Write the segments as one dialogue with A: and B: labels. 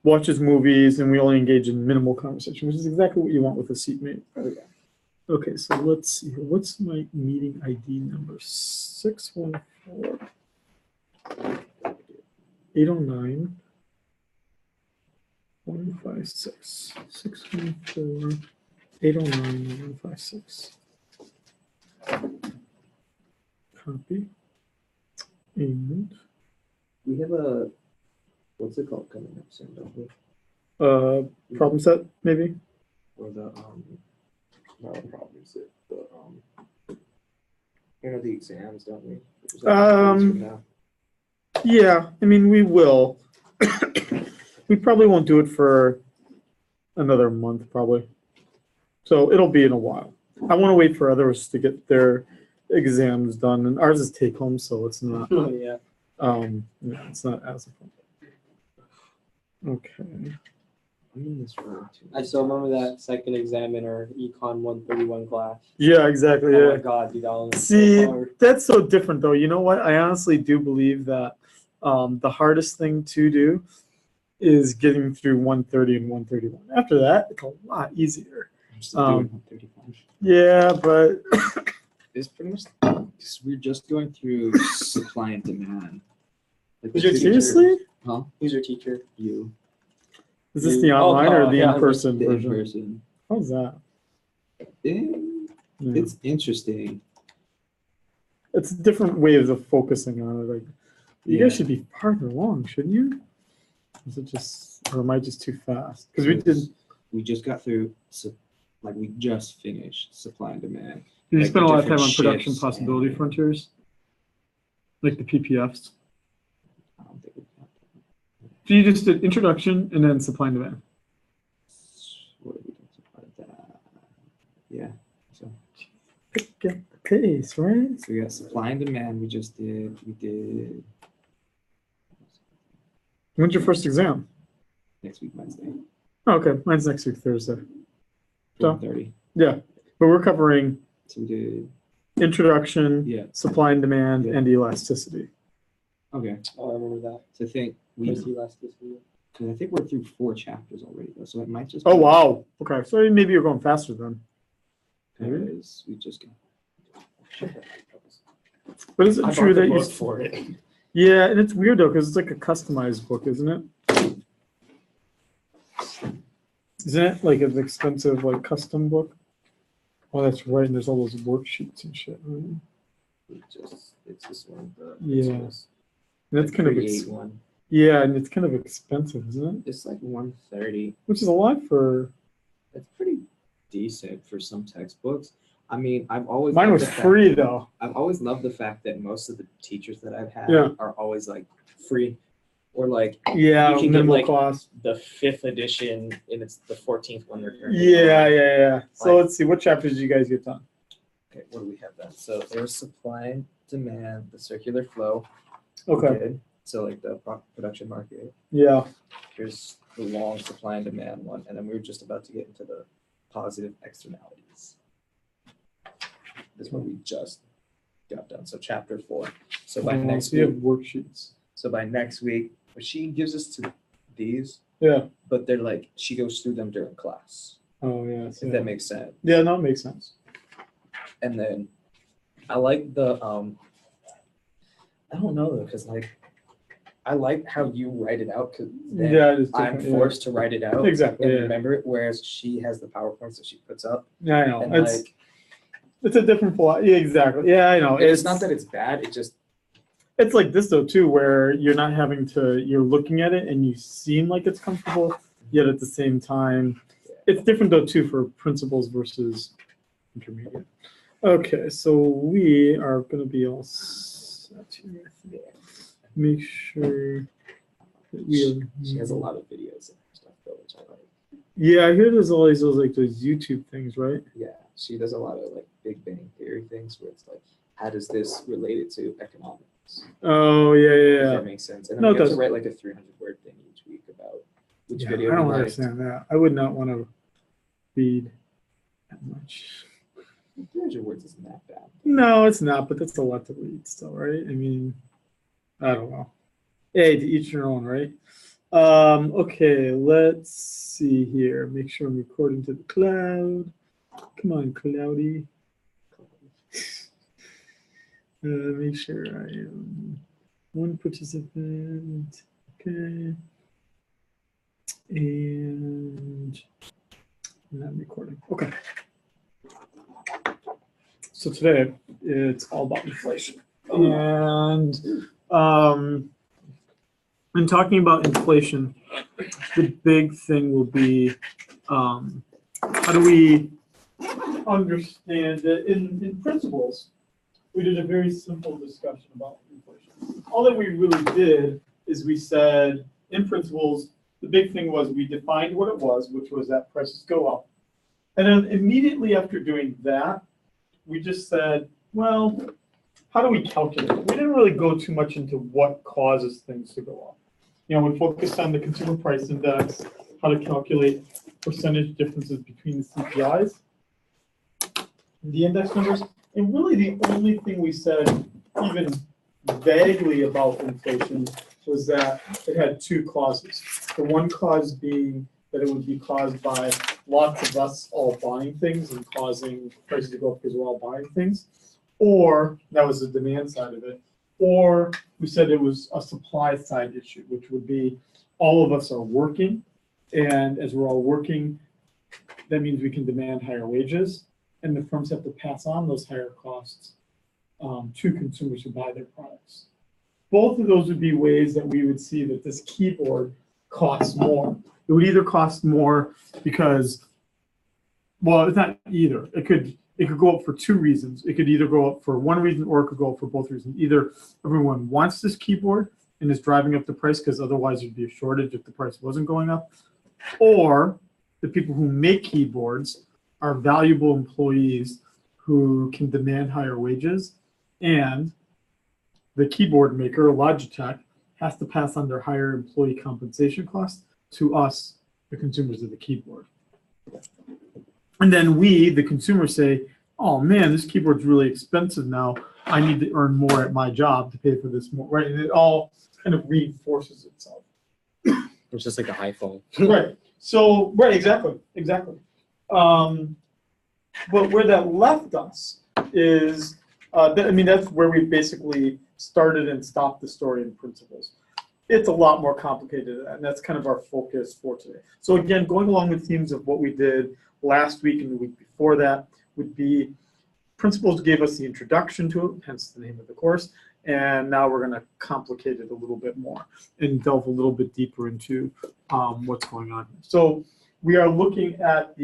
A: watches movies, and we only engage in minimal conversation, which is exactly what you want with a seatmate. Okay, so let's see here. What's my meeting ID number? 614 809 156. 614 809 156. Copy. And
B: we have a, what's it called coming up soon, don't we?
A: problem set, maybe?
B: Or the, not a problem set, the, the exams, don't we?
A: Yeah, I mean, we will. We probably won't do it for another month, probably. So it'll be in a while. I want to wait for others to get their exams done, and ours is take home, so it's not.
C: Yeah.
A: It's not as important. Okay.
C: I still remember that second exam in our Econ 131 class.
A: Yeah, exactly.
C: Oh
A: Yeah.
C: my God, dude, that was
A: See,
C: so hard.
A: that's so different, though. You know what? I honestly do believe that the hardest thing to do is getting through 130 and 131. After that, it's a lot easier. Yeah, but
D: it's pretty much because we're just going through supply and demand. Like
A: seriously?
D: Huh?
C: Who's your teacher?
D: You.
A: Is this the online or the
C: yeah,
A: in-person
D: The
A: version?
D: in-person.
A: How's that?
D: It's interesting.
A: It's different ways of focusing on it. Like, you guys should be farther along, shouldn't you? Is it just, or am I just too fast? Because
D: we just got through, we just finished supply and demand.
A: you spent a lot of time on
D: different
A: production
D: shifts
A: possibility
D: and-
A: frontiers, like the PPFs.
D: I don't think we got that.
A: So you just did introduction and then supply and demand.
D: What did we do? Supply and demand? Yeah. So
A: Get the pace, right?
D: we got supply and demand. We did
A: When's your first exam?
D: next week Wednesday.
A: Oh, okay, mine's next week Thursday. So-
D: 30.
A: Yeah, but we're covering
D: So we did.
A: introduction,
D: Yeah.
A: supply and demand,
D: Yeah.
A: and elasticity.
D: Okay.
C: Oh, I remember that.
D: So I think
C: Where's the elasticity?
D: because I think we're through 4 chapters already though, so it might just.
A: Oh,
D: be
A: wow. Okay, so maybe you're going faster then.
D: Because we just got.
A: But is it
C: I
A: true
C: bought the
A: that you?
C: book for it.
A: Yeah, and it's weird though because it's like a customized book, isn't it? Isn't it like an expensive like custom book? Oh, that's right. And there's all those worksheets and shit. Right?
B: It's this one.
A: Yeah. And that's kind of
B: one.
A: yeah, and it's kind of expensive, isn't it?
B: It's like 130.
A: Which is a lot for.
B: That's pretty decent for some textbooks. I mean, I've always
A: Mine
B: loved
A: was
B: the fact-
A: free though.
B: I've always loved the fact that most of the teachers that I've had
A: Yeah.
B: are always like free, or like
A: Yeah,
B: You can get,
A: minimal
B: like,
A: cost.
B: the 5th edition and it's the 14th one they're currently
A: Yeah,
B: on.
A: yeah. So
B: Like-
A: let's see, what chapters did you guys get done?
B: Okay, what do we have then? So there's supply and demand, the circular flow.
A: Okay.
B: Good. So like the production market.
A: Yeah.
B: Here's the long supply and demand one, and then we were just about to get into the positive externalities. This is what we just got done. So chapter 4. So by next
A: you have
B: week,
A: worksheets.
B: so by next week, but she gives us to these,
A: Yeah.
B: but they're like she goes through them during class.
A: Oh yeah.
B: If that makes sense.
A: Yeah, no, it makes sense.
B: And then I like the I don't know though, because like I like how you write it out because
A: Yeah, it is
B: I'm
A: different, yeah.
B: forced to write it out
A: Exactly,
B: and
A: yeah.
B: remember it, whereas she has the PowerPoints that she puts up.
A: Yeah, I know.
B: And
A: It's
B: like
A: it's a different philosophy. Yeah, exactly. Yeah, I know.
B: it's not that it's bad, it just
A: It's like this though too, where you're not having to. You're looking at it and you seem like it's comfortable, yet at the same time, it's different though too for principles versus intermediate. Okay, so we are going to be all set here. I think. Make sure that we are.
B: she has a lot of videos and stuff though, which I like.
A: Yeah, I hear there's always those like those YouTube things, right?
B: Yeah, she does a lot of like Big Bang Theory things where it's like, how does this relate it to economics?
A: Oh yeah,
B: If
A: yeah.
B: that makes sense. And then
A: No,
B: we
A: it
B: have to
A: does.
B: write like a 300-word thing each week about which
A: Yeah,
B: video
A: I don't
B: we liked.
A: understand that. I would not want to read that much.
B: 300 words isn't that bad.
A: No, it's not, but that's a lot to read still, right? I mean, I don't know. Hey, to each their own, right? Okay, let's see here. Make sure I'm recording to the cloud. Come on, Cloudy. Make sure I am one participant. Okay. And I'm not recording. Okay. So today it's all about inflation. And in talking about inflation, the big thing will be how do we understand it in principles? We did a very simple discussion about inflation. All that we really did is we said, in principles, the big thing was we defined what it was, which was that prices go up. And then immediately after doing that, we just said, well, how do we calculate it? We didn't really go too much into what causes things to go up. You know, we focused on the consumer price index, how to calculate percentage differences between the CPIs, the index numbers. And really the only thing we said, even vaguely about inflation, was that it had two causes. The one cause being that it would be caused by lots of us all buying things and causing prices to go up because we're all buying things. Or, that was the demand side of it. Or we said it was a supply side issue, which would be all of us are working. And as we're all working, that means we can demand higher wages. And the firms have to pass on those higher costs to consumers who buy their products. Both of those would be ways that we would see that this keyboard costs more. It would either cost more because, well, it's not either. It could go up for two reasons. It could either go up for one reason or it could go up for both reasons. Either everyone wants this keyboard and is driving up the price because otherwise there'd be a shortage if the price wasn't going up, or the people who make keyboards are valuable employees who can demand higher wages, and the keyboard maker, Logitech, has to pass on their higher employee compensation costs to us, the consumers of the keyboard. And then we, the consumers, say, oh man, this keyboard's really expensive now. I need to earn more at my job to pay for this more, right? And it all kind of reinforces itself.
C: It's just like the iPhone.
A: Right. So, right, exactly. But where that left us is, that's where we basically started and stopped the story in principles. It's a lot more complicated, and that's kind of our focus for today. So again, going along with themes of what we did last week and the week before that would be principles gave us the introduction to it, hence the name of the course, and now we're going to complicate it a little bit more and delve a little bit deeper into what's going on here. So we are looking at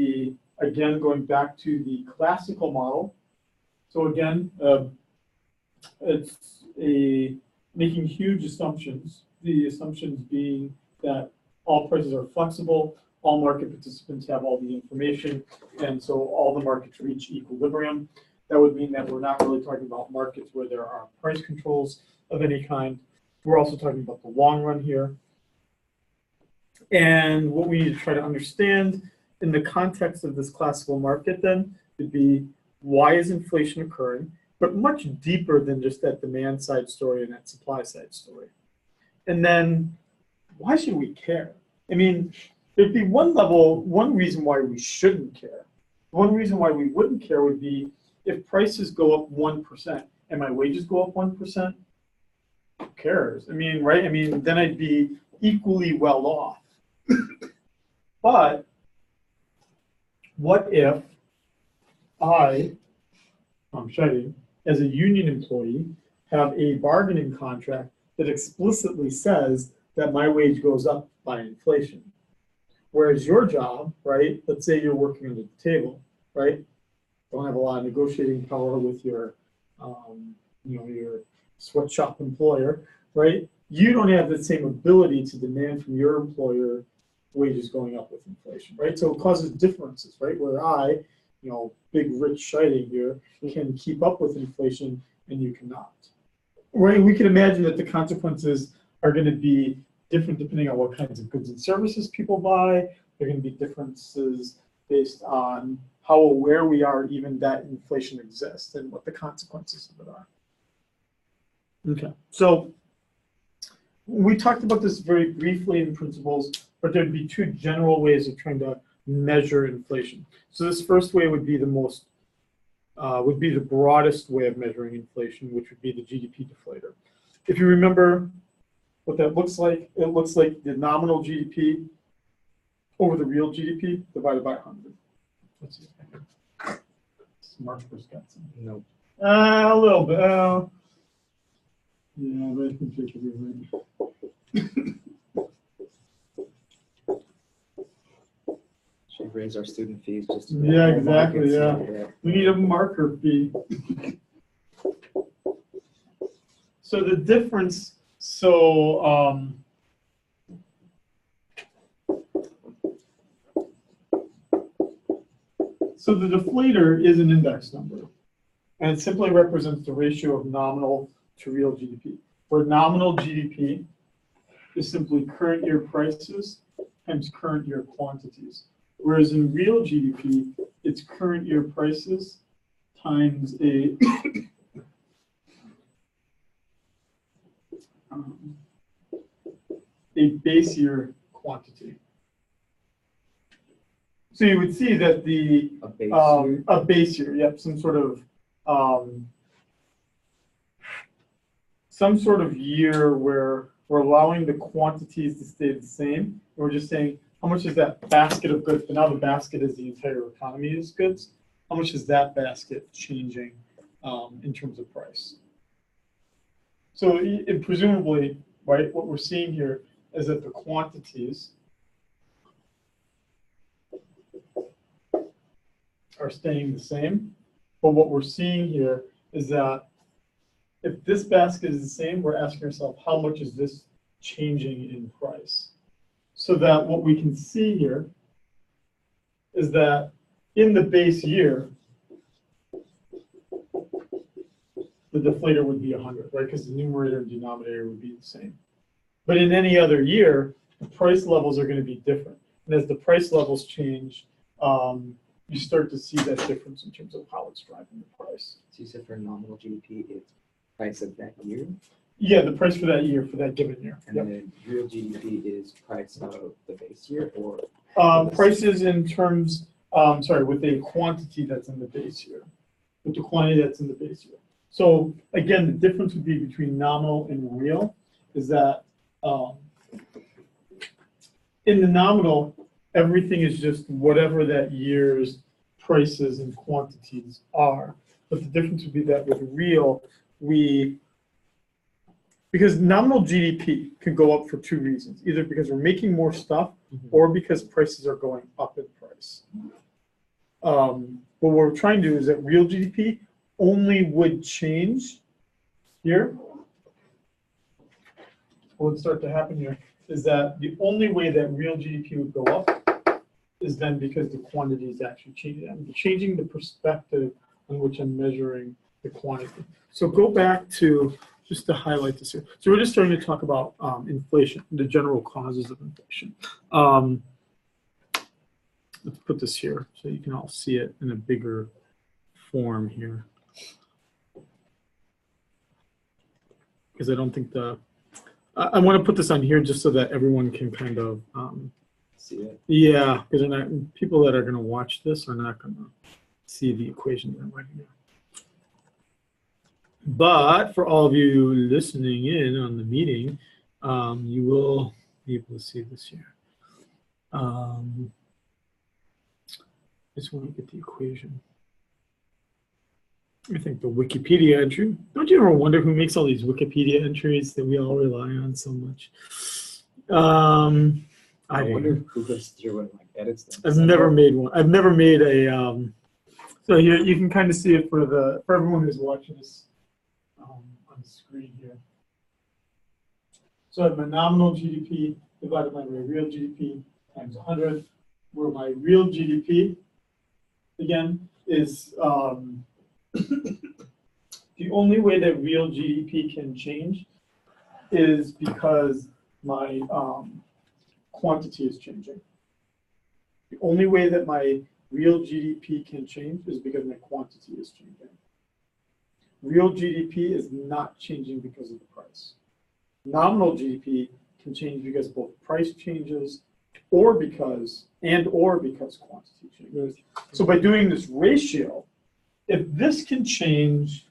A: again, going back to the classical model. So again, it's making huge assumptions. The assumptions being that all prices are flexible, all market participants have all the information, and so all the markets reach equilibrium. That would mean that we're not really talking about markets where there are price controls of any kind. We're also talking about the long run here. And what we need to try to understand in the context of this classical market then would be, why is inflation occurring? But much deeper than just that demand side story and that supply side story. And then, why should we care? I mean, there'd be one reason why we shouldn't care. One reason why we wouldn't care would be if prices go up 1% and my wages go up 1%, who cares? I mean, right? I mean, then I'd be equally well off. But what if I'm Shining, as a union employee, have a bargaining contract that explicitly says that my wage goes up by inflation? Whereas your job, right, let's say you're working under the table, right, don't have a lot of negotiating power with your, your sweatshop employer, right? You don't have the same ability to demand from your employer wages going up with inflation, right? So it causes differences, right? Where I, big rich Shining here, can keep up with inflation and you cannot. Right? We can imagine that the consequences are going to be different depending on what kinds of goods and services people buy. There are going to be differences based on how aware we are even that inflation exists and what the consequences of it are. Okay, so we talked about this very briefly in principles, but there'd be two general ways of trying to measure inflation. So this first way would be the broadest way of measuring inflation, which would be the GDP deflator. If you remember what that looks like, it looks like the nominal GDP over the real GDP divided by 100. Let's see. Markers got some.
B: Nope.
A: A little bit. Yeah, but I think they could be right.
B: Should raise our student fees just to.
A: Yeah, exactly, yeah.
B: Yeah.
A: We need a marker fee. So the difference, so the deflator is an index number, and it simply represents the ratio of nominal to real GDP. Where nominal GDP is simply current year prices times current year quantities. Whereas in real GDP, it's current year prices times a base year quantity. So you would see that the
B: A base year.
A: a base year, yep, some sort of year where we're allowing the quantities to stay the same. We're just saying how much is that basket of goods, but now the basket is the entire economy is goods. How much is that basket changing in terms of price? So presumably, right, what we're seeing here is that the quantities are staying the same. But what we're seeing here is that if this basket is the same, we're asking ourselves, how much is this changing in price? So that what we can see here is that in the base year, the deflator would be 100, right? Because the numerator and denominator would be the same. But in any other year, the price levels are going to be different. And as the price levels change, you start to see that difference in terms of how it's driving the price.
B: So you said for nominal GDP, it's price of that year,
A: Yeah, the price for that year, for that given year.
B: and
A: Yep.
B: then real GDP is price of the base year, or
A: Prices in terms, with the quantity that's in the base year, with the quantity that's in the base year. So again, the difference would be between nominal and real is that in the nominal, everything is just whatever that year's prices and quantities are. But the difference would be that with real, because nominal GDP can go up for two reasons, either because we're making more stuff or because prices are going up in price. But what we're trying to do is that real GDP only would change here. What would start to happen here is that the only way that real GDP would go up is then because the quantity is actually changing. I'm changing the perspective on which I'm measuring the quantity. So go back to, just to highlight this here. So we're just starting to talk about inflation, the general causes of inflation. Let's put this here so you can all see it in a bigger form here. Because I don't think I want to put this on here just so that everyone can kind of
B: see it.
A: Yeah, because people that are going to watch this are not going to see the equation that I'm writing down. But for all of you listening in on the meeting, you will be able to see this here. I just want to get the equation. I think the Wikipedia entry. Don't you ever wonder who makes all these Wikipedia entries that we all rely on so much?
B: I wonder who goes through and like edits them.
A: I've never made one. I've never made a. So here you can kind of see it for everyone who's watching this on the screen here. So I have my nominal GDP divided by my real GDP times 100, where my real GDP again is the only way that real GDP can change is because my quantity is changing. The only way that my real GDP can change is because my quantity is changing. Real GDP is not changing because of the price. Nominal GDP can change because both price changes or because quantity changes. So by doing this ratio, if this can change,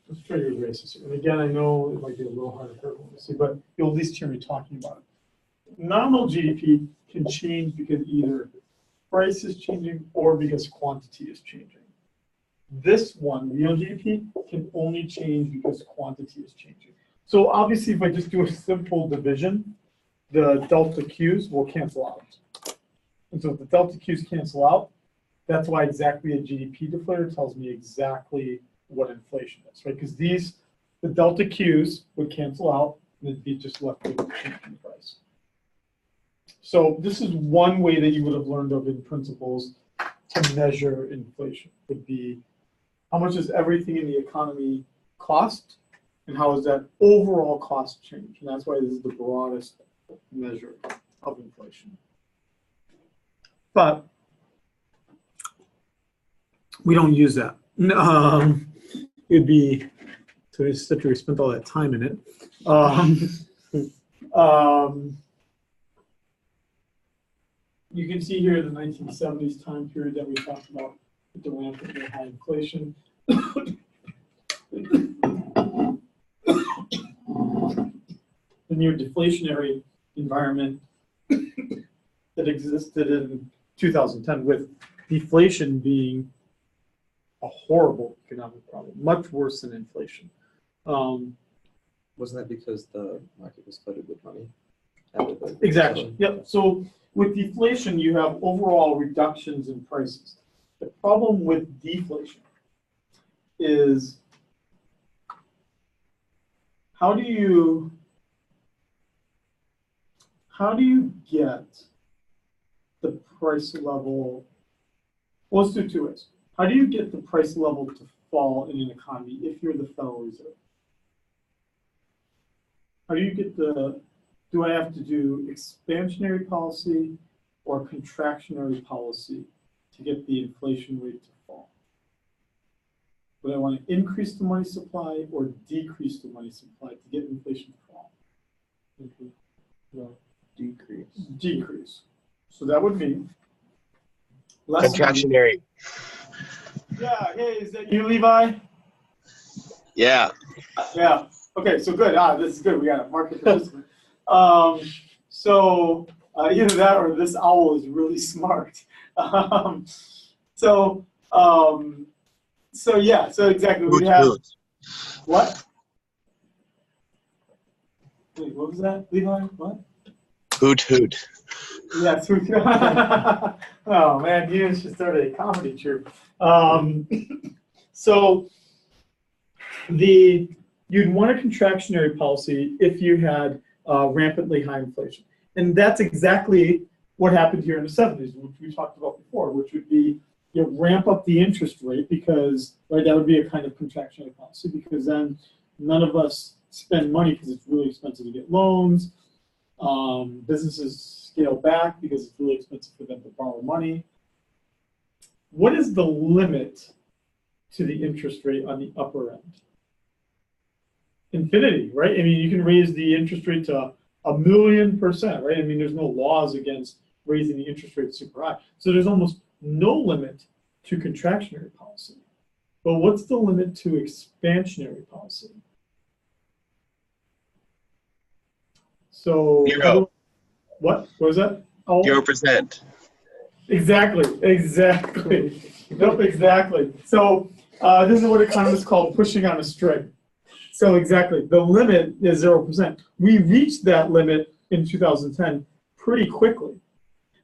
A: let's try to erase this. And again, I know it might be a little hard to see, but you'll at least hear me talking about it. Nominal GDP can change because either price is changing or because quantity is changing. This one, real GDP, can only change because quantity is changing. So obviously, if I just do a simple division, the delta Qs will cancel out. And so if the delta Qs cancel out, that's why exactly a GDP deflator tells me exactly what inflation is, right? Because the delta Qs would cancel out, and it'd be just left with the change in price. So this is one way that you would have learned of in principles to measure inflation, would be how much does everything in the economy cost, and how is that overall cost change? And that's why this is the broadest measure of inflation. But we don't use that. It'd be, so we spent all that time in it. You can see here the 1970s time period that we talked about with the rampant and high inflation. The near deflationary environment that existed in 2010, with deflation being a horrible economic problem, much worse than inflation.
B: Wasn't that because the market was flooded with money? After the
A: Exactly.
B: recession?
A: Yep. So with deflation, you have overall reductions in prices. The problem with deflation is how do you get the price level? Well, let's do two ways. How do you get the price level to fall in an economy if you're the Federal Reserve? How do you get do I have to do expansionary policy or contractionary policy to get the inflation rate to fall? Would I want to increase the money supply or decrease the money supply to get inflation to fall?
B: No, decrease.
A: Decrease. So that would mean less
E: Contractionary.
A: Yeah, hey, is that you, Levi?
E: Yeah.
A: Yeah. Okay, so good. This is good. We got a market participant. So either that or this owl is really smart. So yeah, so exactly. We have what? Wait, what was that, Levi? What?
E: Hoot hoot.
A: Yeah, hoot. Oh man, you should start a comedy troupe. So you'd want a contractionary policy if you had rampantly high inflation. And that's exactly what happened here in the 70s, which we talked about before, which would be you ramp up the interest rate because, right, that would be a kind of contractionary policy because then none of us spend money because it's really expensive to get loans. Businesses scale back because it's really expensive for them to borrow money. What is the limit to the interest rate on the upper end? Infinity, right? I mean, you can raise the interest rate to 1,000,000%, right? I mean, there's no laws against raising the interest rate super high. So there's almost no limit to contractionary policy. But what's the limit to expansionary policy? So
E: 0.
A: What was that? Oh,
E: 0%.
A: Exactly. Nope, exactly. So this is what economists call pushing on a string. So exactly, the limit is 0%. We reached that limit in 2010 pretty quickly.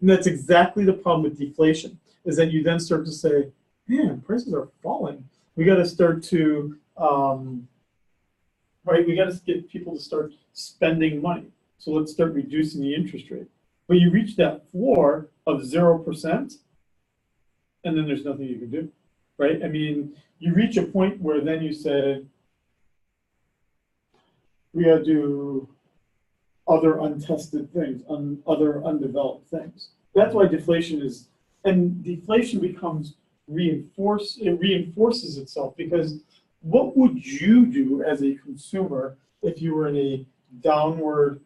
A: And that's exactly the problem with deflation, is that you then start to say, man, prices are falling. We got to start to, right, we got to get people to start spending money. So let's start reducing the interest rate. But you reach that floor of 0%, and then there's nothing you can do, right? I mean, you reach a point where then you say, we got to do other untested things, other undeveloped things. That's why deflation is, and deflation becomes it reinforces itself because what would you do as a consumer if you were in a downward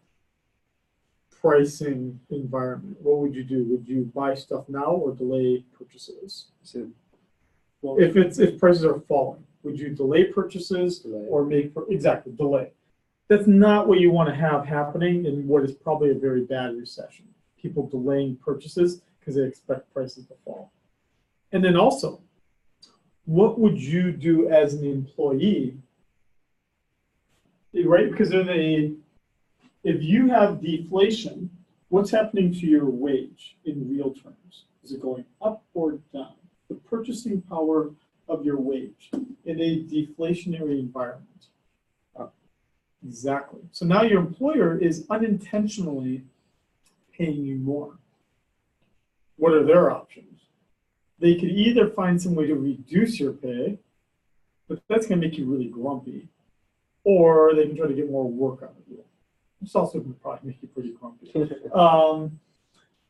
A: pricing environment, what would you do? Would you buy stuff now or delay purchases?
C: So,
A: If prices are falling, would you delay purchases
C: Delay.
A: or exactly delay? That's not what you want to have happening in what is probably a very bad recession. People delaying purchases because they expect prices to fall. And then also, what would you do as an employee? Right, because if you have deflation, what's happening to your wage in real terms? Is it going up or down? The purchasing power of your wage in a deflationary environment. Exactly. So now your employer is unintentionally paying you more. What are their options? They could either find some way to reduce your pay, but that's going to make you really grumpy, or they can try to get more work out of you. It's also going to probably make you pretty grumpy.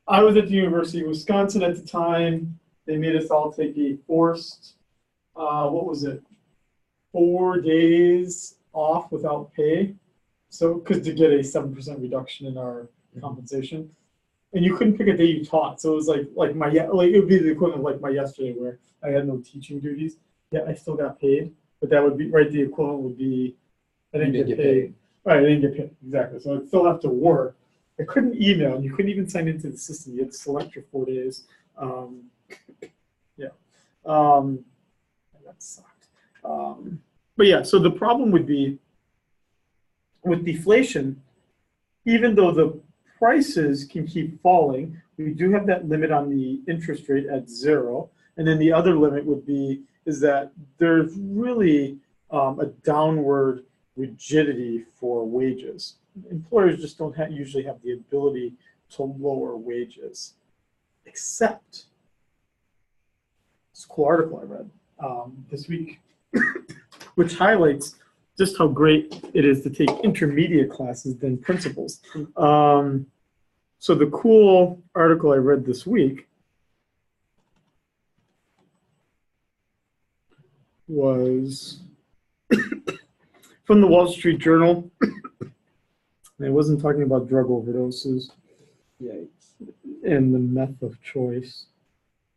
A: I was at the University of Wisconsin at the time. They made us all take a forced, 4 days off without pay. So, because to get a 7% reduction in our compensation. And you couldn't pick a day you taught. So it was like it would be the equivalent of like my yesterday where I had no teaching duties. Yeah, I still got paid, but that would be, right, the equivalent would be I didn't get paid. Right, I didn't get paid, exactly. So I'd still have to work. I couldn't email, and you couldn't even sign into the system. You had to select your 4 days. That sucked. But yeah, so the problem would be with deflation, even though the prices can keep falling, we do have that limit on the interest rate at 0. And then the other limit would be is that there's really a downward rigidity for wages. Employers just don't usually have the ability to lower wages, except this cool article I read this week, which highlights just how great it is to take intermediate classes than principles. So the cool article I read this week was from the Wall Street Journal. And it wasn't talking about drug overdoses and the meth of choice.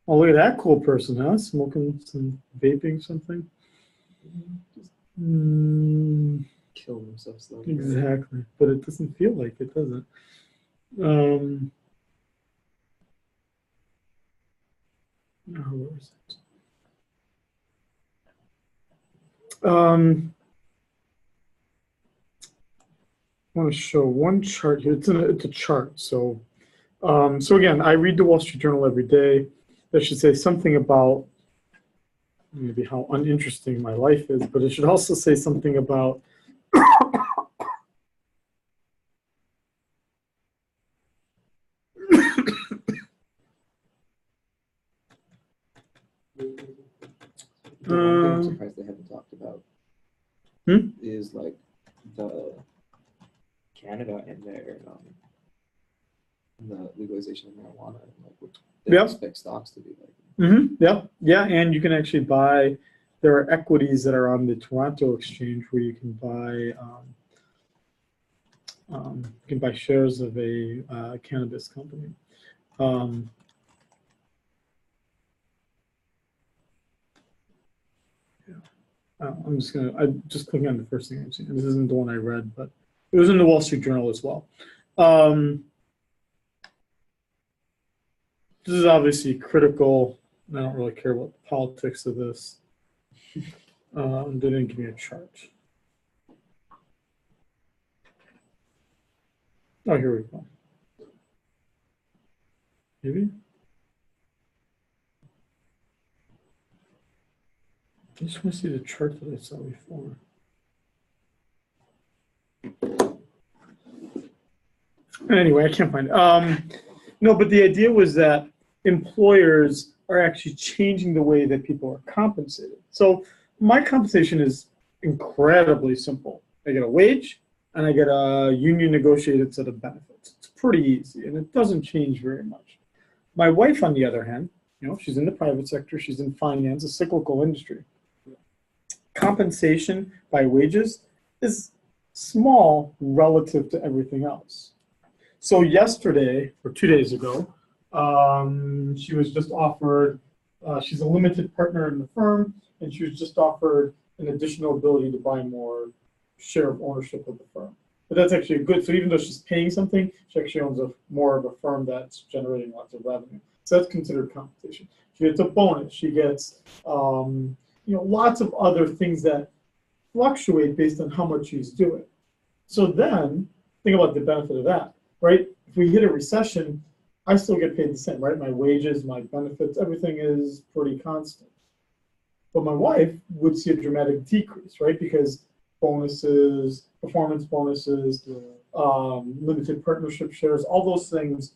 A: Oh, look at that cool person, huh? Smoking some, vaping something.
C: kill themselves though.
A: Exactly, but it doesn't feel like it, does it? Where is it? I want to show one chart here. It's a chart. So, so again, I read the Wall Street Journal every day. That should say something about maybe how uninteresting my life is, but it should also say something about
C: The one thing I'm surprised they haven't talked about is like the Canada and their the legalization of marijuana and like what they expect stocks to be like.
A: Yeah, and you can actually buy. There are equities that are on the Toronto exchange where you can buy shares of a cannabis company. I'm just clicking on the first thing I'm seeing. This isn't the one I read, but it was in the Wall Street Journal as well. This is obviously critical. I don't really care about the politics of this. They didn't give me a chart. Oh, here we go. Maybe? I just want to see the chart that I saw before. Anyway, I can't find it. No, but the idea was that employers are actually changing the way that people are compensated. So my compensation is incredibly simple. I get a wage and I get a union negotiated set of benefits. It's pretty easy and it doesn't change very much. My wife, on the other hand, she's in the private sector, she's in finance, a cyclical industry. Compensation by wages is small relative to everything else. So yesterday, or 2 days ago, she was just offered, she's a limited partner in the firm, and she was just offered an additional ability to buy more share of ownership of the firm. But that's actually good. So even though she's paying something, she actually owns more of a firm that's generating lots of revenue. So that's considered compensation. She gets a bonus. She gets lots of other things that fluctuate based on how much she's doing. So then think about the benefit of that, right? If we hit a recession, I still get paid the same, right? My wages, my benefits, everything is pretty constant. But my wife would see a dramatic decrease, right? Because bonuses, performance bonuses, limited partnership shares, all those things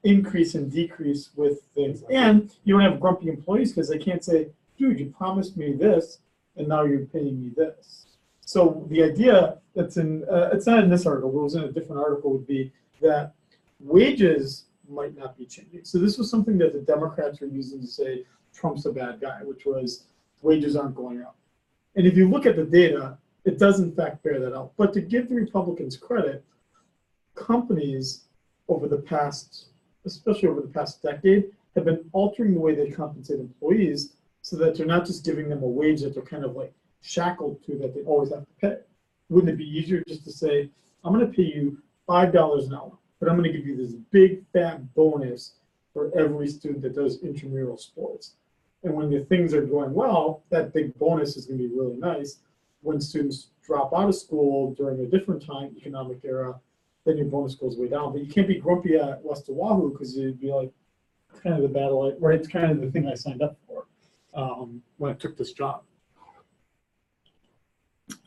A: increase and decrease with things. And you don't have grumpy employees because they can't say, dude, you promised me this, and now you're paying me this. So the idea that's in, it's not in this article, but it was in a different article, would be that wages might not be changing. So this was something that the Democrats were using to say Trump's a bad guy, which was wages aren't going up. And if you look at the data, it does in fact bear that out. But to give the Republicans credit, companies over the past, especially over the past decade, have been altering the way they compensate employees so that they're not just giving them a wage that they're kind of like shackled to that they always have to pay. Wouldn't it be easier just to say, I'm going to pay you $5 an hour, but I'm going to give you this big fat bonus for every student that does intramural sports. And when the things are going well, that big bonus is going to be really nice. When students drop out of school during a different time, economic era, then your bonus goes way down. But you can't be grumpy at West Oahu because you'd be like, kind of the battle, right? It's kind of the thing I signed up for when I took this job.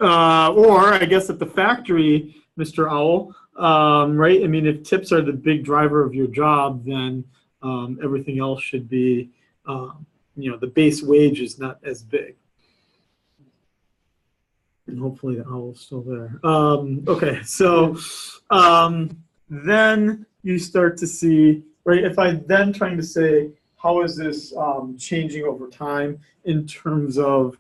A: Or I guess at the factory, Mr. Owl, right? I mean, if tips are the big driver of your job, then everything else should be, the base wage is not as big. And hopefully the owl's still there. Okay, so then you start to see, right, if I then trying to say, how is this changing over time in terms of,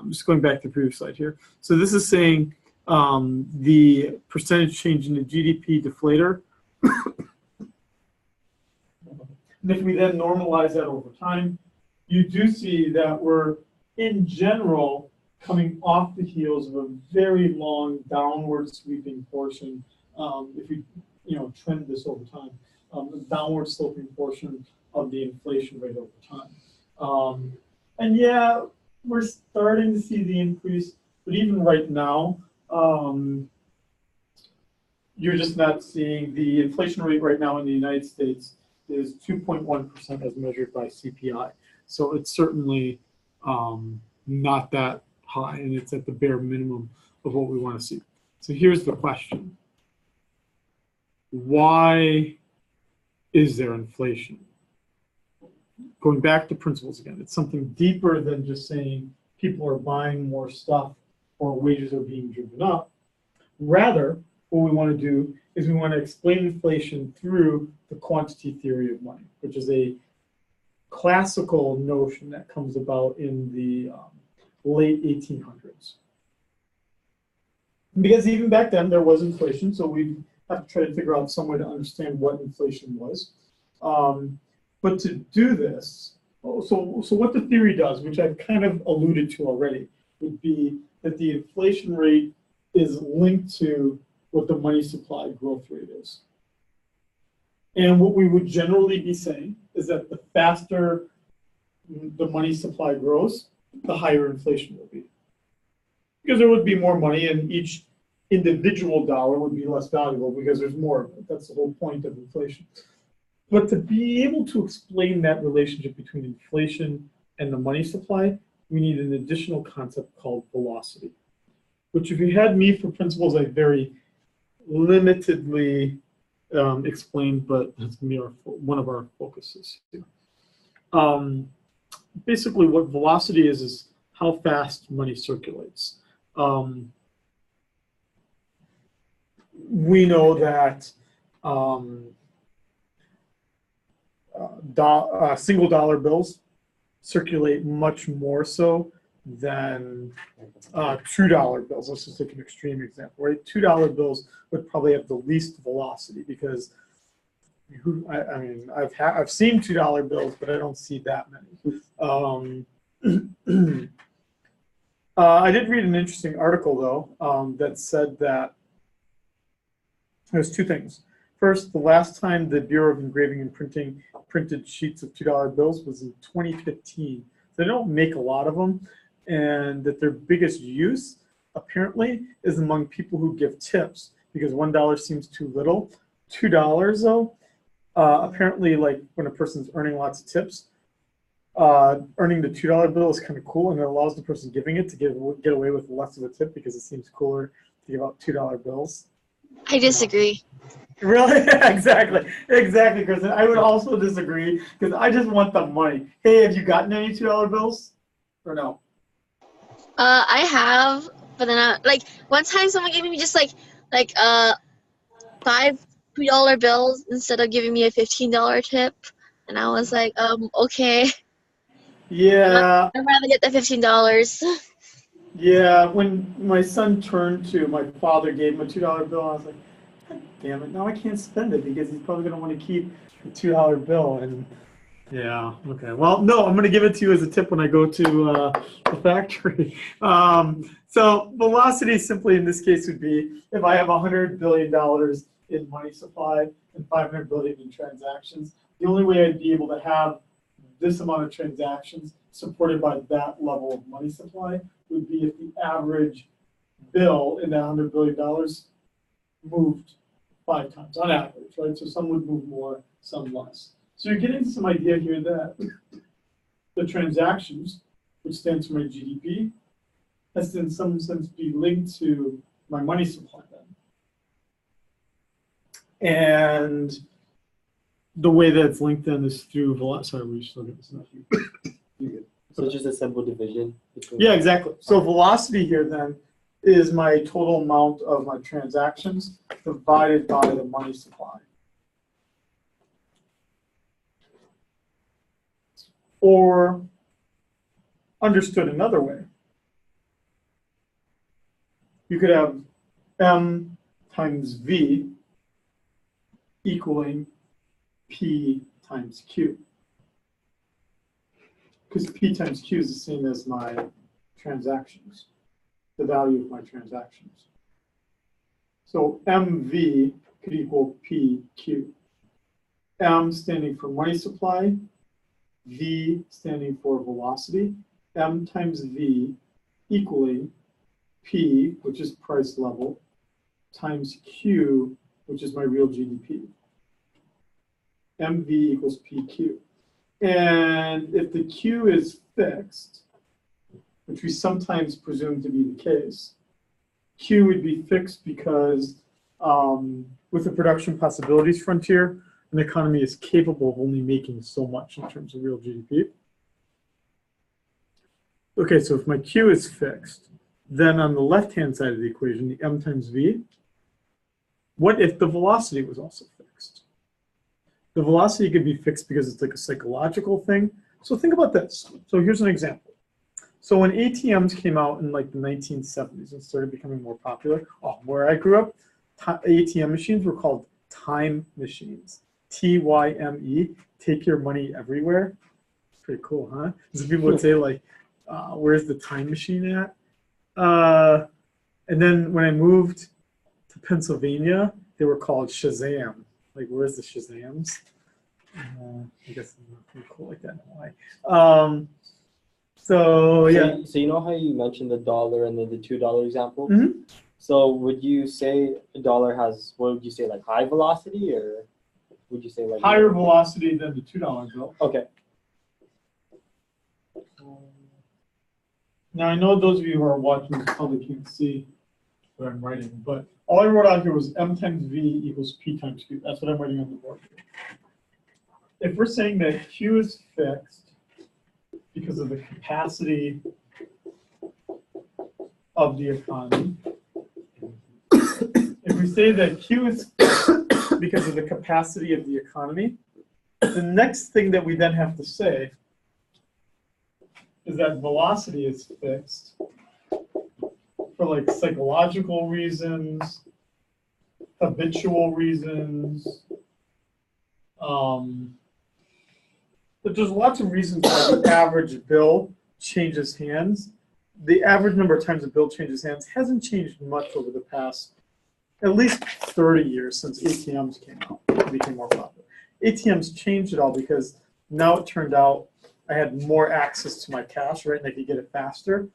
A: just going back to the previous slide here. So this is saying the percentage change in the GDP deflator. And if we then normalize that over time, you do see that we're, in general, coming off the heels of a very long downward sweeping portion. If we, trend this over time, a downward sloping portion of the inflation rate over time. And yeah, we're starting to see the increase, but even right now, you're just not seeing the inflation rate right now in the United States is 2.1% as measured by CPI. So it's certainly not that high, and it's at the bare minimum of what we want to see. So here's the question. Why is there inflation? Going back to principles again, it's something deeper than just saying people are buying more stuff or wages are being driven up. Rather, what we want to do is we want to explain inflation through the quantity theory of money, which is a classical notion that comes about in the late 1800s. Because even back then there was inflation, so we have to try to figure out some way to understand what inflation was. But to do this, so what the theory does, which I've kind of alluded to already, would be that the inflation rate is linked to what the money supply growth rate is. And what we would generally be saying is that the faster the money supply grows, the higher inflation will be. Because there would be more money and each individual dollar would be less valuable because there's more of it. That's the whole point of inflation. But to be able to explain that relationship between inflation and the money supply, we need an additional concept called velocity, which if you had me for principles, I very limitedly explained, but it's going to be one of our focuses here. Basically, what velocity is how fast money circulates. We know that single dollar bills circulate much more so than $2 bills. Let's just take an extreme example, right? $2 bills would probably have the least velocity because I mean, I've seen $2 bills, but I don't see that many. I did read an interesting article though that said that there's two things. First, the last time the Bureau of Engraving and Printing printed sheets of $2 bills was in 2015. They don't make a lot of them, and that their biggest use apparently is among people who give tips because $1 seems too little. $2 though, apparently, like when a person's earning lots of tips, earning the $2 bill is kind of cool, and it allows the person giving it to get away with less of a tip because it seems cooler to give out $2 bills.
F: I disagree.
A: Really? Exactly, Kristen. I would also disagree because I just want the money. Hey, have you gotten any $2 bills or no?
F: I have, but then like one time someone gave me just like 5 $2 bills instead of giving me a $15 tip, and I was like, okay.
A: Yeah.
F: I'd rather get the $15.
A: Yeah. When my son turned to, my father gave him a $2 bill. I was like, God damn it! Now I can't spend it because he's probably gonna want to keep the $2 bill. And yeah. Okay. Well, no, I'm gonna give it to you as a tip when I go to the factory. So velocity simply in this case would be if I have $100 billion in money supply and 500 billion in transactions. The only way I'd be able to have this amount of transactions supported by that level of money supply would be if the average bill in that $100 billion moved 5 times on average, right? So some would move more, some less. So you're getting some idea here that the transactions, which stands for my GDP, has to in some sense be linked to my money supply then. And the way that it's linked then is through velocity. Sorry, we should look at this.
C: You're good. So it's just a simple division.
A: Yeah, exactly. So velocity here then is my total amount of my transactions divided by the money supply. Or understood another way, you could have M times V equaling P times Q. Because P times Q is the same as my transactions, the value of my transactions. So MV could equal PQ. M standing for money supply, V standing for velocity, M times V equaling P, which is price level, times Q, which is my real GDP. MV equals PQ. And if the Q is fixed, which we sometimes presume to be the case, Q would be fixed because with the production possibilities frontier, an economy is capable of only making so much in terms of real GDP. Okay, so if my Q is fixed, then on the left-hand side of the equation, the M times V, what if the velocity was also fixed? The velocity could be fixed because it's like a psychological thing. So think about this. So here's an example. So when ATMs came out in like the 1970s and started becoming more popular, where I grew up, ATM machines were called time machines. T-Y-M-E, take your money everywhere. Pretty cool, huh? Some people would say like, where's the time machine at? And then when I moved to Pennsylvania, they were called Shazam. Like, where's the Shazams? I guess I'm not pretty cool like that in Hawaii. So yeah.
C: So you know how you mentioned the dollar and then the $2 example?
A: Mm-hmm.
C: So would you say a dollar has, what would you say, like high velocity, or would you say like
A: higher velocity than the $2 bill?
C: Okay.
A: Now I know those of you who are watching this probably can't see what I'm writing, but all I wrote out here was M times V equals P times Q. That's what I'm writing on the board here. If we're saying that Q is fixed because of the capacity of the economy, if we say that Q is fixed because of the capacity of the economy, the next thing that we then have to say is that velocity is fixed for like psychological reasons, habitual reasons. But there's lots of reasons why the average bill changes hands. The average number of times a bill changes hands hasn't changed much over the past at least 30 years since ATMs came out and became more popular. ATMs changed it all because now it turned out I had more access to my cash, right, and I could get it faster.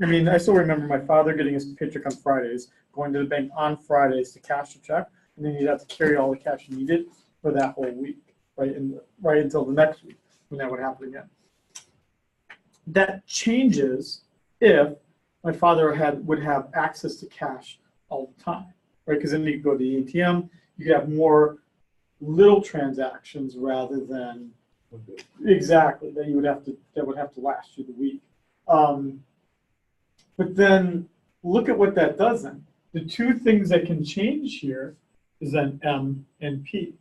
A: I mean, I still remember my father getting his paycheck on Fridays, going to the bank on Fridays to cash a check, and then he'd have to carry all the cash he needed for that whole week, right, right until the next week when that would happen again. That changes if my father would have access to cash all the time, right? Because then you could go to the ATM, you could have more little transactions rather than exactly that would have to last you the week. But then look at what that does then. The two things that can change here is then M and P,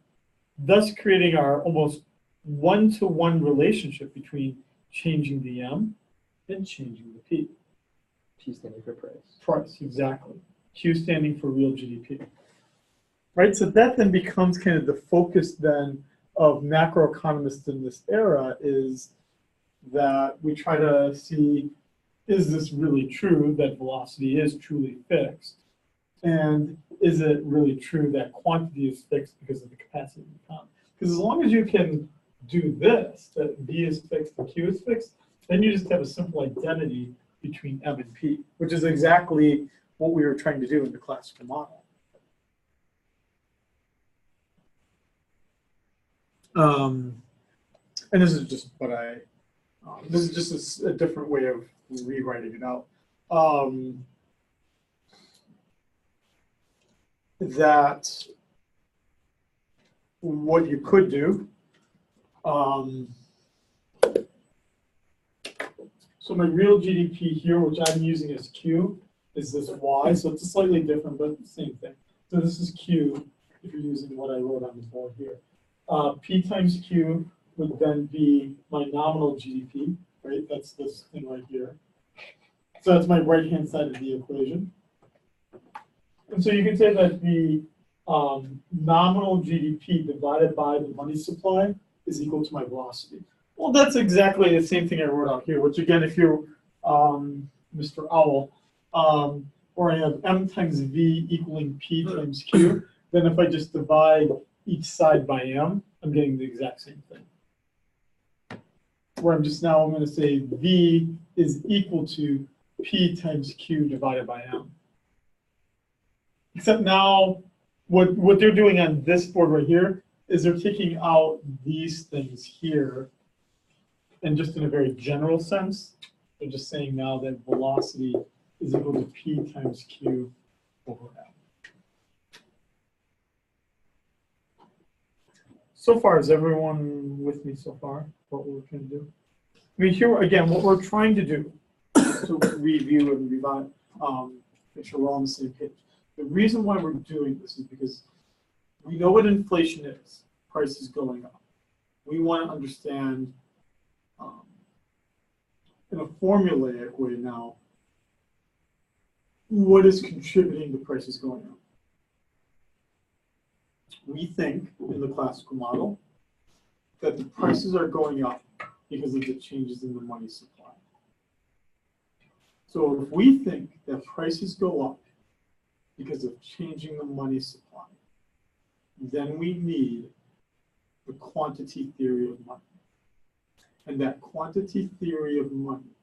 A: thus creating our almost one-to-one relationship between changing the M and changing the P.
B: P standing for price.
A: Price, exactly. Q standing for real GDP. Right, so that then becomes kind of the focus then of macroeconomists in this era, is that we try to see, is this really true that velocity is truly fixed? And is it really true that quantity is fixed because of the capacity of the economy? Because as long as you can do this, that V is fixed and Q is fixed, then you just have a simple identity between M and P, which is exactly what we were trying to do in the classical model. And this is just what this is just a different way of rewriting it out. That what you could do, so my real GDP here, which I'm using as Q, is this Y, so it's slightly different, but the same thing. So this is Q, if you're using what I wrote on the board here. P times Q would then be my nominal GDP, right? That's this thing right here. So that's my right-hand side of the equation. And so you can say that the nominal GDP divided by the money supply is equal to my velocity. Well, that's exactly the same thing I wrote out here, which again, if you're Mr. Owl, or I have M times V equaling P times Q, then if I just divide each side by M, I'm getting the exact same thing. Where I'm going to say V is equal to P times Q divided by M. Except now, what they're doing on this board right here is they're taking out these things here, and just in a very general sense, they're just saying now that velocity is equal to P times Q over M. So far, is everyone with me so far? What we're trying to do? I mean, here again, what we're trying to do to review and revise, make sure we're all on the same page. The reason why we're doing this is because we know what inflation is. Prices going up. We want to understand in a formulaic way now what is contributing to prices going up. We think in the classical model that the prices are going up because of the changes in the money supply. So if we think that prices go up because of changing the money supply, then we need the quantity theory of money. And that quantity theory of money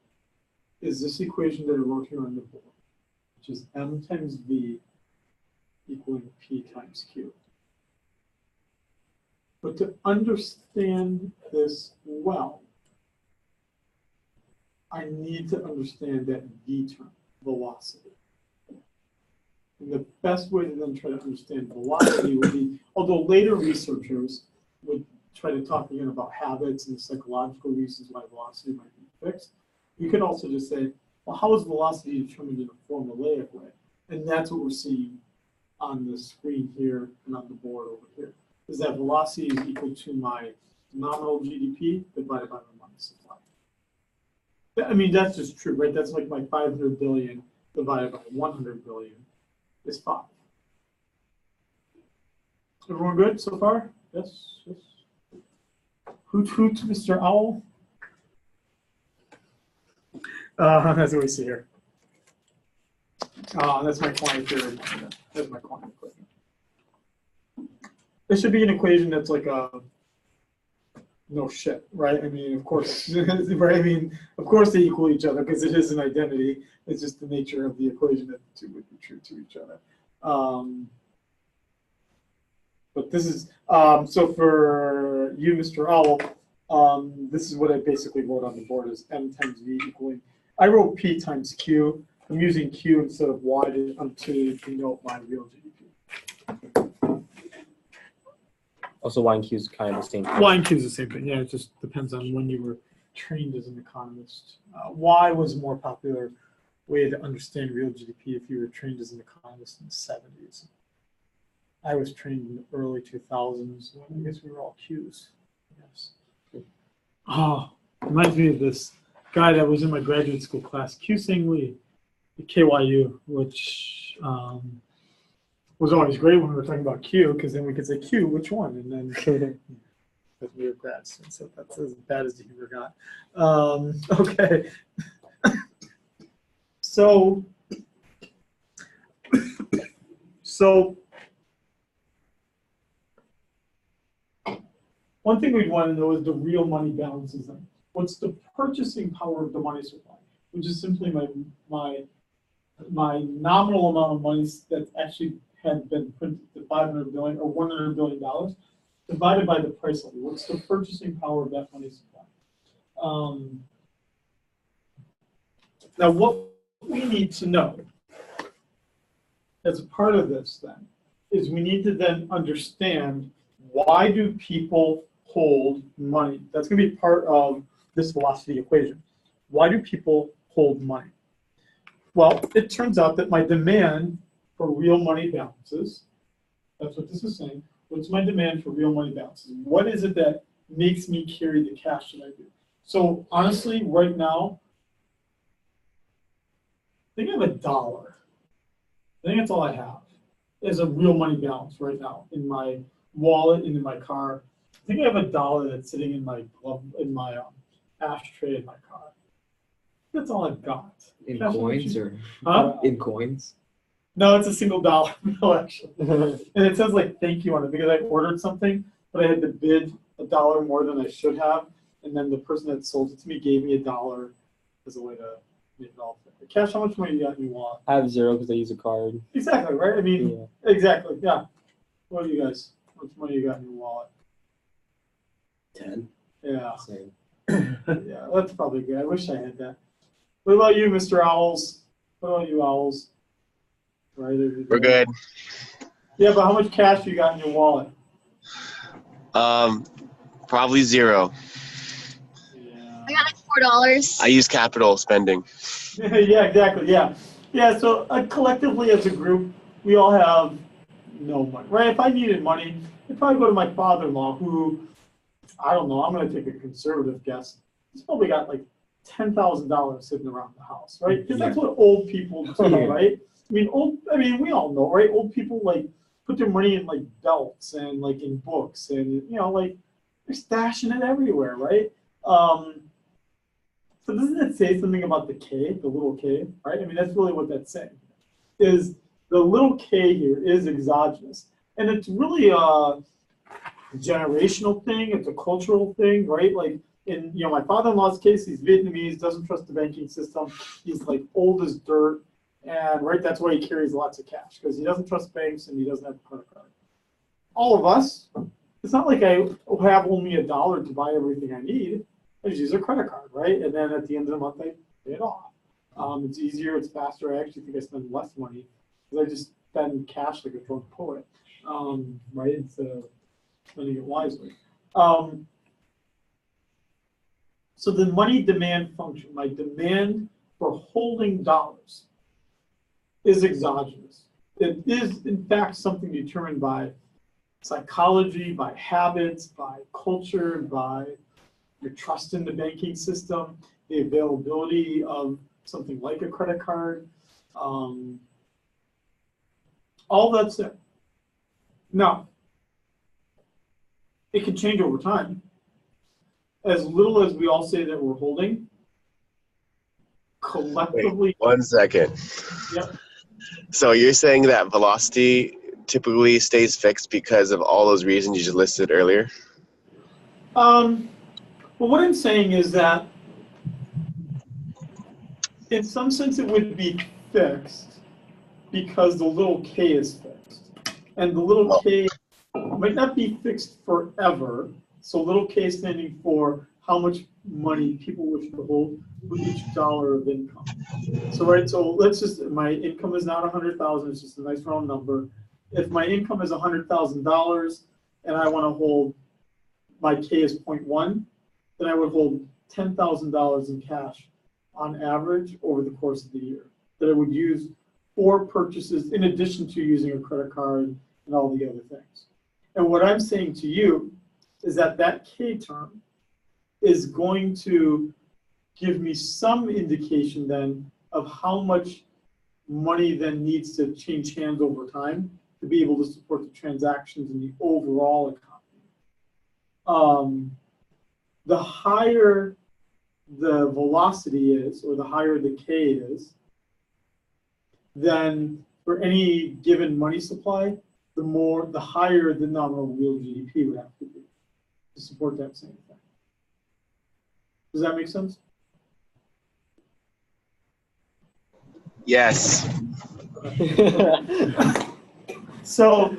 A: is this equation that I wrote here on the board, which is M times V equaling P times Q. But to understand this well, I need to understand that V term, velocity. And the best way to then try to understand velocity would be, although later researchers would try to talk again about habits and the psychological reasons why velocity might be fixed, you could also just say, well, how is velocity determined in a formulaic way? And that's what we're seeing on the screen here and on the board over here, is that velocity is equal to my nominal GDP divided by my money supply. I mean, that's just true, right? That's like my 500 billion divided by 100 billion is 5. Everyone good so far? Yes, yes. Hoot hoot, Mr. Owl. That's what we see here. That's my client theory. That's my client equation. This should be an equation that's like a no shit, right? I mean, of course, right? I mean, of course they equal each other because it is an identity. It's just the nature of the equation that the two would be true to each other. But this is, so for you, Mr. Owl, this is what I basically wrote on the board as M times V equaling. I wrote P times Q. I'm using Q instead of Y to denote my real GDP.
G: Also, Y and Q is kind of the same thing.
A: Y and Q is the same thing. Yeah, it just depends on when you were trained as an economist. Y was a more popular way to understand real GDP if you were trained as an economist in the 70s. I was trained in the early 2000s. So I guess we were all Qs. Yes. Oh, reminds me of this guy that was in my graduate school class, Q Sang Lee, at KYU, which was always great when we were talking about Q, because then we could say Q, which one? And then because we were grad students, so that's as bad as you ever got. Okay. So one thing we'd want to know is the real money balances. What's the purchasing power of the money supply, which is simply my nominal amount of money that actually had been printed to 500 billion or $100 billion divided by the price level. What's the purchasing power of that money supply? Now, what we need to know as a part of this then is we need to then understand, why do people hold money? That's going to be part of this velocity equation. Why do people hold money? Well, it turns out that my demand for real money balances, that's what this is saying. What's my demand for real money balances? What is it that makes me carry the cash that I do? So honestly, right now, I think I have $1. I think that's all I have is a real money balance right now in my wallet and in my car. I think I have $1 that's sitting in my glove, in my ashtray in my car. That's all I've got.
C: In
A: Cash
C: coins
A: machine.
C: or
A: Huh?
C: in coins?
A: No, it's a single dollar bill actually, and it says like thank you on it because I ordered something, but I had to bid $1 more than I should have, and then the person that sold it to me gave me $1 as a way to make it all fit. Cash, how much money you got in your wallet?
G: I have 0 because I use a card.
A: Exactly, right? I mean,
G: Yeah.
A: exactly, yeah. What do you guys? How much money you got in your wallet?
C: 10.
A: Yeah,
C: Same.
A: yeah, that's probably good. I wish I had that. What about you, Mr. Owls? What about you, Owls? Right,
E: We're good.
A: Yeah, but how much cash you got in your wallet?
E: Probably 0.
A: Yeah.
F: I got like $4.
E: I use capital spending.
A: Yeah, exactly. Yeah, yeah. So collectively, as a group, we all have no money, right? If I needed money, I'd probably go to my father-in-law, who, I don't know, I'm going to take a conservative guess. He's probably got like $10,000 sitting around the house, right? Because that's what old people do, right? I mean, we all know, right? Old people like put their money in like belts and like in books, and like they're stashing it everywhere, right? So doesn't it say something about the K, the little K, right? I mean, that's really what that's saying. Is the little K here is exogenous, and it's really a generational thing. It's a cultural thing, right? Like in my father-in-law's case, he's Vietnamese, doesn't trust the banking system. He's like old as dirt, and right, that's why he carries lots of cash, because he doesn't trust banks and he doesn't have a credit card. All of us, it's not like I have only $1 to buy everything I need. I just use a credit card, right? And then at the end of the month, I pay it off. It's easier, it's faster. I actually think I spend less money because I just spend cash like a drunk poet, right? Instead of spending it wisely. So the money demand function, my demand for holding dollars, is exogenous. It is, in fact, something determined by psychology, by habits, by culture, by your trust in the banking system. the availability of something like a credit card. All that's there. Now, it can change over time. As little as we all say that we're holding, collectively.
E: Wait, 1 second.
A: Yep.
E: So you're saying that velocity typically stays fixed because of all those reasons you just listed earlier?
A: Well, what I'm saying is that in some sense it would be fixed because the little k is fixed. And the little k might not be fixed forever. So little k standing for how much money people wish to hold with each dollar of income. So let's just, my income is not 100,000, it's just a nice round number. If my income is $100,000 and I want to hold, my k is 0.1, then I would hold $10,000 in cash on average over the course of the year that I would use for purchases in addition to using a credit card and all the other things. And what I'm saying to you is that that K term is going to give me some indication then of how much money then needs to change hands over time to be able to support the transactions in the overall economy. The higher the velocity is, or the higher the K is, then for any given money supply, the higher the nominal real GDP would have to be to support that same thing. Does that make sense?
E: Yes.
A: So,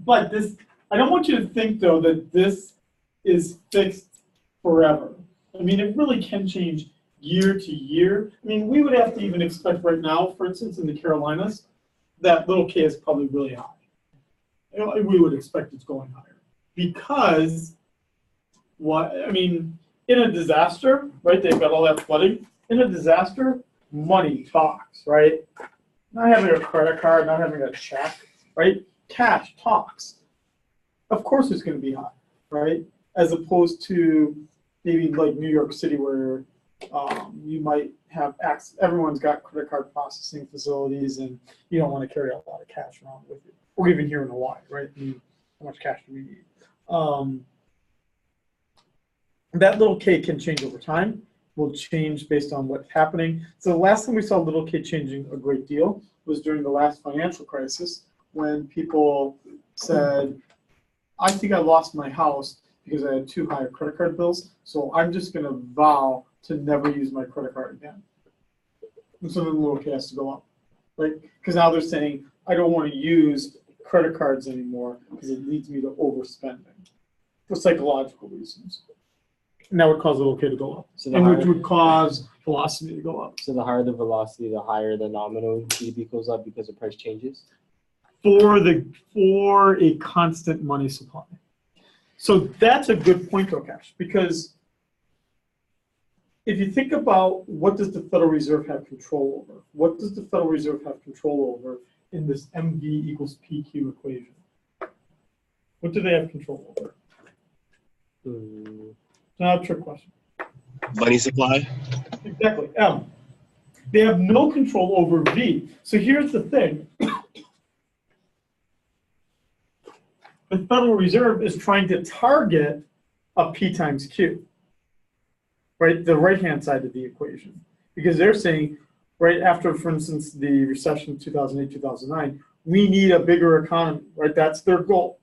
A: but this, I don't want you to think though that this is fixed forever. I mean, it really can change year to year. I mean, we would have to even expect right now, for instance, in the Carolinas, that little k is probably really high. We would expect it's going higher because in a disaster, right? They've got all that flooding. In a disaster, money talks, right? Not having a credit card, not having a check, right? Cash talks. Of course, it's going to be high, right? As opposed to maybe like New York City, where you might have access. Everyone's got credit card processing facilities, and you don't want to carry a lot of cash around with you. Or even here in Hawaii, right? I mean, how much cash do we need? That little k can change over time. Will change based on what's happening. So the last time we saw little k changing a great deal was during the last financial crisis, when people said, I think I lost my house because I had too high credit card bills, so I'm just going to vow to never use my credit card again. And so then the little k has to go up, right? Because now they're saying, I don't want to use credit cards anymore because it leads me to overspending for psychological reasons. And that would cause the little k to go up,
G: So
A: and which would cause velocity to go up.
G: So the higher the velocity, the higher the nominal GDP goes up because the price changes?
A: For a constant money supply. So that's a good point, Prakash, because if you think about what does the Federal Reserve have control over, what does the Federal Reserve have control over in this MV equals PQ equation? What do they have control over? It's not a trick question.
E: Money supply?
A: Exactly, M. They have no control over V. So here's the thing. The Federal Reserve is trying to target a P times Q, right? The right-hand side of the equation. Because they're saying, right after, for instance, the recession of 2008, 2009, we need a bigger economy, right? That's their goal.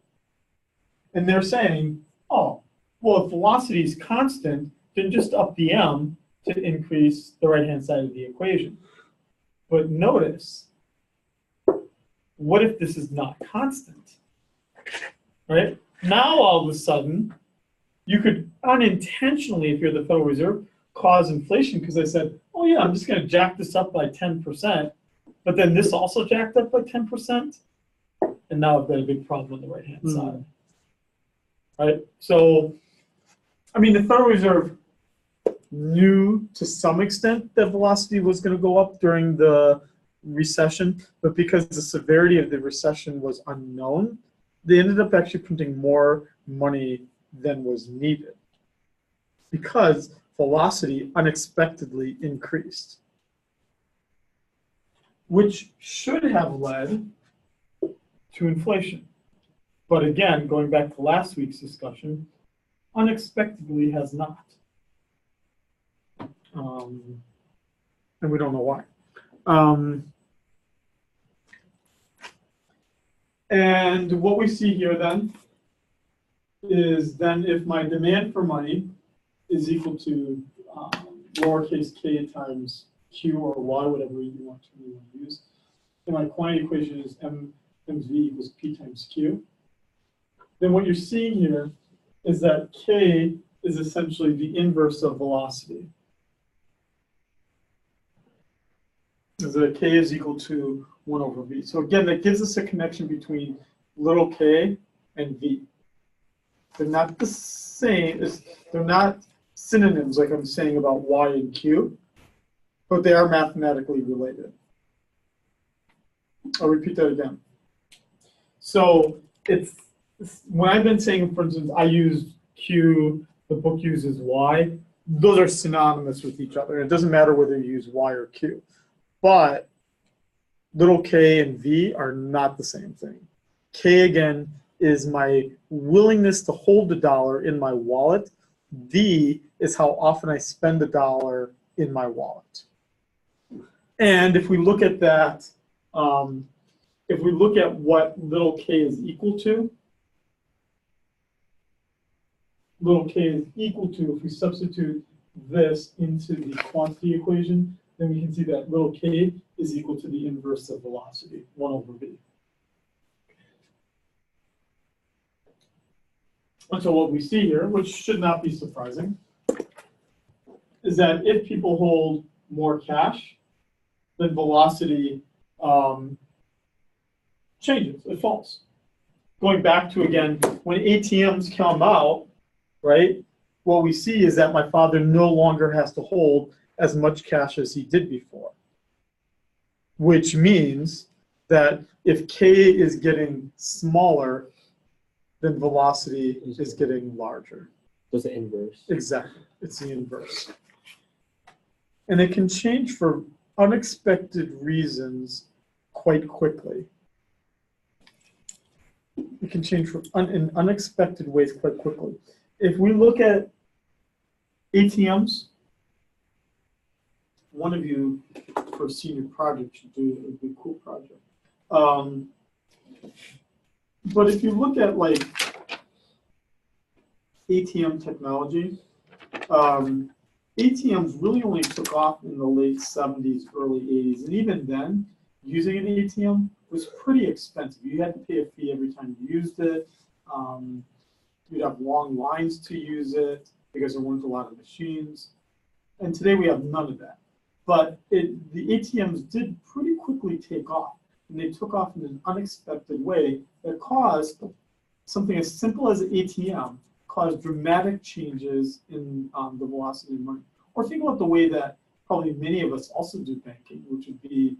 A: And they're saying, oh, well, if velocity is constant, then just up the M to increase the right-hand side of the equation. But notice, what if this is not constant? Right? Now, all of a sudden, you could unintentionally, if you're the Federal Reserve, cause inflation because they said, oh yeah, I'm just going to jack this up by 10%, but then this also jacked up by 10%, and now I've got a big problem on the right-hand side. Right? So, I mean, the Federal Reserve knew to some extent that velocity was going to go up during the recession, but because the severity of the recession was unknown, they ended up actually printing more money than was needed because velocity unexpectedly increased, which should have led to inflation. But again, going back to last week's discussion, unexpectedly has not. And we don't know why. And what we see here then is then if my demand for money is equal to lowercase k times q or y, whatever you want to use, and my quantity equation is mv equals p times q, then what you're seeing here is that k is essentially the inverse of velocity. Is that k is equal to 1 over v. So again, that gives us a connection between little k and v. They're not the same, they're not synonyms like I'm saying about y and q, but they are mathematically related. I'll repeat that again. So it's when I've been saying, for instance, I use q, the book uses y, those are synonymous with each other. It doesn't matter whether you use y or q. But little k and v are not the same thing. K, again, is my willingness to hold the dollar in my wallet. V is how often I spend the dollar in my wallet. And if we look at that, if we look at what little k is equal to, little k is equal to, if we substitute this into the quantity equation, then we can see that little k is equal to the inverse of velocity, 1 over v. And so what we see here, which should not be surprising, is that if people hold more cash, then velocity changes, it falls. Going back to, again, when ATMs come out, right, what we see is that my father no longer has to hold as much cash as he did before, which means that if k is getting smaller, then velocity is getting larger.
G: There's the inverse.
A: Exactly, it's the inverse. And it can change for unexpected reasons quite quickly. It can change in unexpected ways quite quickly. If we look at ATMs, one of you for a senior project should do it. It would be a cool project. But if you look at like ATM technology, ATMs really only took off in the late 70s, early 80s. And even then, using an ATM was pretty expensive. You had to pay a fee every time you used it. You'd have long lines to use it because there weren't a lot of machines. And today we have none of that. But the ATMs did pretty quickly take off. And they took off in an unexpected way that caused something as simple as an ATM caused dramatic changes in the velocity of money. Or think about the way that probably many of us also do banking, which would be,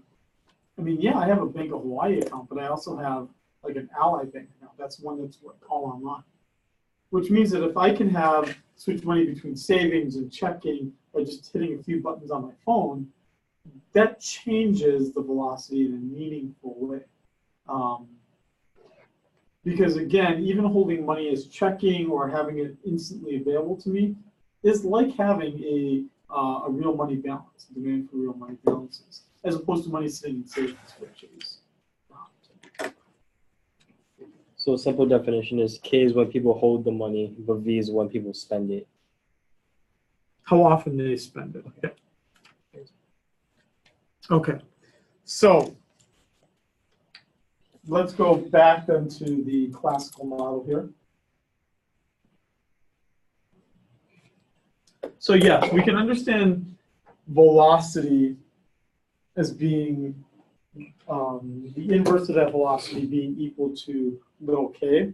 A: I mean, yeah, I have a Bank of Hawaii account, but I also have like an Ally Bank account. That's one that's what I call online. Which means that if I can switch money between savings and checking by just hitting a few buttons on my phone, that changes the velocity in a meaningful way. Because again, even holding money as checking or having it instantly available to me is like having a real money balance, a demand for real money balances, as opposed to money sitting in savings, which is not.
G: So a simple definition is K is when people hold the money, but V is when people spend it.
A: How often do they spend it? Okay. Okay. So let's go back then to the classical model here. So yes, we can understand velocity as being the inverse of that velocity being equal to little k.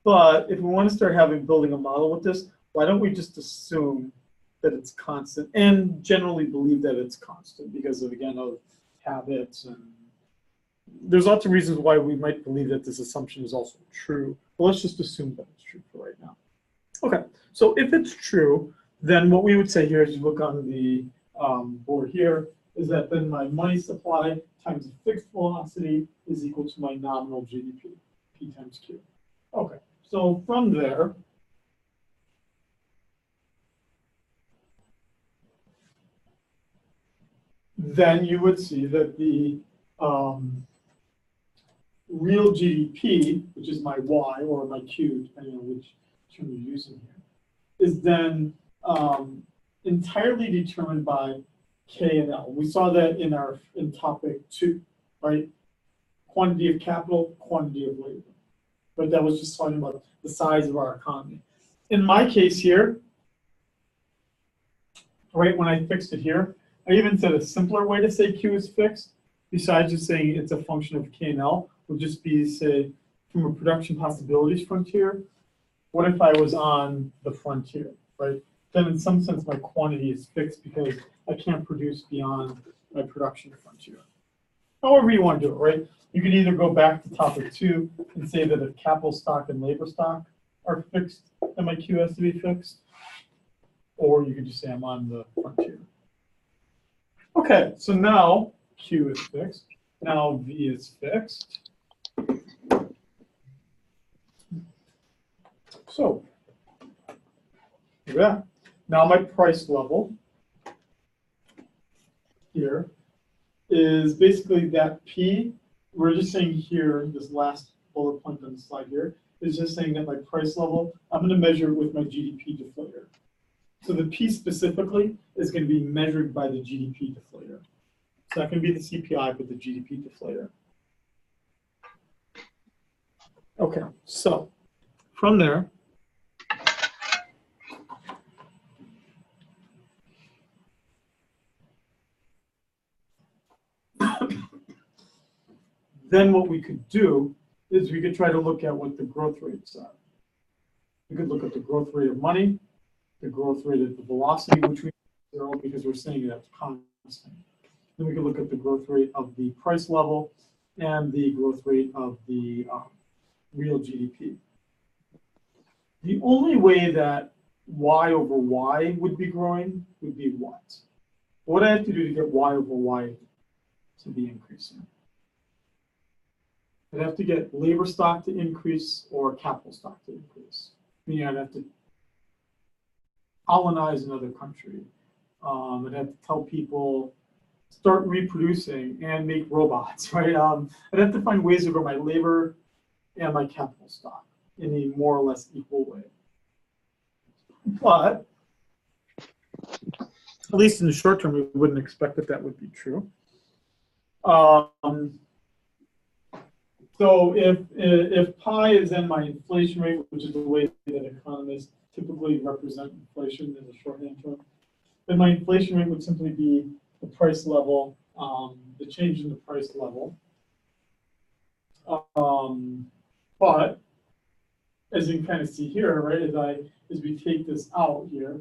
A: But if we want to start building a model with this, why don't we just assume that it's constant and generally believe that it's constant because of, again, of habits, and there's lots of reasons why we might believe that this assumption is also true. But let's just assume that it's true for right now. Okay, so if it's true, then what we would say here is you look on the board here, is that then my money supply times the fixed velocity is equal to my nominal GDP, P times Q. Okay, so from there, then you would see that the real GDP, which is my Y or my Q, depending on which term you're using here, is then entirely determined by K and L. We saw that in topic 2, right? Quantity of capital, quantity of labor. But that was just talking about the size of our economy. In my case here, right, when I fixed it here, I even said a simpler way to say Q is fixed, besides just saying it's a function of K and L, would just be, say, from a production possibilities frontier, what if I was on the frontier, right? Then in some sense my quantity is fixed because I can't produce beyond my production frontier. However you want to do it, right? You could either go back to topic 2 and say that if capital stock and labor stock are fixed, then my Q has to be fixed. Or you could just say I'm on the frontier. Okay, so now Q is fixed. Now V is fixed. So, yeah. Now my price level here is basically that P. We're just saying here, this last bullet point on the slide here, is just saying that my price level, I'm going to measure it with my GDP deflator. So the P specifically is going to be measured by the GDP deflator. It's not going to be the CPI, but the GDP deflator. Okay, so from there, then what we could do is we could try to look at what the growth rates are. We could look at the growth rate of money, the growth rate of the velocity, which we zero because we're saying that's constant. Then we could look at the growth rate of the price level and the growth rate of the real GDP. The only way that Y over Y would be growing would be what? What do I have to do to get Y over Y to be increasing? I'd have to get labor stock to increase or capital stock to increase. Meaning I'd have to colonize another country. I'd have to tell people, start reproducing and make robots, right? I'd have to find ways to grow my labor and my capital stock in a more or less equal way. But, at least in the short term, we wouldn't expect that that would be true. So if pi is then my inflation rate, which is the way that economists typically represent inflation in the shorthand term, then my inflation rate would simply be the price level, the change in the price level. But as you can kind of see here, right, as we take this out here,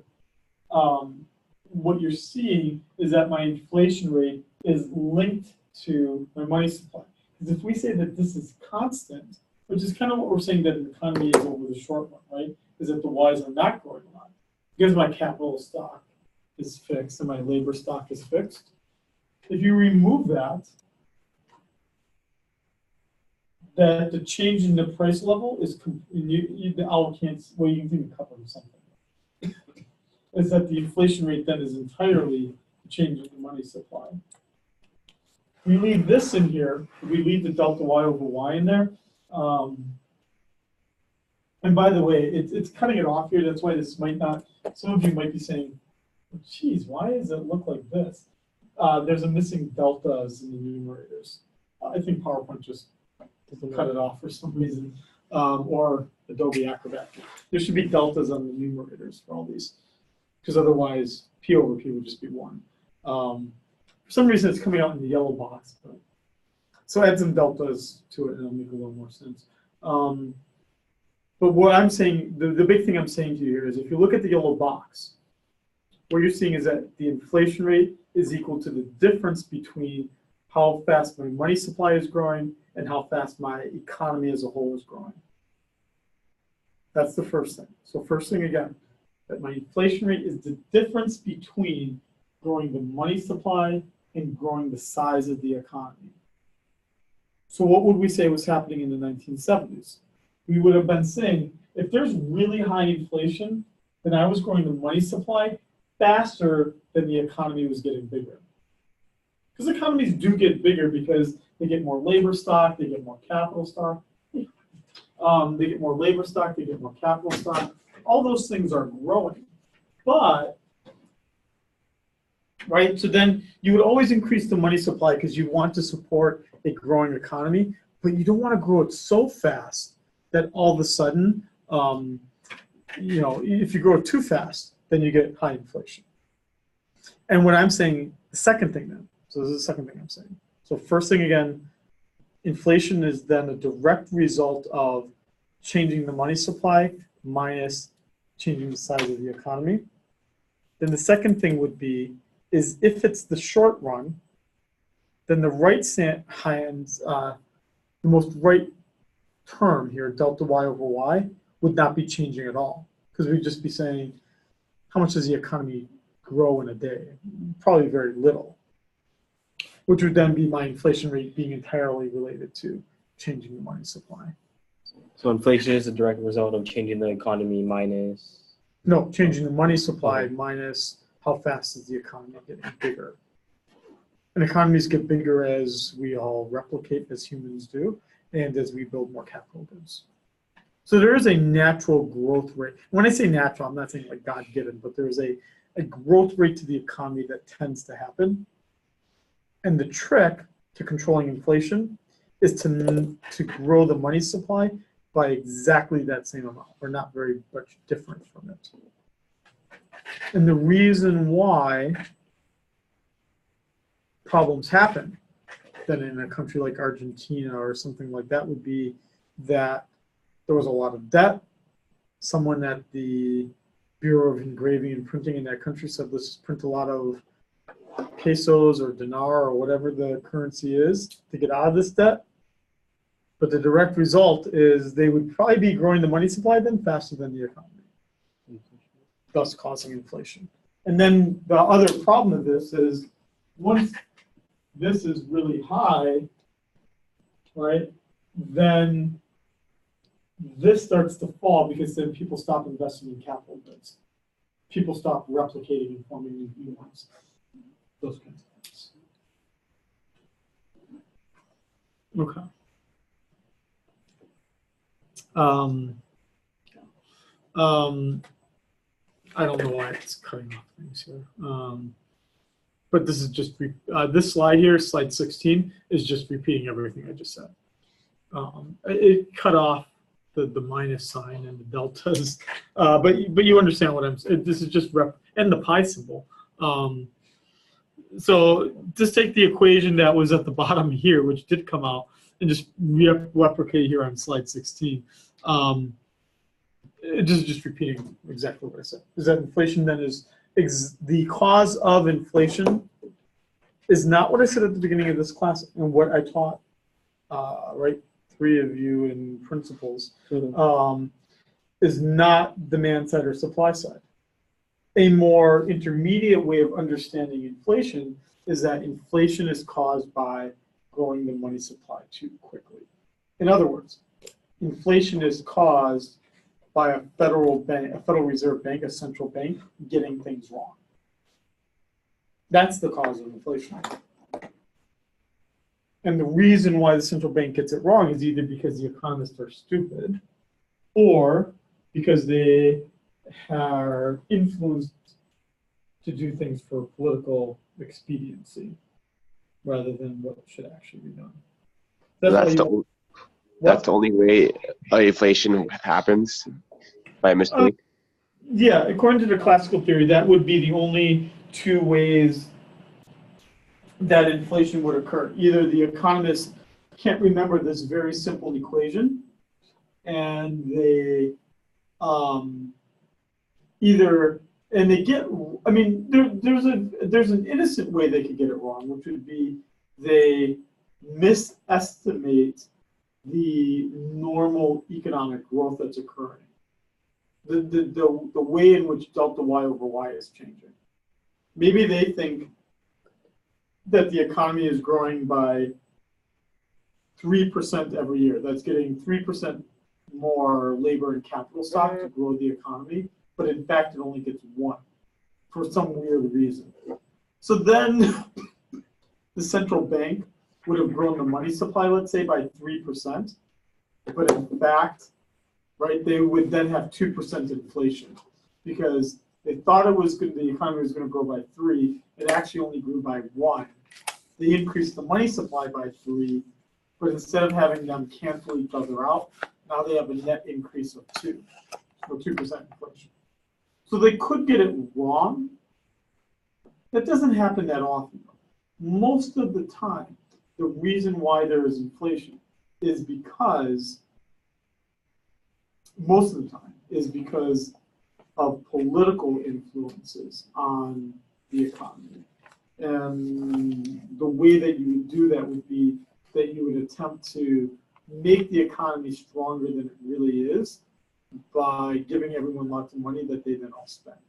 A: what you're seeing is that my inflation rate is linked to my money supply. Because if we say that this is constant, which is kind of what we're saying that an economy is over the short run, right? Is that the Y's are not going on. Because my capital stock is fixed and my labor stock is fixed. If you remove that, that the change in the price level is, the owl can't, well, you can cover something. Is that the inflation rate then is entirely the change in the money supply. We leave this in here, we leave the delta Y over Y in there. And by the way, it's cutting it off here. That's why this might not, some of you might be saying, geez, why does it look like this? There's a missing deltas in the numerators. I think PowerPoint just cut it off for some reason, or Adobe Acrobat. There should be deltas on the numerators for all these, because otherwise P over P would just be 1. For some reason, it's coming out in the yellow box. But, so add some deltas to it, and it'll make a little more sense. But what I'm saying, the big thing I'm saying to you here is if you look at the yellow box, what you're seeing is that the inflation rate is equal to the difference between how fast my money supply is growing and how fast my economy as a whole is growing. That's the first thing. So first thing again, that my inflation rate is the difference between growing the money supply and growing the size of the economy. So what would we say was happening in the 1970s? We would have been saying, if there's really high inflation, then I was growing the money supply faster than the economy was getting bigger. Because economies do get bigger because they get more labor stock, they get more capital stock. They get more labor stock, they get more capital stock. All those things are growing. But, right, so then you would always increase the money supply because you want to support a growing economy, but you don't want to grow it so fast that all of a sudden, if you grow it too fast, then you get high inflation. And what I'm saying, the second thing then, so this is the second thing I'm saying. So first thing again, inflation is then a direct result of changing the money supply minus changing the size of the economy. Then the second thing would be, is if it's the short run, then the right hand, the most right term here, delta y over y, would not be changing at all. Because we'd just be saying, how much does the economy grow in a day? Probably very little. Which would then be my inflation rate being entirely related to changing the money supply.
G: So inflation is a direct result of changing the economy minus.
A: No, changing the money supply minus how fast is the economy getting bigger. And economies get bigger as we all replicate as humans do, and as we build more capital goods. So there is a natural growth rate. When I say natural, I'm not saying like God-given, but there's a growth rate to the economy that tends to happen. And the trick to controlling inflation is to grow the money supply by exactly that same amount, or not very much different from it. And the reason why problems happen then in a country like Argentina or something like that would be that there was a lot of debt. Someone at the Bureau of Engraving and Printing in that country said, let's just print a lot of pesos or dinar or whatever the currency is to get out of this debt. But the direct result is they would probably be growing the money supply then faster than the economy, thus causing inflation. And then the other problem of this is once this is really high, right, then this starts to fall because then people stop investing in capital goods. People stop replicating and forming new ones. Those kinds of things. Okay. I don't know why it's cutting off things here. But this is just, this slide here, slide 16, is just repeating everything I just said. It cut off the minus sign and the deltas, but you understand what I'm saying. This is just and the pi symbol. So just take the equation that was at the bottom here, which did come out, and just replicate here on slide 16. Just repeating exactly what I said. Is that inflation then is the cause of inflation is not what I said at the beginning of this class and what I taught, right? 3 of you in principles, is not demand side or supply side. A more intermediate way of understanding inflation is that inflation is caused by growing the money supply too quickly. In other words, inflation is caused by a federal bank, a Federal Reserve Bank, a central bank, getting things wrong. That's the cause of inflation. And the reason why the central bank gets it wrong is either because the economists are stupid or because they are influenced to do things for political expediency rather than what should actually be done.
E: That's the only way inflation happens, by mistake.
A: Yeah, according to the classical theory, that would be the only 2 ways that inflation would occur. Either the economists can't remember this very simple equation, and they there's an innocent way they could get it wrong, which would be they misestimate the normal economic growth that's occurring. the way in which delta y over y is changing. Maybe they think that the economy is growing by 3% every year. That's getting 3% more labor and capital stock to grow the economy, but in fact it only gets 1 for some weird reason. So then the central bank would have grown the money supply, let's say, by 3%, but in fact, right, they would then have 2% inflation because they thought the economy was going to grow by 3. It actually only grew by 1. They increased the money supply by 3, but instead of having them cancel each other out, now they have a net increase of 2, or 2% inflation. So they could get it wrong. That doesn't happen that often. Most of the time, the reason why there is inflation is because, most of the time, is because of political influences on the economy. And the way that you would do that would be that you would attempt to make the economy stronger than it really is by giving everyone lots of money that they then all spend.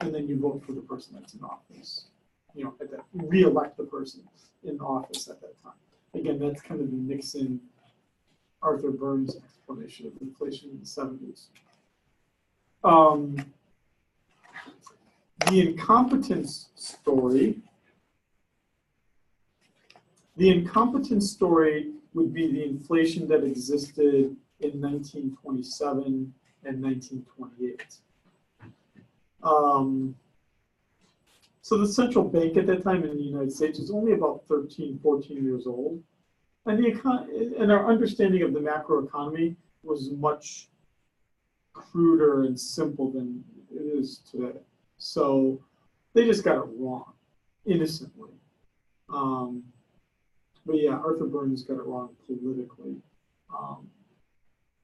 A: And then you vote for the person that's in office. You know, re-elect the person in office at that time. Again, that's kind of the Nixon, Arthur Burns explanation of inflation in the 70s. The incompetence story would be the inflation that existed in 1927 and 1928. So the central bank at that time in the United States was only about 13, 14 years old. And our understanding of the macroeconomy was much cruder and simple than it is today. So they just got it wrong, innocently. But yeah, Arthur Burns got it wrong politically.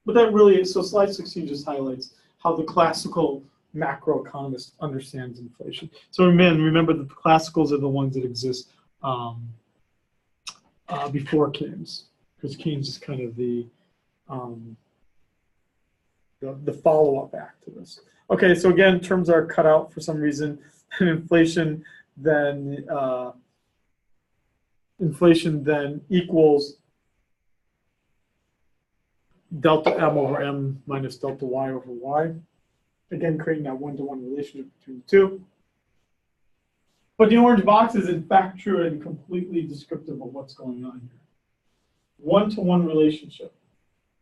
A: But that really is, so slide 16 just highlights how the classical macroeconomist understands inflation. So remember that the classicals are the ones that exist before Keynes, because Keynes is kind of the follow-up act to this. Okay, so again, terms are cut out for some reason. And inflation then equals delta M over M minus delta Y over Y. Again, creating that one-to-one relationship between the two. But the orange box is in fact true and completely descriptive of what's going on here. One-to-one relationship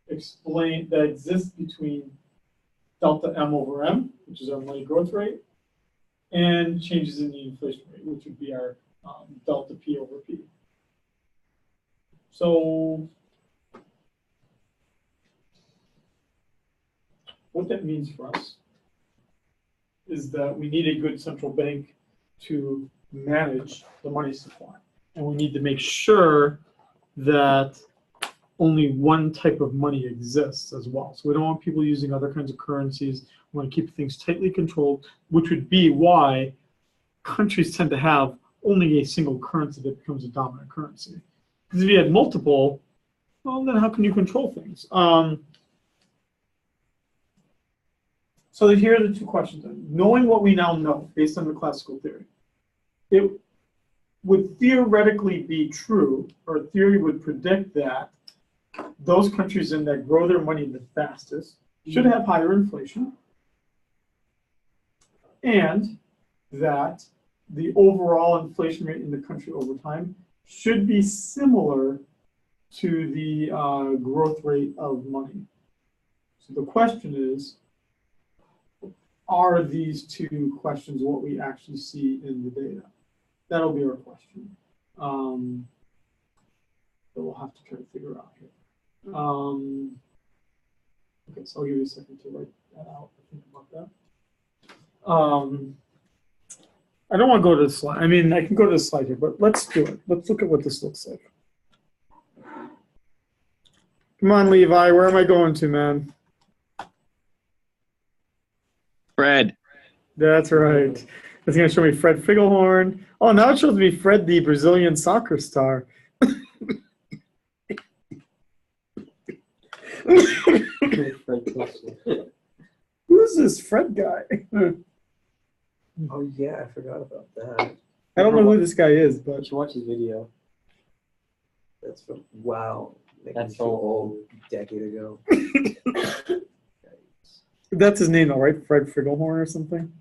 A: that exists between delta M over M, which is our money growth rate, and changes in the inflation rate, which would be our delta P over P. So what that means for us is that we need a good central bank to manage the money supply. And we need to make sure that only one type of money exists as well. So we don't want people using other kinds of currencies. We want to keep things tightly controlled, which would be why countries tend to have only a single currency that becomes a dominant currency. Because if you had multiple, well, then how can you control things? So here are the two questions. Knowing what we now know based on the classical theory, it would theoretically be true, or theory would predict that those countries that grow their money the fastest should have higher inflation, and that the overall inflation rate in the country over time should be similar to the growth rate of money. So the question is, are these two questions what we actually see in the data? That'll be our question that we'll have to try to figure out here. Okay, so I'll give you a second to write that out and think about that. I don't want to go to the slide. I mean, I can go to the slide here, but let's do it. Let's look at what this looks like. Come on, Levi, where am I going to, man?
E: Fred.
A: That's right. It's going to show me Fred Figglehorn. Oh, now it shows me Fred, the Brazilian soccer star. Who's this Fred guy?
B: Oh yeah, I forgot about that.
A: I don't know who this guy is,
G: You
A: but
G: should watch his video.
B: That's from wow. Making
G: That's
B: me feel
G: so
B: old.
G: old.
B: A decade ago.
A: that's his name, though, right? Fred Frigglehorn or something.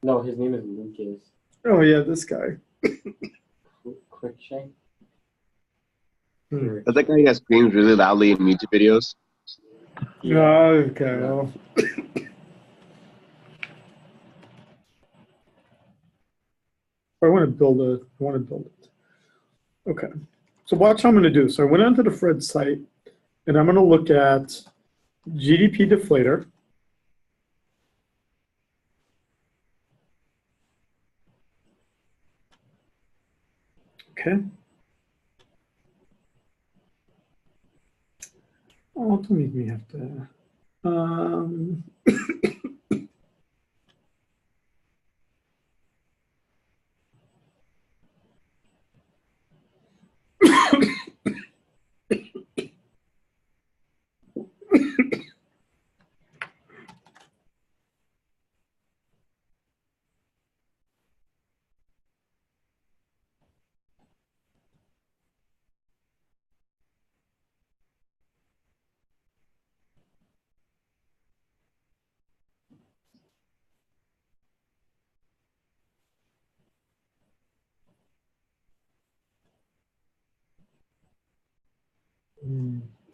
G: No, his name is Lucas.
A: Oh yeah, this guy.
G: Quickshank.
E: That's that guy that screams really loudly in YouTube videos.
A: Okay. Well. I want to build it. Okay. So watch how I'm going to do. So I went onto the Fred site, and I'm going to look at GDP Deflator. Okay. Oh, don't make me have to.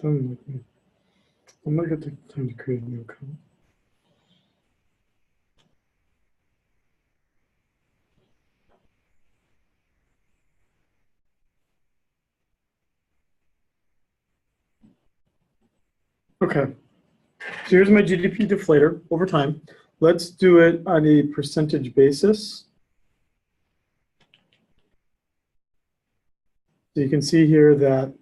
A: Don't make me. I'm not going to take time to create a new account. Okay. So here's my GDP deflator over time. Let's do it on a percentage basis. So you can see here that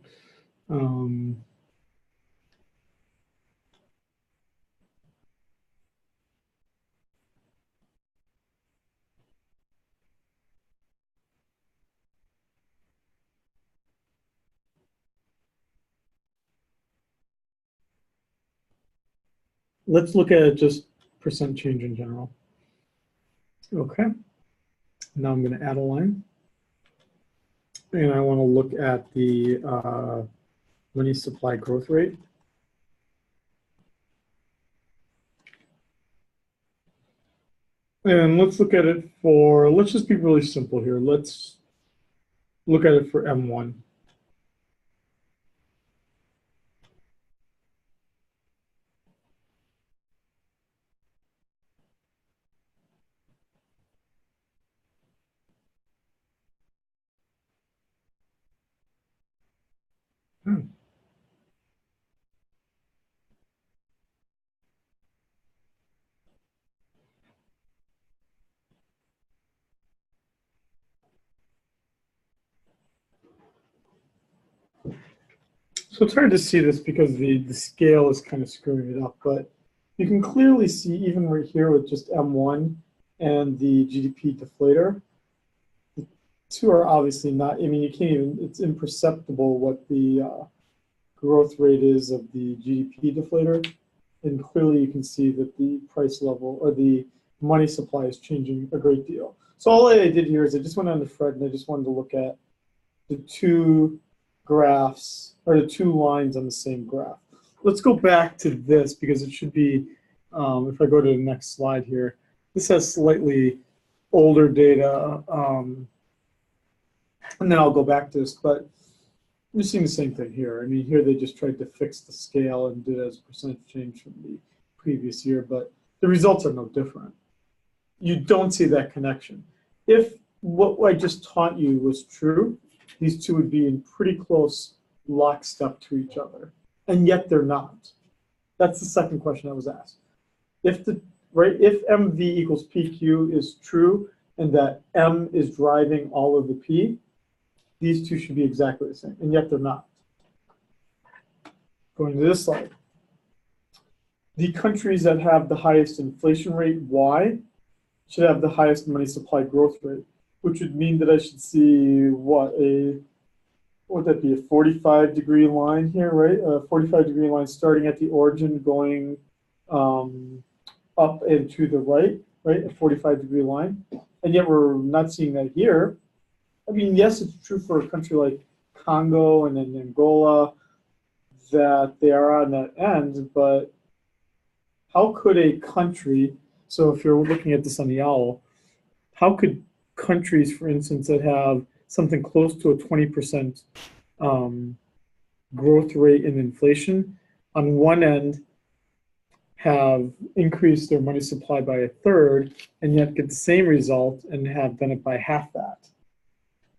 A: let's look at just percent change in general. Okay. Now I'm going to add a line. And I want to look at the money supply growth rate. And let's look at it for, let's just be really simple here. Let's look at it for M1. So it's hard to see this because the scale is kind of screwing it up, but you can clearly see even right here with just M1 and the GDP deflator, the two are obviously not, I mean, you can't even, it's imperceptible what the growth rate is of the GDP deflator. And clearly you can see that the price level or the money supply is changing a great deal. So all I did here is I just went on to Fred and I just wanted to look at the two graphs or the two lines on the same graph. Let's go back to this because it should be, if I go to the next slide here, this has slightly older data. And then I'll go back to this, but you're seeing the same thing here. I mean, here they just tried to fix the scale and did it as a percentage change from the previous year, but the results are no different. You don't see that connection. If what I just taught you was true, these two would be in pretty close lockstep to each other, and yet they're not. That's the second question I was asked. If MV equals PQ is true, and that M is driving all of the P, these two should be exactly the same, and yet they're not. Going to this slide. The countries that have the highest inflation rate, Y, should have the highest money supply growth rate, which would mean that I should see what, a would that be, a 45-degree line here, right? A 45-degree line starting at the origin, going up and to the right, right? A 45-degree line. And yet we're not seeing that here. I mean, yes, it's true for a country like Congo and then Angola that they are on that end, but how could a country, so if you're looking at this on the owl, how could countries, for instance, that have something close to a 20% growth rate in inflation, on one end have increased their money supply by a third and yet get the same result and have done it by half that?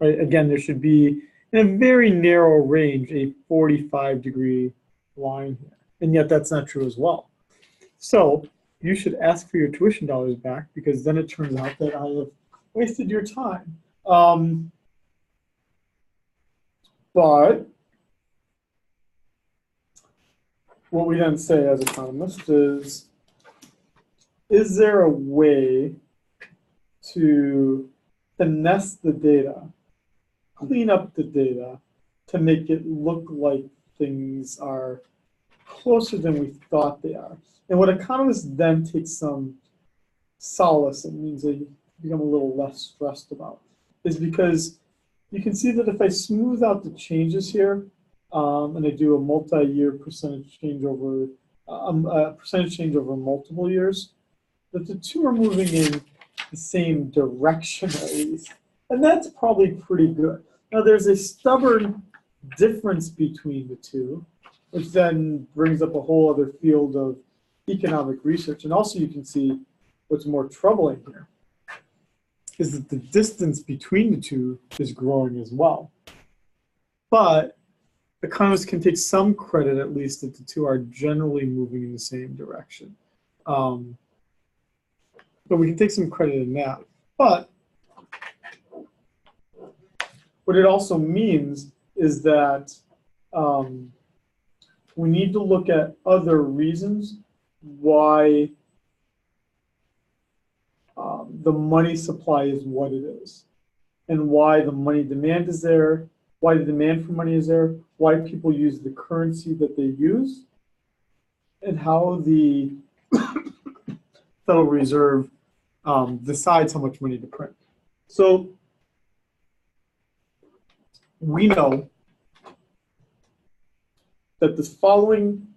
A: Right? Again, there should be, in a very narrow range, a 45-degree line here. And yet that's not true as well. So you should ask for your tuition dollars back, because then it turns out that I have wasted your time. But what we then say as economists is there a way to finesse the data, clean up the data, to make it look like things are closer than we thought they are? And what economists then take some solace in, means they become a little less stressed about, is because you can see that if I smooth out the changes here, and I do a multi-year percentage change over multiple years, that the two are moving in the same direction at least. And that's probably pretty good. Now there's a stubborn difference between the two, which then brings up a whole other field of economic research. And also you can see what's more troubling here is that the distance between the two is growing as well. But economists can take some credit, at least, that the two are generally moving in the same direction. But we can take some credit in that. But what it also means is that we need to look at other reasons why the money supply is what it is, and why the money demand is there, why the demand for money is there, why people use the currency that they use, and how the Federal Reserve decides how much money to print. So we know that the following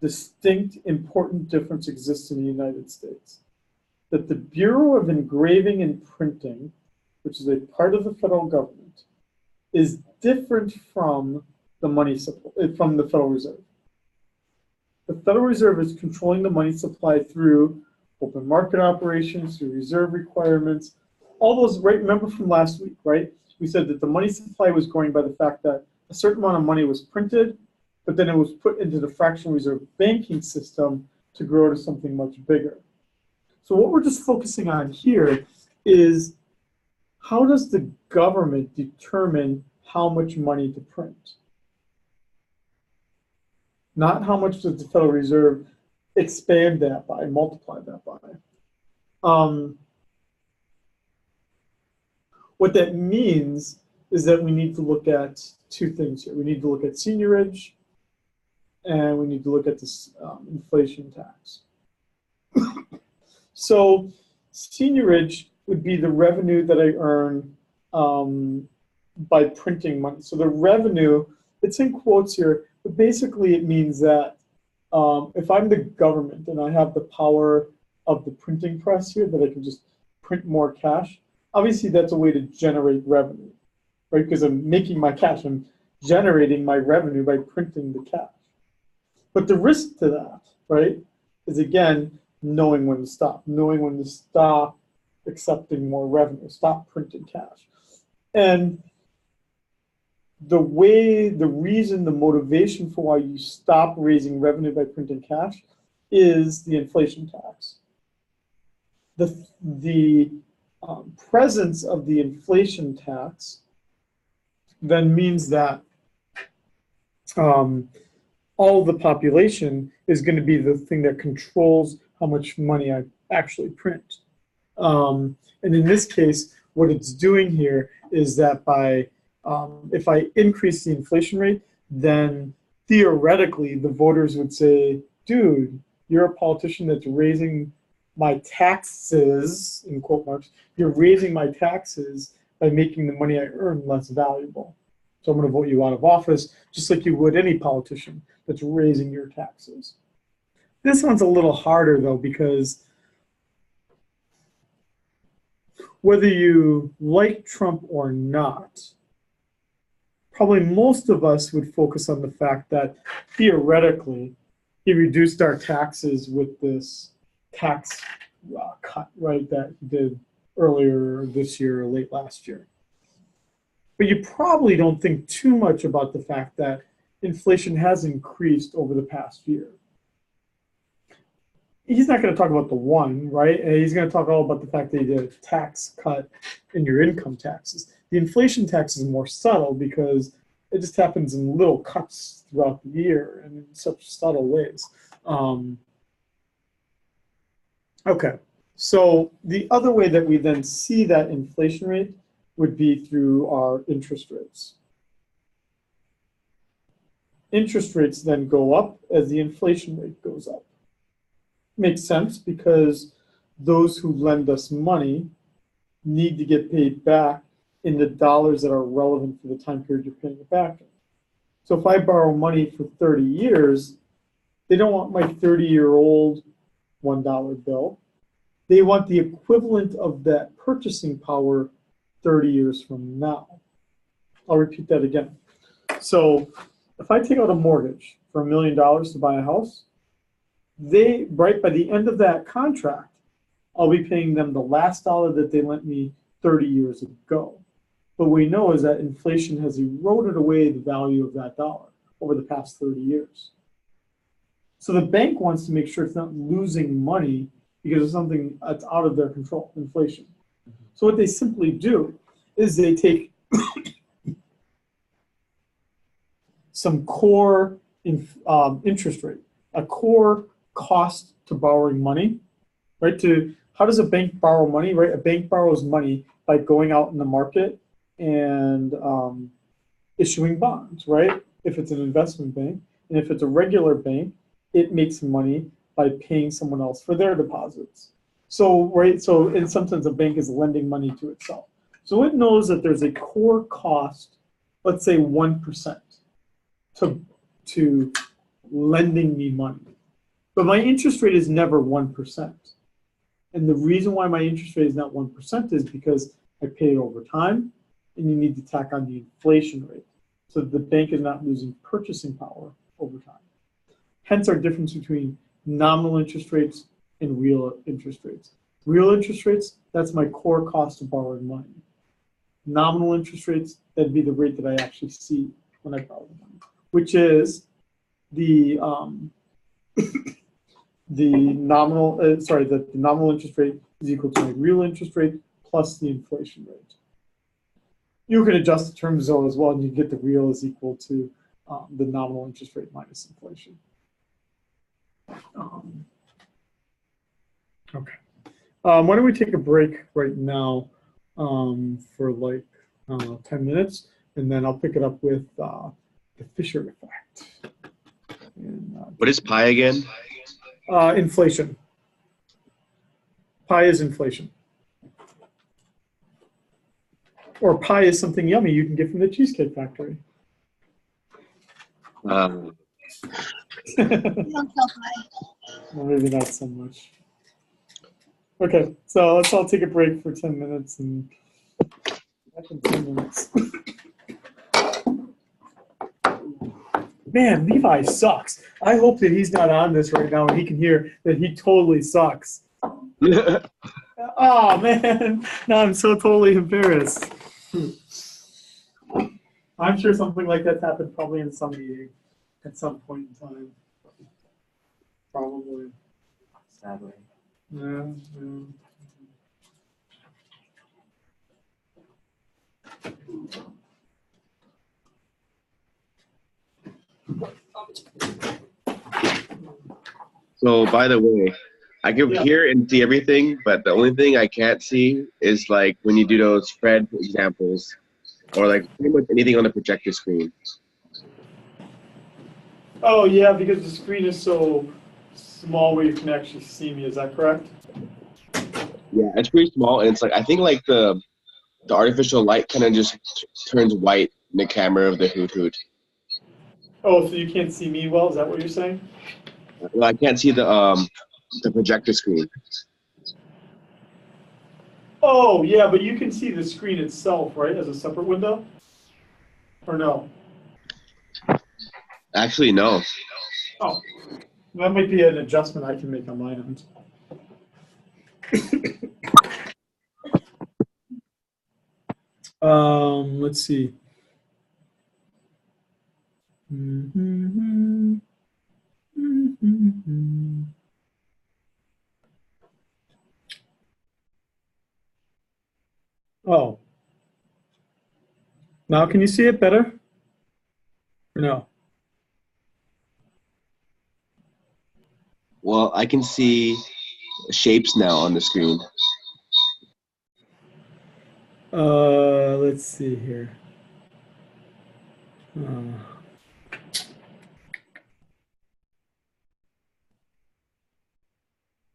A: distinct, important difference exists in the United States. That the Bureau of Engraving and Printing, which is a part of the federal government, is different from the money supply, from the Federal Reserve. The Federal Reserve is controlling the money supply through open market operations, through reserve requirements, all those, right? Remember from last week, right? We said that the money supply was growing by the fact that a certain amount of money was printed, but then it was put into the fractional reserve banking system to grow to something much bigger. So what we're just focusing on here is, how does the government determine how much money to print? Not how much does the Federal Reserve expand that by, multiply that by. What that means is that we need to look at two things here. We need to look at seniorage, and we need to look at this inflation tax. So seniorage would be the revenue that I earn by printing money. So the revenue, it's in quotes here, but basically it means that if I'm the government and I have the power of the printing press here, that I can just print more cash, obviously that's a way to generate revenue, right? Because I'm making my cash, I'm generating my revenue by printing the cash. But the risk to that, right, is again, knowing when to stop accepting more revenue, stop printing cash. And the reason, the motivation for why you stop raising revenue by printing cash is the inflation tax. The presence of the inflation tax then means that all the population is going to be the thing that controls how much money I actually print. And in this case, what it's doing here is that by If I increase the inflation rate, then theoretically the voters would say, dude, you're a politician that's raising my taxes, in quote marks, you're raising my taxes by making the money I earn less valuable. So I'm going to vote you out of office, just like you would any politician that's raising your taxes. This one's a little harder, though, because whether you like Trump or not, probably most of us would focus on the fact that theoretically he reduced our taxes with this tax cut, right, that he did earlier this year or late last year. But you probably don't think too much about the fact that inflation has increased over the past year. He's not going to talk about the one, right? And he's going to talk all about the fact that he did a tax cut in your income taxes. The inflation tax is more subtle because it just happens in little cuts throughout the year and in such subtle ways. Okay, so the other way that we then see that inflation rate would be through our interest rates. Interest rates then go up as the inflation rate goes up. Makes sense because those who lend us money need to get paid back in the dollars that are relevant for the time period you're paying it back in. So if I borrow money for 30 years, they don't want my 30-year-old $1 bill. They want the equivalent of that purchasing power 30 years from now. I'll repeat that again. So if I take out a mortgage for $1 million to buy a house, right by the end of that contract, I'll be paying them the last dollar that they lent me 30 years ago. What we know is that inflation has eroded away the value of that dollar over the past 30 years. So the bank wants to make sure it's not losing money because of something that's out of their control, inflation. So what they simply do is they take some core interest rate, a core cost to borrowing money, right? How does a bank borrow money, right? A bank borrows money by going out in the market and issuing bonds, right? If it's an investment bank, and if it's a regular bank, it makes money by paying someone else for their deposits. So, right, so in some sense, a bank is lending money to itself. So it knows that there's a core cost, let's say 1%, to lending me money. But my interest rate is never 1%. And the reason why my interest rate is not 1% is because I pay it over time, and you need to tack on the inflation rate. So the bank is not losing purchasing power over time. Hence our difference between nominal interest rates and real interest rates. Real interest rates, that's my core cost of borrowing money. Nominal interest rates, that'd be the rate that I actually see when I borrow the money, which is the nominal interest rate is equal to my real interest rate plus the inflation rate. You can adjust the terms though as well, and you get the real is equal to the nominal interest rate minus inflation. Okay. Why don't we take a break right now for like 10 minutes, and then I'll pick it up with the Fisher effect. And,
E: What is pi again?
A: Inflation. Pi is inflation. Or pie is something yummy you can get from the Cheesecake Factory.
F: Don't tell pie.
A: Well, maybe not so much. Okay, so let's all take a break for 10 minutes and back in 10 minutes. Man, Levi sucks. I hope that he's not on this right now and he can hear that he totally sucks. Oh man, now I'm so totally embarrassed. I'm sure something like that's happened probably in some meeting at some point in time. Probably.
B: Sadly.
A: Yeah.
E: So, by the way, I can hear and see everything, but the only thing I can't see is like when you do those spread examples. or like pretty much anything on the projector screen.
A: Oh, yeah, because the screen is so small where you can actually see me. Is that correct?
E: Yeah, it's pretty small, and it's like I think like the artificial light kind of just turns white in the camera of the Hoot Hoot.
A: Oh, so you can't see me well? Is that what you're saying?
E: Well, I can't see the projector screen.
A: Oh, yeah, but you can see the screen itself, right, as a separate window? Or no?
E: Actually, no.
A: Oh, that might be an adjustment I can make on my end. Let's see. Oh. Now can you see it better? Or no?
E: Well, I can see shapes now on the screen.
A: Let's see here.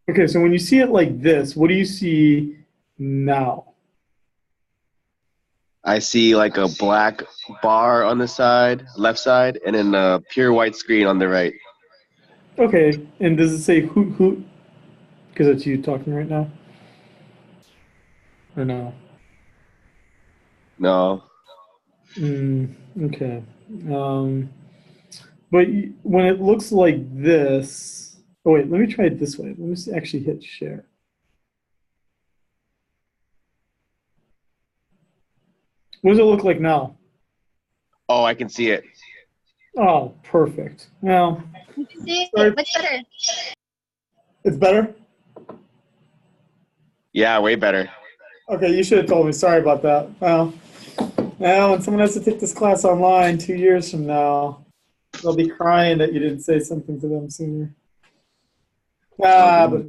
A: Okay, so when you see it like this, what do you see now?
E: I see like a black bar on the side, left side, and then a pure white screen on the right.
A: Okay, and does it say hoot hoot? Because it's you talking right now? Or no?
E: No.
A: Okay. But when it looks like this, oh wait, let me try it this way. Let me actually hit share. What does it look like now?
E: Oh, I can see it.
A: Oh, perfect. Well,
F: You can see
A: sorry.
F: it much better.
A: It's better?
E: Yeah, way better.
A: Okay, you should have told me. Sorry about that. Well, now when someone has to take this class online 2 years from now, they'll be crying that you didn't say something to them sooner. But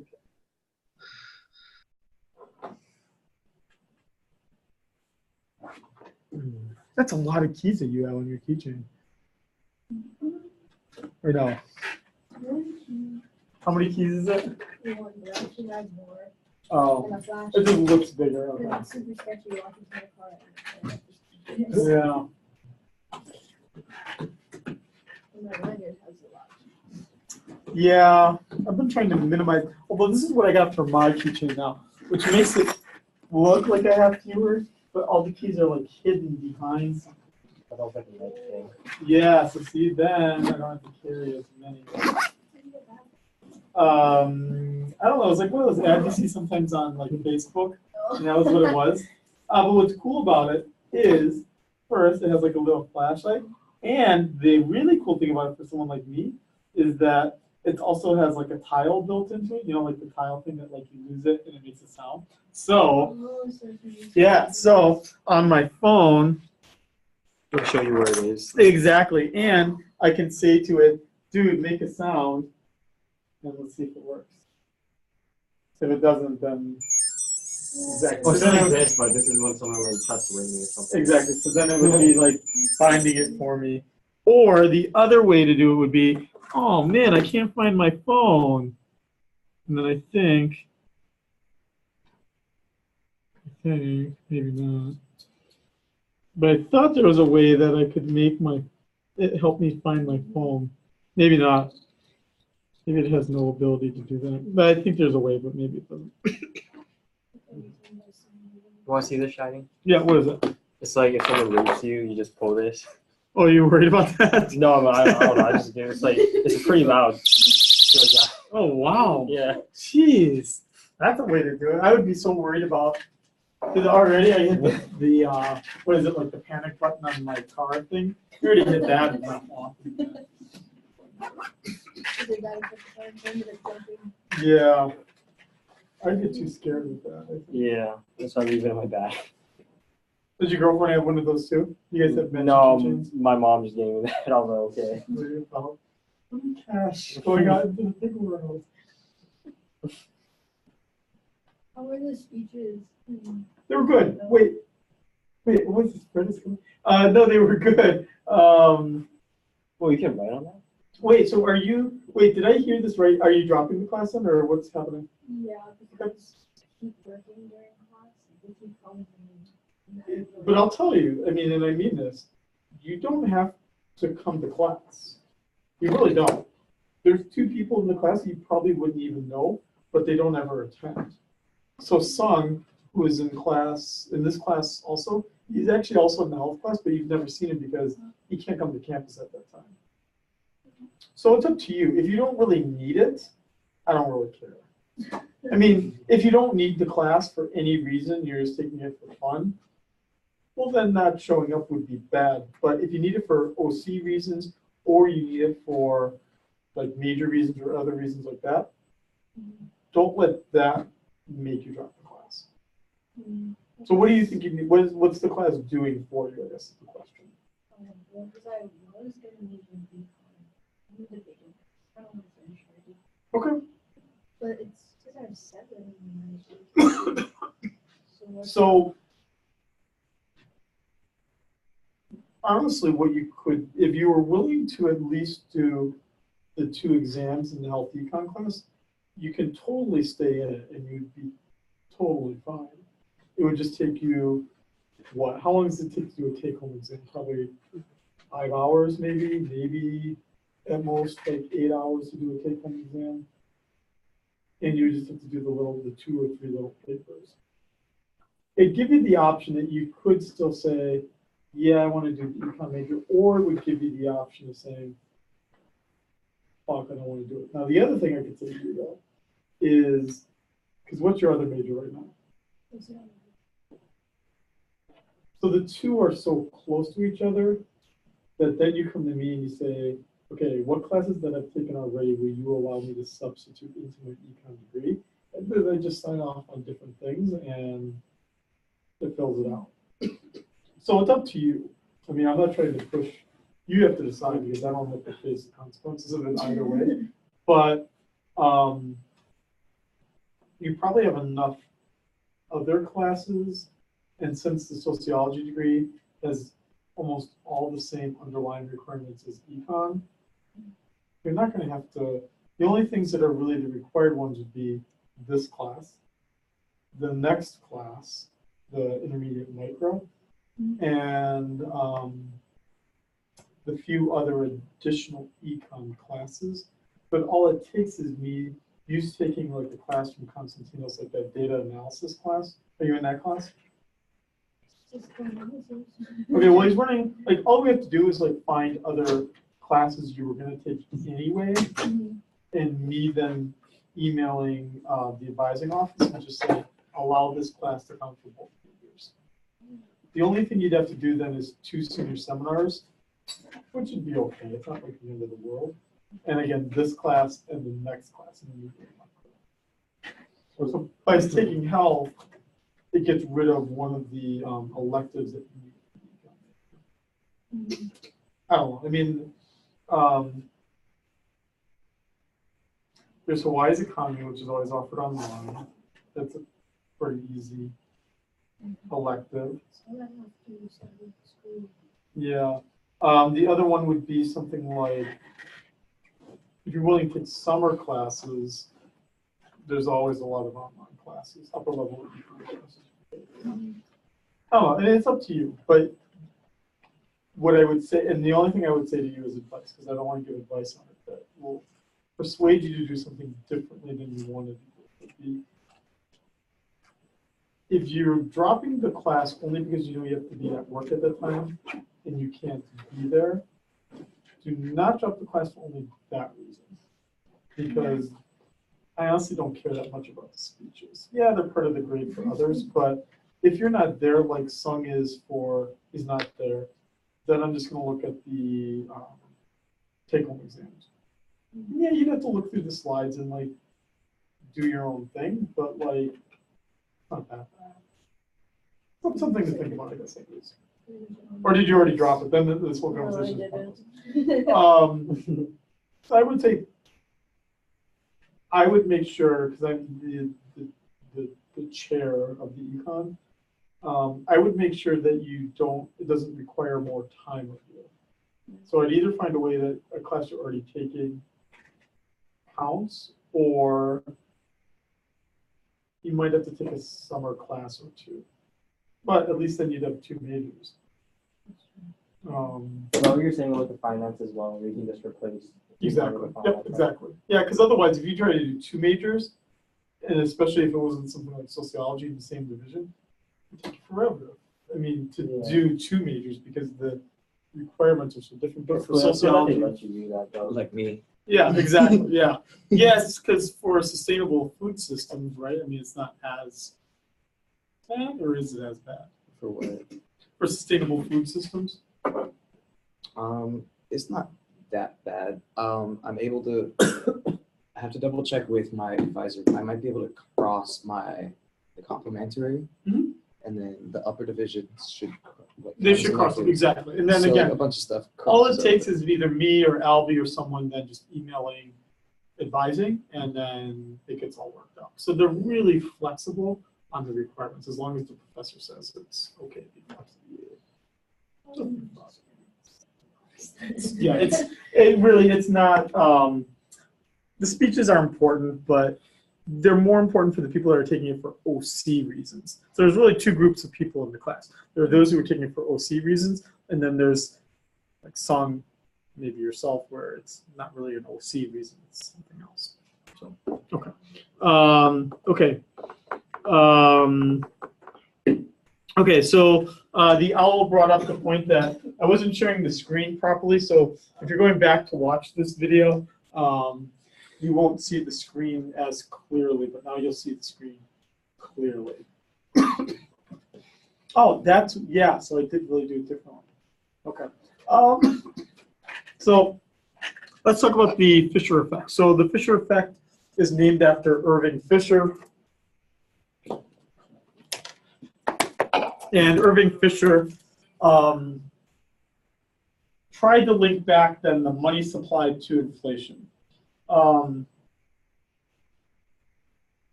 A: that's a lot of keys that you have on your keychain. Or no? How many keys is it? Oh, it just looks bigger. Okay. Yeah. Yeah, I've been trying to minimize, although this is what I got for my keychain now, which makes it look like I have fewer, but all the keys are like hidden behind something. Yeah, so see, then I don't have to carry as many. I don't know, it's like one of those ads you see sometimes on like Facebook, and that was what it was. But what's cool about it is, first, it has like a little flashlight, and the really cool thing about it for someone like me is that it also has like a tile built into it, you know, like the tile thing that like you lose it and it makes a sound. So, yeah, so on my phone,
G: It'll show you where it is.
A: exactly, and I can say to it, dude, make a sound, and let's see if it works. If it doesn't, then exactly.
G: Well, it doesn't exist, but this is when someone like touched ring or something.
A: Exactly. So then it would be like finding it for me. Or the other way to do it would be, oh man, I can't find my phone. And then I think maybe not. But I thought there was a way that I could make it help me find my phone. Maybe not. Maybe it has no ability to do that. But I think there's a way, but maybe it doesn't.
G: You want to see this shining?
A: Yeah, what is it?
G: It's like if someone rapes you, you just pull this.
A: Oh, you worried about that?
G: No, I don't know. I just it's like it's pretty loud.
A: Oh wow.
G: Yeah.
A: Jeez. That's a way to do it. I would be so worried about because already I hit the what is it, like the panic button on my car thing? You already hit that and not walking. Yeah. I'd get too scared with that, I think.
G: Yeah. That's why I leave it in my bag.
A: Did your girlfriend have one of those too? You guys have magic
G: No,
A: keychains?
G: my mom just gave me that. I was like, okay.
A: Cash going out into the big world.
H: How were the speeches?
A: They were good. Wait. Wait, what was his credit score? No, they were good.
G: Well, you can write on that.
A: Wait, so wait, did I hear this right? Are you dropping the class then, or what's happening?
H: Yeah, because keep working during class, they keep calling me.
A: But I'll tell you, I mean, and I mean this, you don't have to come to class. You really don't. There's 2 people in the class you probably wouldn't even know, but they don't ever attend. So Sung, who is in this class also, he's actually also in the health class, but you've never seen him because he can't come to campus at that time. So it's up to you. If you don't really need it, I don't really care. I mean, if you don't need the class for any reason, you're just taking it for fun, well, then not showing up would be bad. But if you need it for OC reasons, or you need it for like major reasons or other reasons like that, don't let that make you drop the class. So what do you think you need? What's the class doing for you, I guess is the question.
H: Well, because I was going to make an econ. I'm debating. I don't want to finish already.
A: Okay.
H: But it's because I have 7 in my
A: So honestly, what you could, if you were willing to at least do the 2 exams in the health econ class, you can totally stay in it and you'd be totally fine. It would just take you, what? How long does it take to do a take-home exam? Probably 5 hours, maybe at most like 8 hours to do a take-home exam. And you just have to do the 2 or 3 little papers. It'd give you the option that you could still say, yeah, I want to do the econ major, or it would give you the option of saying, fuck, I don't want to do it. Now, the other thing I could say to you, though, is, because what's your other major right now? So the 2 are so close to each other that then you come to me and you say, okay, what classes that I've taken already will you allow me to substitute into my econ degree? And then I just sign off on different things and it fills it out. So it's up to you. I mean, I'm not trying to push. You have to decide because I don't have to face the consequences of it either way. But you probably have enough other classes, and since the sociology degree has almost all the same underlying requirements as econ, you're not going to have to. The only things that are really the required ones would be this class, the next class, the intermediate micro, and the few other additional econ classes. But all it takes is me taking like a class from Constantinos, like that data analysis class. Are you in that class? Okay, well, he's running, like, all we have to do is like find other classes you were going to take anyway, and me then emailing the advising office and just say, allow this class to come for both years. The only thing you'd have to do then is 2 senior seminars, which would be okay. It's not like the end of the world. And again, this class and the next class. So by taking health, it gets rid of one of the electives that you need. I don't know. I mean, there's Hawaii's economy, which is always offered online. That's a pretty easy elective. Yeah. The other one would be something like, if you're willing to take summer classes, there's always a lot of online classes, upper level classes. I don't know, and it's up to you. But what I would say, and the only thing I would say to you is advice, because I don't want to give advice on it that will persuade you to do something differently than you wanted to do. If you're dropping the class only because you know you have to be at work at that time and you can't be there, do not drop the class for only that reason. Because I honestly don't care that much about the speeches. Yeah, they're part of the grade for others, but if you're not there, like Sung is not there, then I'm just going to look at the take-home exams. Yeah, you'd have to look through the slides and like do your own thing, but like not that bad. Something to think about, I guess. Or did you already drop it? Then this whole conversation is pointless. So I would say, I would make sure, because I'm the chair of the econ, I would make sure that it doesn't require more time of you. So I'd either find a way that a class you're already taking counts, or you might have to take a summer class or two. But at least then you'd have 2 majors.
G: Well, you're saying with the finance as well, where you can just replace.
A: Exactly. Yep, exactly. Yeah, because otherwise, if you try to do 2 majors, and especially if it wasn't something like sociology in the same division, it'd take you forever. I mean, to do 2 majors because the requirements are so different. But for sociology,
G: let you do that though.
B: Like me.
A: yeah, exactly. Yeah, yes, because for sustainable food systems, right? I mean, it's not as bad, or is it as bad
B: For what?
A: for sustainable food systems?
B: It's not that bad. I'm able to. I have to double check with my advisor. I might be able to cross the complementary,
A: Mhm.
B: and then the upper divisions should.
A: They should cross it, exactly. And then
B: So,
A: again,
B: a bunch of stuff.
A: all it
B: crosses
A: takes
B: over.
A: is either me or Albie or someone then just emailing, advising, and then it gets all worked out. So they're really flexible on the requirements as long as the professor says it's okay to be flexible. Yeah, it's not. The speeches are important, but they're more important for the people that are taking it for OC reasons. So there's really 2 groups of people in the class. There are those who are taking it for OC reasons, and then there's like some, maybe yourself, where it's not really an OC reason, it's something else. So, okay. Okay, so the owl brought up the point that I wasn't sharing the screen properly, so if you're going back to watch this video, you won't see the screen as clearly, but now you'll see the screen clearly. Oh, yeah, so I did really do it differently. Okay. So let's talk about the Fisher effect. So the Fisher effect is named after Irving Fisher. And Irving Fisher tried to link back then the money supply to inflation.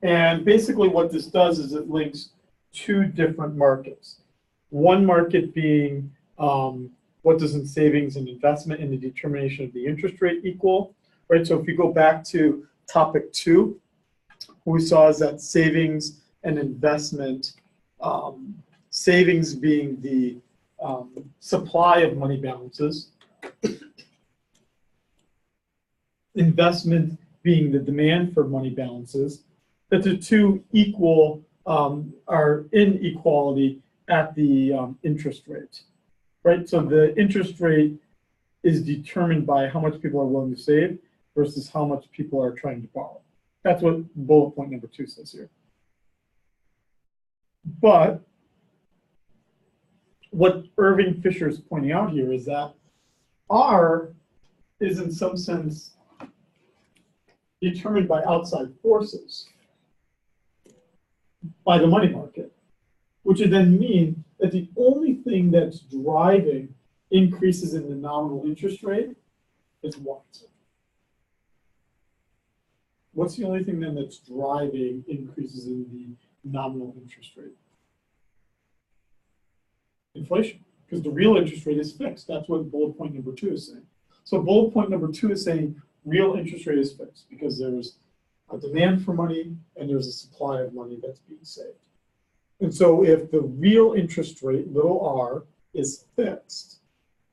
A: And basically what this does is it links 2 different markets. One market being what does in savings and investment in the determination of the interest rate equal, right? So if you go back to topic 2, what we saw is that savings and investment, savings being the supply of money balances, investment being the demand for money balances, that the 2 equal are in equality at the interest rate, right? So the interest rate is determined by how much people are willing to save versus how much people are trying to borrow. That's what bullet point number 2 says here. But what Irving Fisher is pointing out here is that R is in some sense determined by outside forces, by the money market, which would then mean that the only thing that's driving increases in the nominal interest rate is what? What's the only thing then that's driving increases in the nominal interest rate? Inflation, because the real interest rate is fixed. That's what bullet point number 2 is saying. So bullet point number 2 is saying real interest rate is fixed because there's a demand for money and there's a supply of money that's being saved. And so if the real interest rate, little r, is fixed,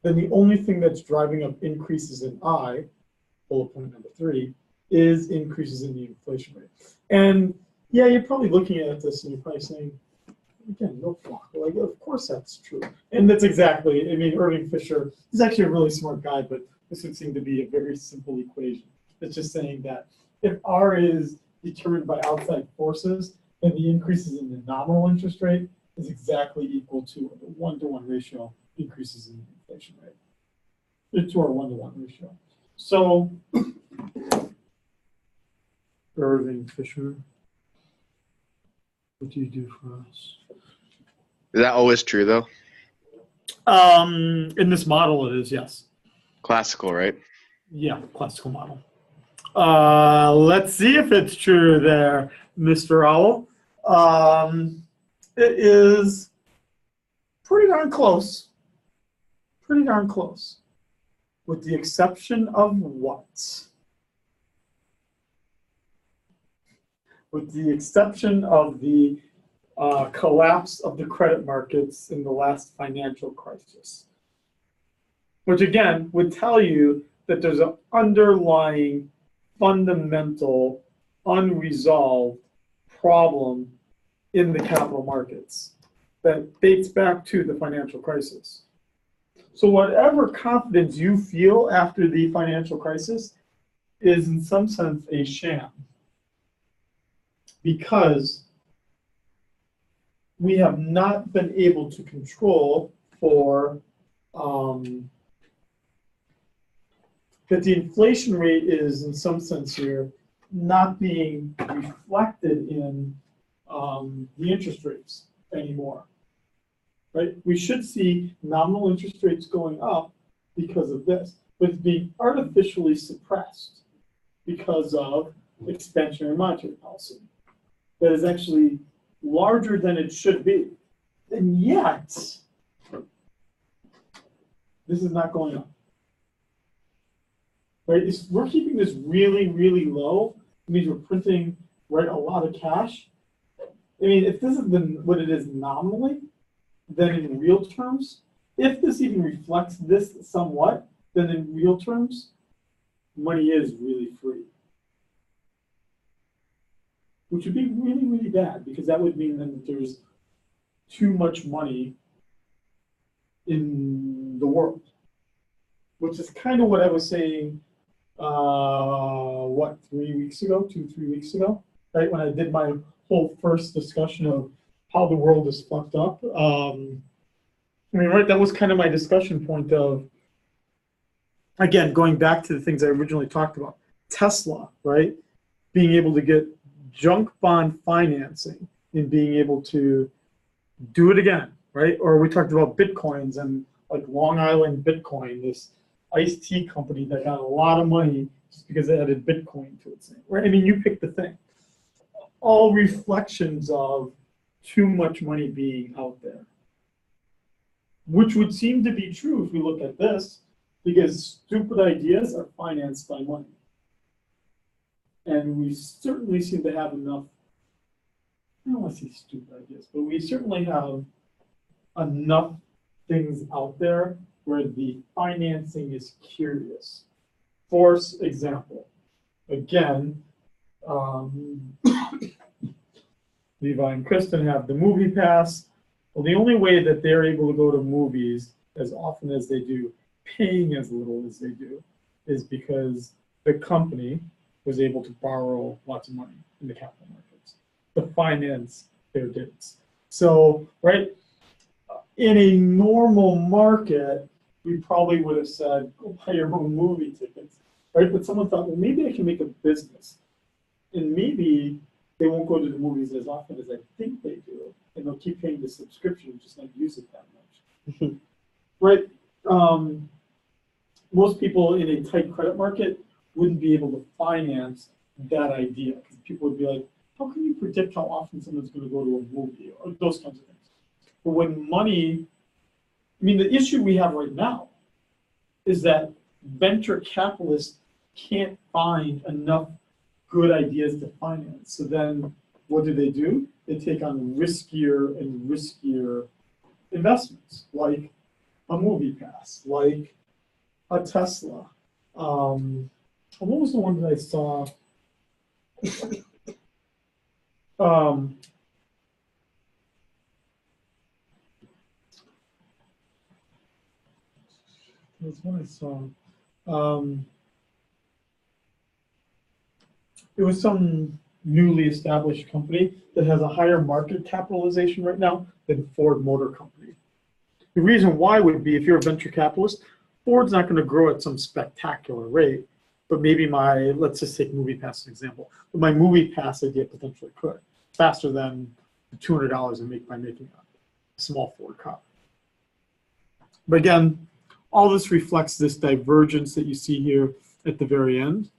A: then the only thing that's driving up increases in I, bullet point number 3, is increases in the inflation rate. And yeah, you're probably looking at this and you're probably saying, again, no fuck. Like, of course that's true. And that's exactly, I mean, Irving Fisher is actually a really smart guy, but this would seem to be a very simple equation. It's just saying that if R is determined by outside forces, then the increases in the nominal interest rate is exactly equal to a 1-to-1 ratio increases in the inflation rate. To our 1-to-1 ratio. So, Irving Fisher, what do you do for us?
E: Is that always true though?
A: In this model, it is, yes.
E: Classical, right?
A: Yeah, classical model. Let's see if it's true there, Mr. Owl. it is pretty darn close. Pretty darn close. With the exception of what? With the exception of the collapse of the credit markets in the last financial crisis. Which again would tell you that there's an underlying, fundamental, unresolved problem in the capital markets that dates back to the financial crisis. So whatever confidence you feel after the financial crisis is in some sense a sham, because we have not been able to control for that the inflation rate is in some sense here not being reflected in the interest rates anymore, right? We should see nominal interest rates going up because of this, but it's being artificially suppressed because of expansionary monetary policy that is actually larger than it should be. And yet, this is not going up. Right? We're keeping this really, really low. It means we're printing, right, a lot of cash. I mean, if this is what it is nominally, then in real terms, if this even reflects this somewhat, then in real terms, money is really free. Which would be really, really bad, because that would mean that there's too much money in the world. Which is kind of what I was saying, 3 weeks ago, 2-3 weeks ago, right? When I did my whole first discussion of how the world is fucked up. I mean, right, that was kind of my discussion point of, again, going back to the things I originally talked about. Tesla, right? Being able to get junk bond financing and being able to do it again, right? Or we talked about Bitcoins and like Long Island Bitcoin, this iced tea company that got a lot of money just because it added Bitcoin to its name, right? I mean, you pick the thing. All reflections of too much money being out there, which would seem to be true if we look at this, because stupid ideas are financed by money. And we certainly seem to have enough, I don't want to say stupid ideas, but we certainly have enough things out there where the financing is curious. For example, again, Levi and Kristen have the movie pass. Well, the only way that they're able to go to movies as often as they do, paying as little as they do, is because the company was able to borrow lots of money in the capital markets to finance their dates. So, right, in a normal market, we probably would have said, go buy your own movie tickets, right? But someone thought, well, maybe I can make a business. And maybe they won't go to the movies as often as I think they do. And they'll keep paying the subscription and just not use it that much. Right? Most people in a tight credit market wouldn't be able to finance that idea, because people would be like, how can you predict how often someone's going to go to a movie, or those kinds of things. But when money, I mean, the issue we have right now is that venture capitalists can't find enough good ideas to finance. So then what do? They take on riskier and riskier investments, like a movie pass, like a Tesla. What was the one that I saw? There's one I saw. It was some newly established company that has a higher market capitalization right now than Ford Motor Company. The reason why would be, if you're a venture capitalist, Ford's not going to grow at some spectacular rate, but maybe let's just take Movie Pass as an example, but my Movie Pass idea potentially could, faster than the $200 I make by making a small Ford car. But again, all this reflects this divergence that you see here at the very end.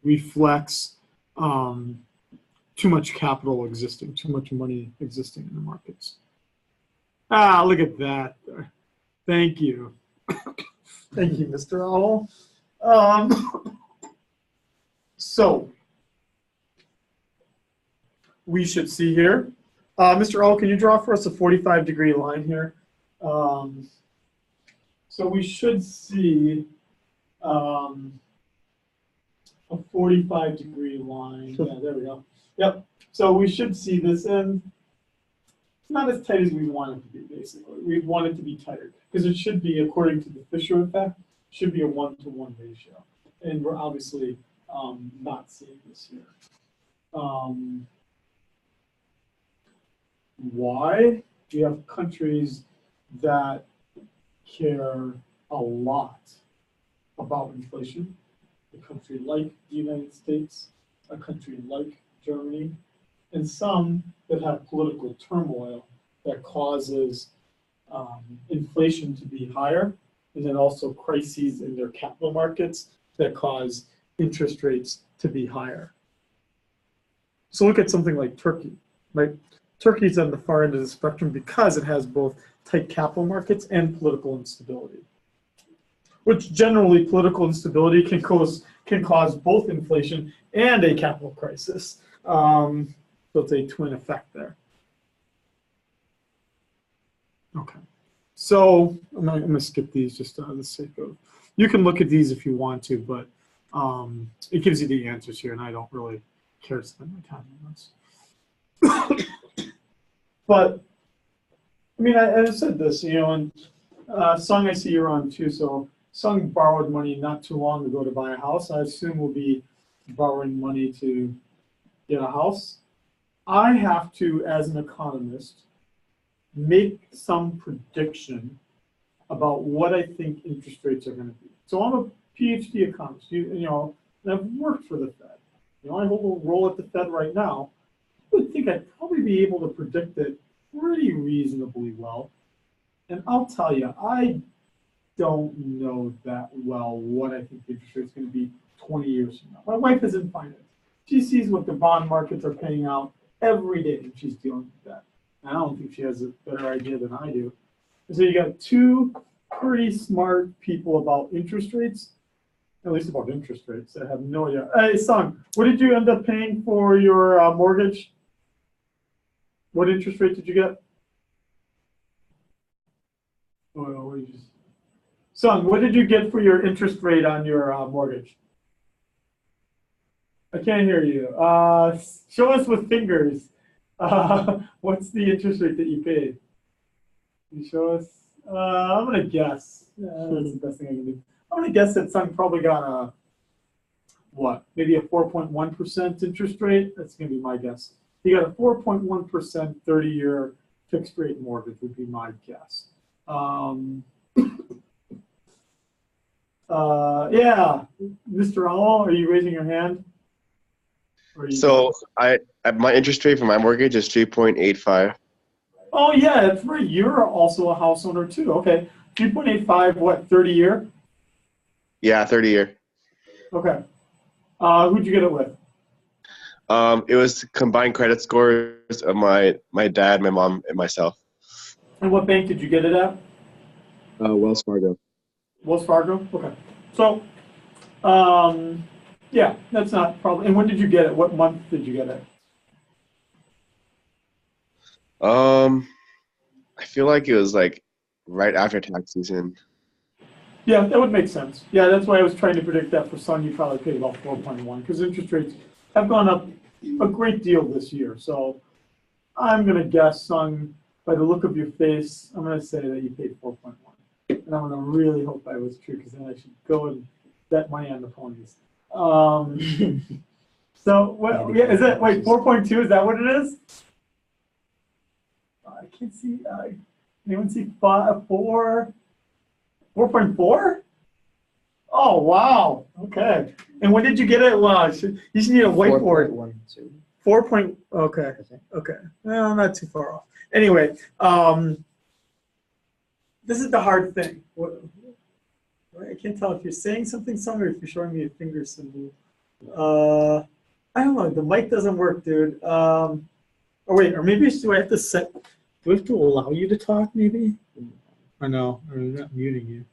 A: Reflects too much capital existing, too much money existing in the markets. Ah, look at that. Thank you. Thank you, Mr. Owl. So we should see here. Mr. Owl, can you draw for us a 45-degree line here? So we should see a 45-degree line. Yeah, there we go. Yep. So we should see this in. It's not as tight as we want it to be, basically. We want it to be tighter because it should be, according to the Fisher effect, should be a 1-to-1 ratio. And we're obviously not seeing this here. Why? We have countries that care a lot about inflation. A country like the United States, a country like Germany, and some that have political turmoil that causes inflation to be higher, and then also crises in their capital markets that cause interest rates to be higher. So look at something like Turkey, right? Turkey's on the far end of the spectrum because it has both tight capital markets and political instability, which generally political instability can cause both inflation and a capital crisis. So it's a twin effect there. Okay, so I'm gonna skip these just for the sake of. You can look at these if you want to, but it gives you the answers here, and I don't really care to spend my time on this. But I mean, I said this, you know, and Sung, I see you're on too. So Sung borrowed money not too long ago to buy a house. I assume we'll be borrowing money to get a house. I have to, as an economist, make some prediction about what I think interest rates are going to be. So I'm a PhD economist, you know, and I've worked for the Fed. You know, I hold a role at the Fed right now. I would think I'd probably be able to predict it pretty reasonably well. And I'll tell you, I don't know that well what I think the interest rate's going to be 20 years from now. My wife is in finance. She sees what the bond markets are paying out every day, and she's dealing with that. I don't think she has a better idea than I do. So you got two pretty smart people about interest rates, at least about interest rates, that have no idea. Hey, Sung, what did you end up paying for your mortgage? What interest rate did you get? Sung, what did you get for your interest rate on your mortgage? I can't hear you. Show us with fingers. What's the interest rate that you paid? Can you show us? I'm gonna guess. That's the best thing I can do. I'm gonna guess that Sung probably got a what? Maybe a 4.1% interest rate. That's gonna be my guess. He got a 4.1% 30-year fixed rate mortgage would be my guess. Yeah, Mr. Owl, are you raising your hand?
E: So my interest rate for my mortgage is 3.85.
A: Oh yeah, that's right. You're also a house owner too. Okay, 3.85. What? 30-year?
E: Yeah, 30-year.
A: Okay. Who'd you get it with?
E: It was combined credit scores of my dad, my mom, and myself.
A: And what bank did you get it at?
E: Wells Fargo.
A: Wells Fargo? Okay. So, yeah, that's not probably. And when did you get it? What month did you get it?
E: I feel like it was like right after tax season.
A: Yeah, that would make sense. Yeah, that's why I was trying to predict that for Sun. You probably paid about 4.1 because interest rates have gone up a great deal this year. So I'm going to guess, Sun, by the look of your face, I'm going to say that you paid 4.1. And I'm going to really hope that was true because then I should go and bet money on the ponies. So, well, yeah, is that, wait, 4.2, is that what it is? I can't see, anyone see 4.4? Oh, wow, okay. And when did you get it? Well, you just need a whiteboard.
B: 4.12.
A: 4. Okay, okay. Well, not too far off. Anyway, this is the hard thing. I can't tell if you're saying something, or if you're showing me a finger symbol. I don't know. The mic doesn't work, dude. Oh wait, or maybe do I have to set? Do I have to allow you to talk? Maybe. I know. I'm not muting you.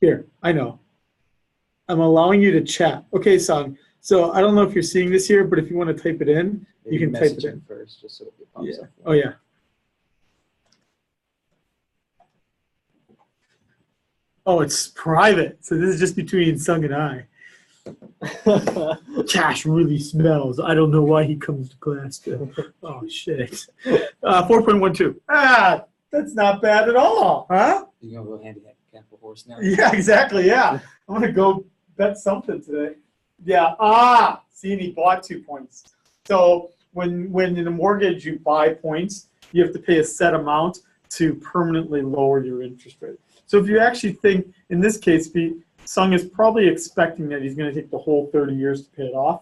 A: Here, I know. I'm allowing you to chat. Okay, son. So I don't know if you're seeing this here, but if you want to type it in, you can type it in
B: first, just so it pops
A: Yeah.
B: up.
A: Oh yeah. Oh, it's private. So this is just between Sung and I. Cash really smells. I don't know why he comes to class. Oh shit. 4.12. Ah, that's not bad at all, huh?
C: You gonna go handicap a horse now?
A: Yeah, exactly. Yeah, I'm gonna go bet something today. Yeah. See, and he bought 2 points. So when in a mortgage you buy points, you have to pay a set amount to permanently lower your interest rate. So if you actually think, in this case, Sung is probably expecting that he's going to take the whole 30 years to pay it off.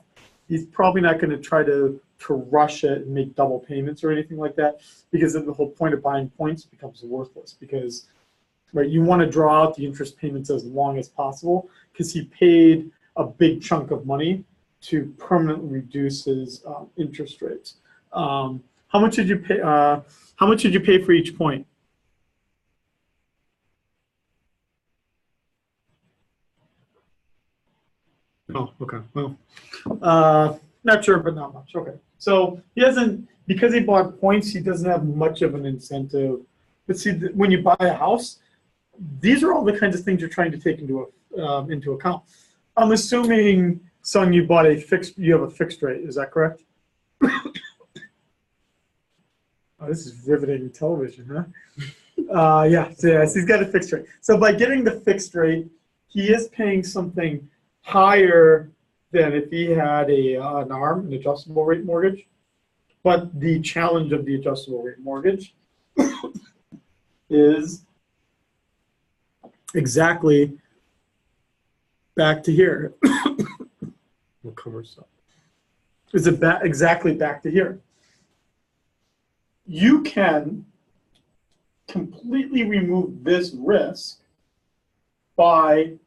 A: He's probably not going to try to rush it and make double payments or anything like that, because then the whole point of buying points becomes worthless. Because right, you want to draw out the interest payments as long as possible, because he paid a big chunk of money to permanently reduce his interest rates. How much did you pay? How much did you pay for each point? Oh, okay. Well, not sure, but not much. Okay. So he doesn't, because he bought points, he doesn't have much of an incentive. But see, when you buy a house, these are all the kinds of things you're trying to take into account. I'm assuming, son, you have a fixed rate. Is that correct? Oh, this is riveting television, huh? Yeah, so yes, he's got a fixed rate. So by getting the fixed rate, he is paying something higher than if he had an adjustable rate mortgage. But the challenge of the adjustable rate mortgage is exactly back to here. We'll cover stuff. Is it exactly back to here? You can completely remove this risk by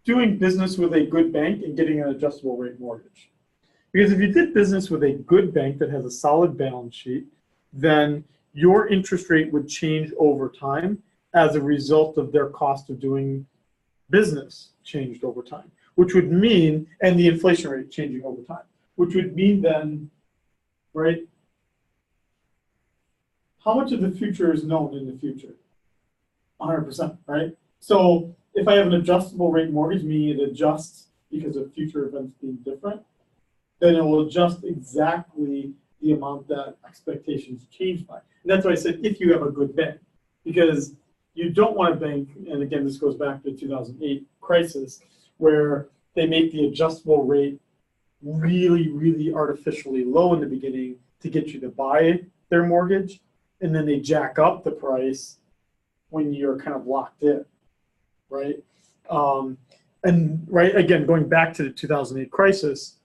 A: doing business with a good bank and getting an adjustable rate mortgage. Because if you did business with a good bank that has a solid balance sheet, then your interest rate would change over time as a result of their cost of doing business changed over time, which would mean, and the inflation rate changing over time, which would mean then, right, how much of the future is known in the future? 100%, right? So if I have an adjustable rate mortgage, meaning it adjusts because of future events being different, then it will adjust exactly the amount that expectations change by. And that's why I said if you have a good bank, because you don't want a bank, and again, this goes back to the 2008 crisis, where they make the adjustable rate really, really artificially low in the beginning to get you to buy their mortgage, and then they jack up the price when you're kind of locked in, right? And right, again, going back to the 2008 crisis,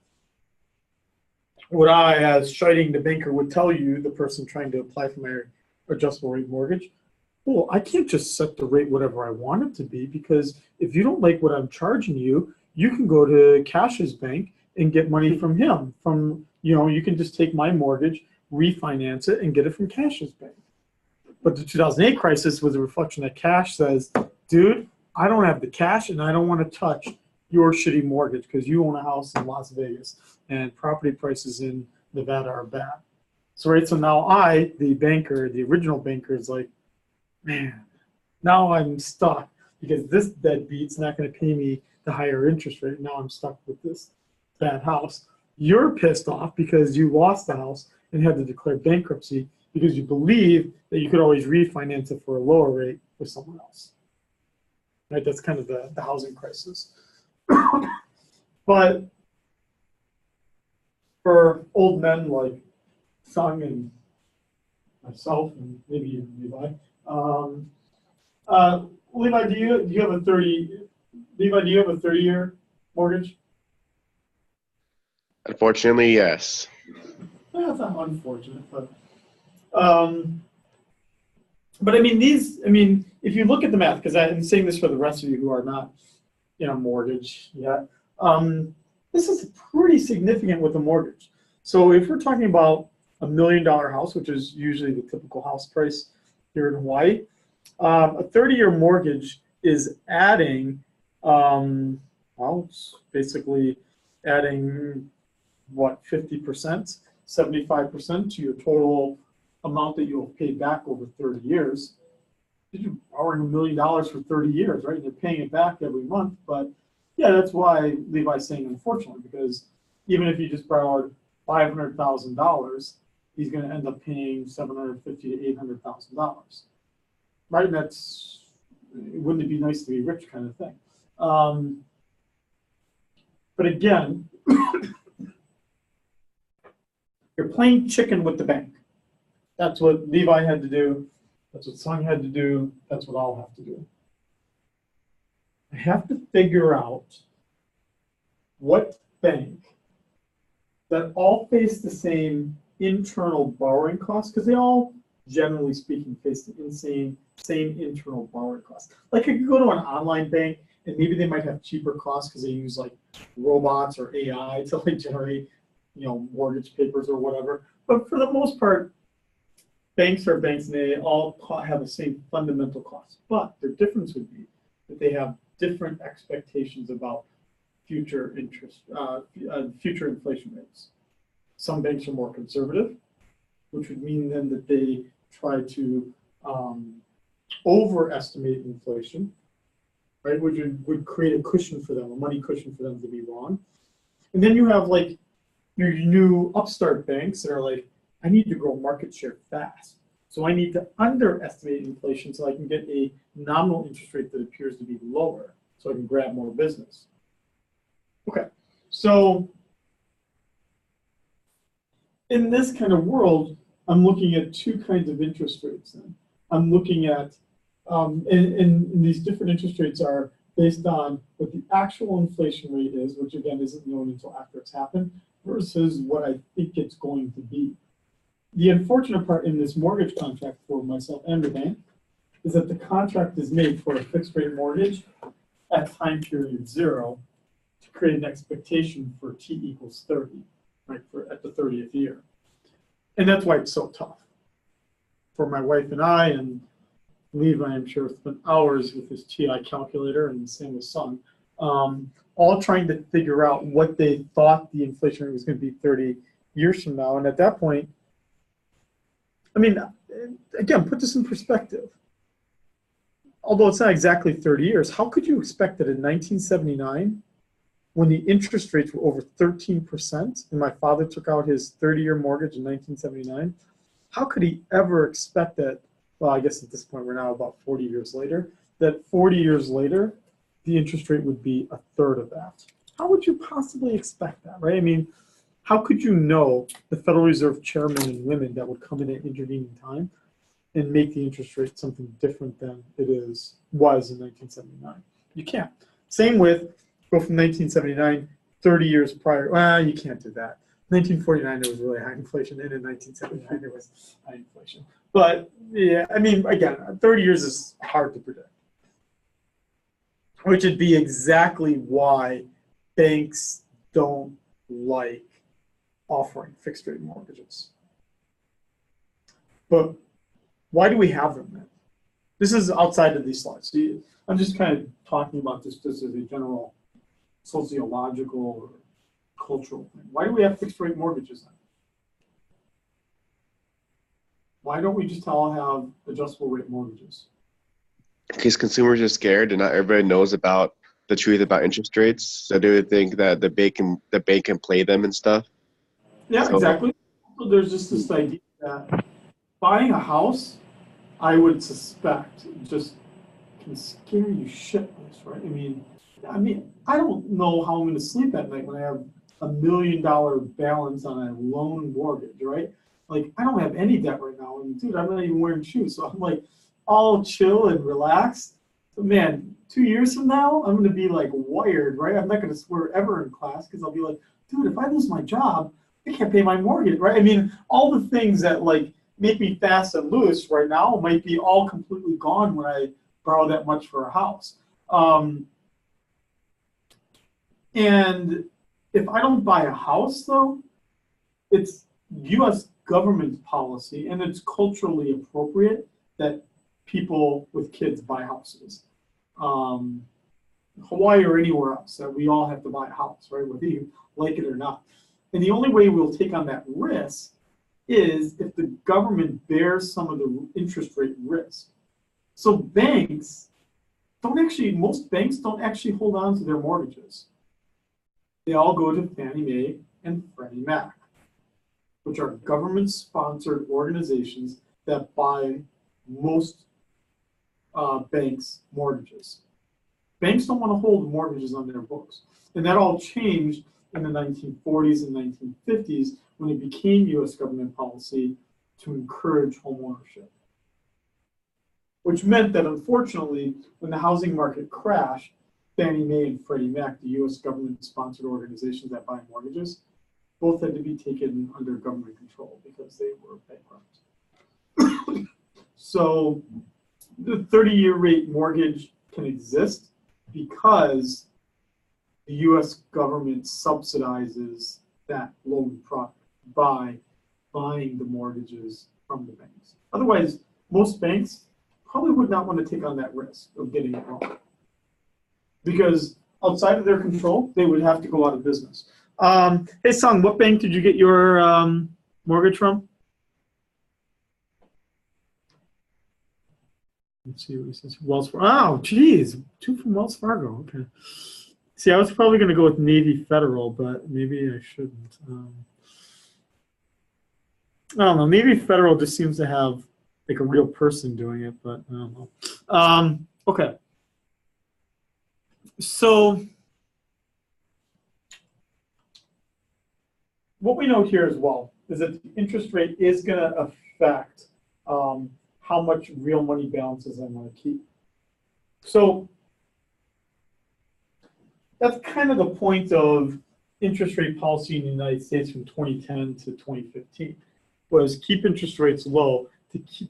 A: what I, as Scheiding the banker, would tell you, the person trying to apply for my adjustable rate mortgage, well, I can't just set the rate whatever I want it to be, because if you don't like what I'm charging you, you can go to Cash's bank and get money from him. You can just take my mortgage, refinance it, and get it from Cash's bank. But the 2008 crisis was a reflection that Cash says, dude, I don't have the cash and I don't want to touch your shitty mortgage because you own a house in Las Vegas and property prices in Nevada are bad. So now I, the banker, the original banker, is like, man, now I'm stuck because this deadbeat's not going to pay me the higher interest rate. Now I'm stuck with this bad house. You're pissed off because you lost the house and had to declare bankruptcy because you believe that you could always refinance it for a lower rate with someone else. Right? That's kind of the housing crisis. But for old men like Sung and myself and maybe even Levi, Levi, do you have a 30-year mortgage?
E: Unfortunately, yes.
A: Well, it's not unfortunate, but I mean, if you look at the math, because I'm saying this for the rest of you who are not in a mortgage yet, This is pretty significant with a mortgage. So if we're talking about $1 million house, which is usually the typical house price here in Hawaii, a 30-year mortgage is adding, well, it's basically adding, what, 50%, 75% to your total amount that you'll pay back over 30 years. You're borrowing $1 million for 30 years, right? You're paying it back every month. But yeah, that's why Levi's saying unfortunately, because even if you just borrowed $500,000, he's going to end up paying $750,000 to $800,000, right? And that's, wouldn't it be nice to be rich kind of thing. But again, you're playing chicken with the bank. That's what Levi had to do. That's what Sung had to do. That's what I'll have to do. I have to figure out what bank that all face the same internal borrowing costs, because they all, generally speaking, face the same internal borrowing costs. Like I could go to an online bank and maybe they might have cheaper costs because they use like robots or AI to like generate, mortgage papers or whatever. But for the most part, banks are banks and they all have the same fundamental costs. But their difference would be that they have different expectations about future future inflation rates. Some banks are more conservative, which would mean then that they try to overestimate inflation, right? Which would create a cushion for them, a money cushion for them to be wrong. And then you have like your new upstart banks that are like, I need to grow market share fast. So I need to underestimate inflation so I can get a nominal interest rate that appears to be lower so I can grab more business. Okay, so in this kind of world, I'm looking at two kinds of interest rates then. I'm looking at, and these different interest rates are based on what the actual inflation rate is, which again isn't known until after it's happened, versus what I think it's going to be. The unfortunate part in this mortgage contract for myself and the bank is that the contract is made for a fixed rate mortgage at time period 0 to create an expectation for T equals 30, right, at the 30th year. And that's why it's so tough. For my wife and I, and Levi, I'm sure, spent hours with his TI calculator, and the same with Sung, all trying to figure out what they thought the inflation rate was going to be 30 years from now. And at that point, I mean, again, put this in perspective. Although it's not exactly 30 years, how could you expect that in 1979, when the interest rates were over 13%, and my father took out his 30-year mortgage in 1979, how could he ever expect that, well, I guess at this point we're now about 40 years later, that 40 years later, the interest rate would be a third of that? How would you possibly expect that, right? I mean, how could you know the Federal Reserve chairmen and women that would come in at intervening time and make the interest rate something different than it was in 1979? You can't. Same with, go from 1979, 30 years prior. Well, you can't do that. 1949, there was really high inflation, and in 1979, there was high inflation. But yeah, I mean, again, 30 years is hard to predict, which would be exactly why banks don't like offering fixed rate mortgages. But why do we have them then? This is outside of these slides. See, I'm just kind of talking about this just as a general sociological or cultural thing. Why do we have fixed rate mortgages then? Why don't we just all have adjustable rate mortgages?
E: Because consumers are scared and not everybody knows about the truth about interest rates. So they would think that the bank can play them and stuff.
A: Yeah,
E: So,
A: exactly. So there's just this idea that buying a house, I would suspect, just can scare you shitless, right? I mean, I don't know how I'm going to sleep at night when I have $1 million balance on a loan mortgage, right? Like, I don't have any debt right now, and dude, I'm not even wearing shoes, so I'm like all chill and relaxed. But man, 2 years from now, I'm going to be like wired, right? I'm not going to swear ever in class because I'll be like, dude, if I lose my job, I can't pay my mortgage, right? I mean, all the things that like make me fast and loose right now might be all completely gone when I borrow that much for a house. And if I don't buy a house, though, it's U.S. government policy, and it's culturally appropriate that people with kids buy houses. Hawaii or anywhere else, that we all have to buy a house, right, whether you like it or not. And the only way we'll take on that risk is if the government bears some of the interest rate risk. So most banks don't actually hold on to their mortgages. They all go to Fannie Mae and Freddie Mac, which are government-sponsored organizations that buy most banks' mortgages. Banks don't want to hold mortgages on their books. And that all changed in the 1940s and 1950s when it became U.S. government policy to encourage homeownership. Which meant that, unfortunately, when the housing market crashed, Fannie Mae and Freddie Mac, the U.S. government-sponsored organizations that buy mortgages, both had to be taken under government control because they were bankrupt. So the 30-year rate mortgage can exist because the U.S. government subsidizes that loan product by buying the mortgages from the banks. Otherwise, most banks probably would not want to take on that risk of getting it wrong. Because outside of their control, they would have to go out of business. Hey, Sung, what bank did you get your mortgage from? Let's see what he says. Wells Fargo. Oh, geez, 2 from Wells Fargo. Okay. See, I was probably going to go with Navy Federal, but maybe I shouldn't. I don't know. Navy Federal just seems to have like a real person doing it, but I don't know. Okay. So what we know here as well is that the interest rate is going to affect how much real money balances I want to keep. So that's kind of the point of interest rate policy in the United States from 2010 to 2015, was keep interest rates low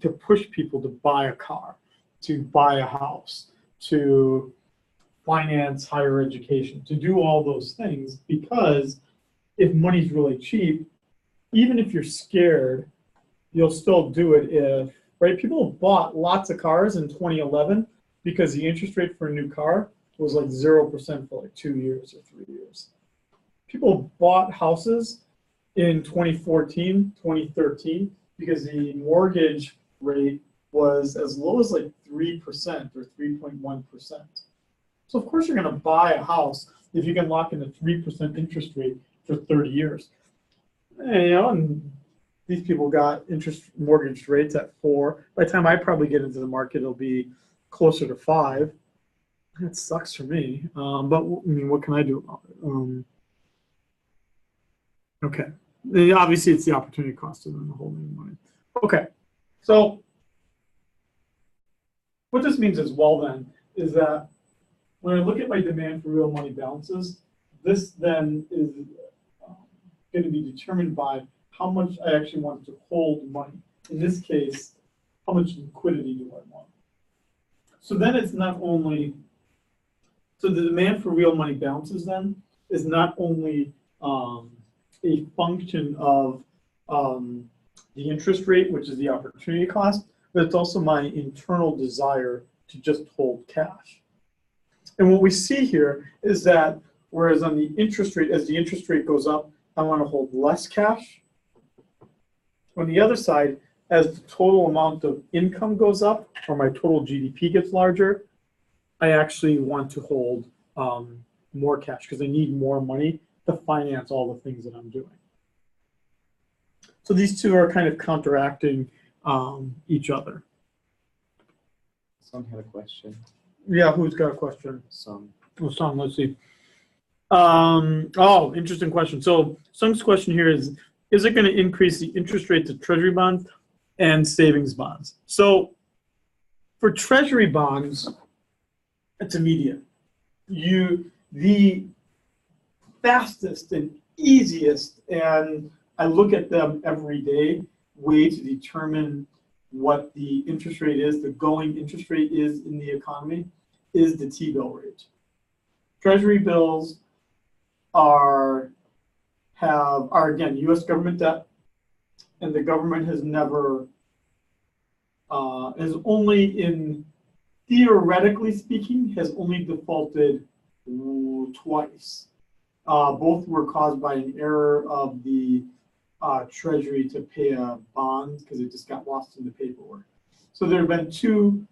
A: to push people to buy a car, to buy a house, to finance higher education, to do all those things, because if money's really cheap, even if you're scared, you'll still do it if, right? People bought lots of cars in 2011 because the interest rate for a new car was like 0% for like 2 years or 3 years. People bought houses in 2014, 2013 because the mortgage rate was as low as like 3% or 3.1%. So of course you're going to buy a house if you can lock in a 3% interest rate for 30 years. And, and these people got mortgage rates at 4. By the time I probably get into the market, it'll be closer to 5. That sucks for me. But I mean, what can I do about it? Okay. Obviously, it's the opportunity cost of them holding money. Okay. So what this means as well then is that when I look at my demand for real money balances, this then is going to be determined by how much I actually want to hold money. In this case, how much liquidity do I want? So then it's not only, so the demand for real money balances then is not only a function of the interest rate, which is the opportunity cost, but it's also my internal desire to just hold cash. And what we see here is that whereas on the interest rate, as the interest rate goes up, I want to hold less cash. On the other side, as the total amount of income goes up or my total GDP gets larger, I actually want to hold more cash because I need more money to finance all the things that I'm doing. So these two are kind of counteracting each other.
B: Someone had a question.
A: Yeah, who's got a question?
B: Some.
A: Oh, Sung, let's see. Oh, interesting question. So Sung's question here is it going to increase the interest rate to treasury bonds and savings bonds? So for treasury bonds, it's immediate. The fastest and easiest, and I look at them every day, way to determine what the interest rate is, the going interest rate is in the economy, is the T-bill rate. Treasury bills are again U.S. government debt, and the government has never has only in theoretically speaking has only defaulted twice. Both were caused by an error of the Treasury to pay a bond because it just got lost in the paperwork. So there have been two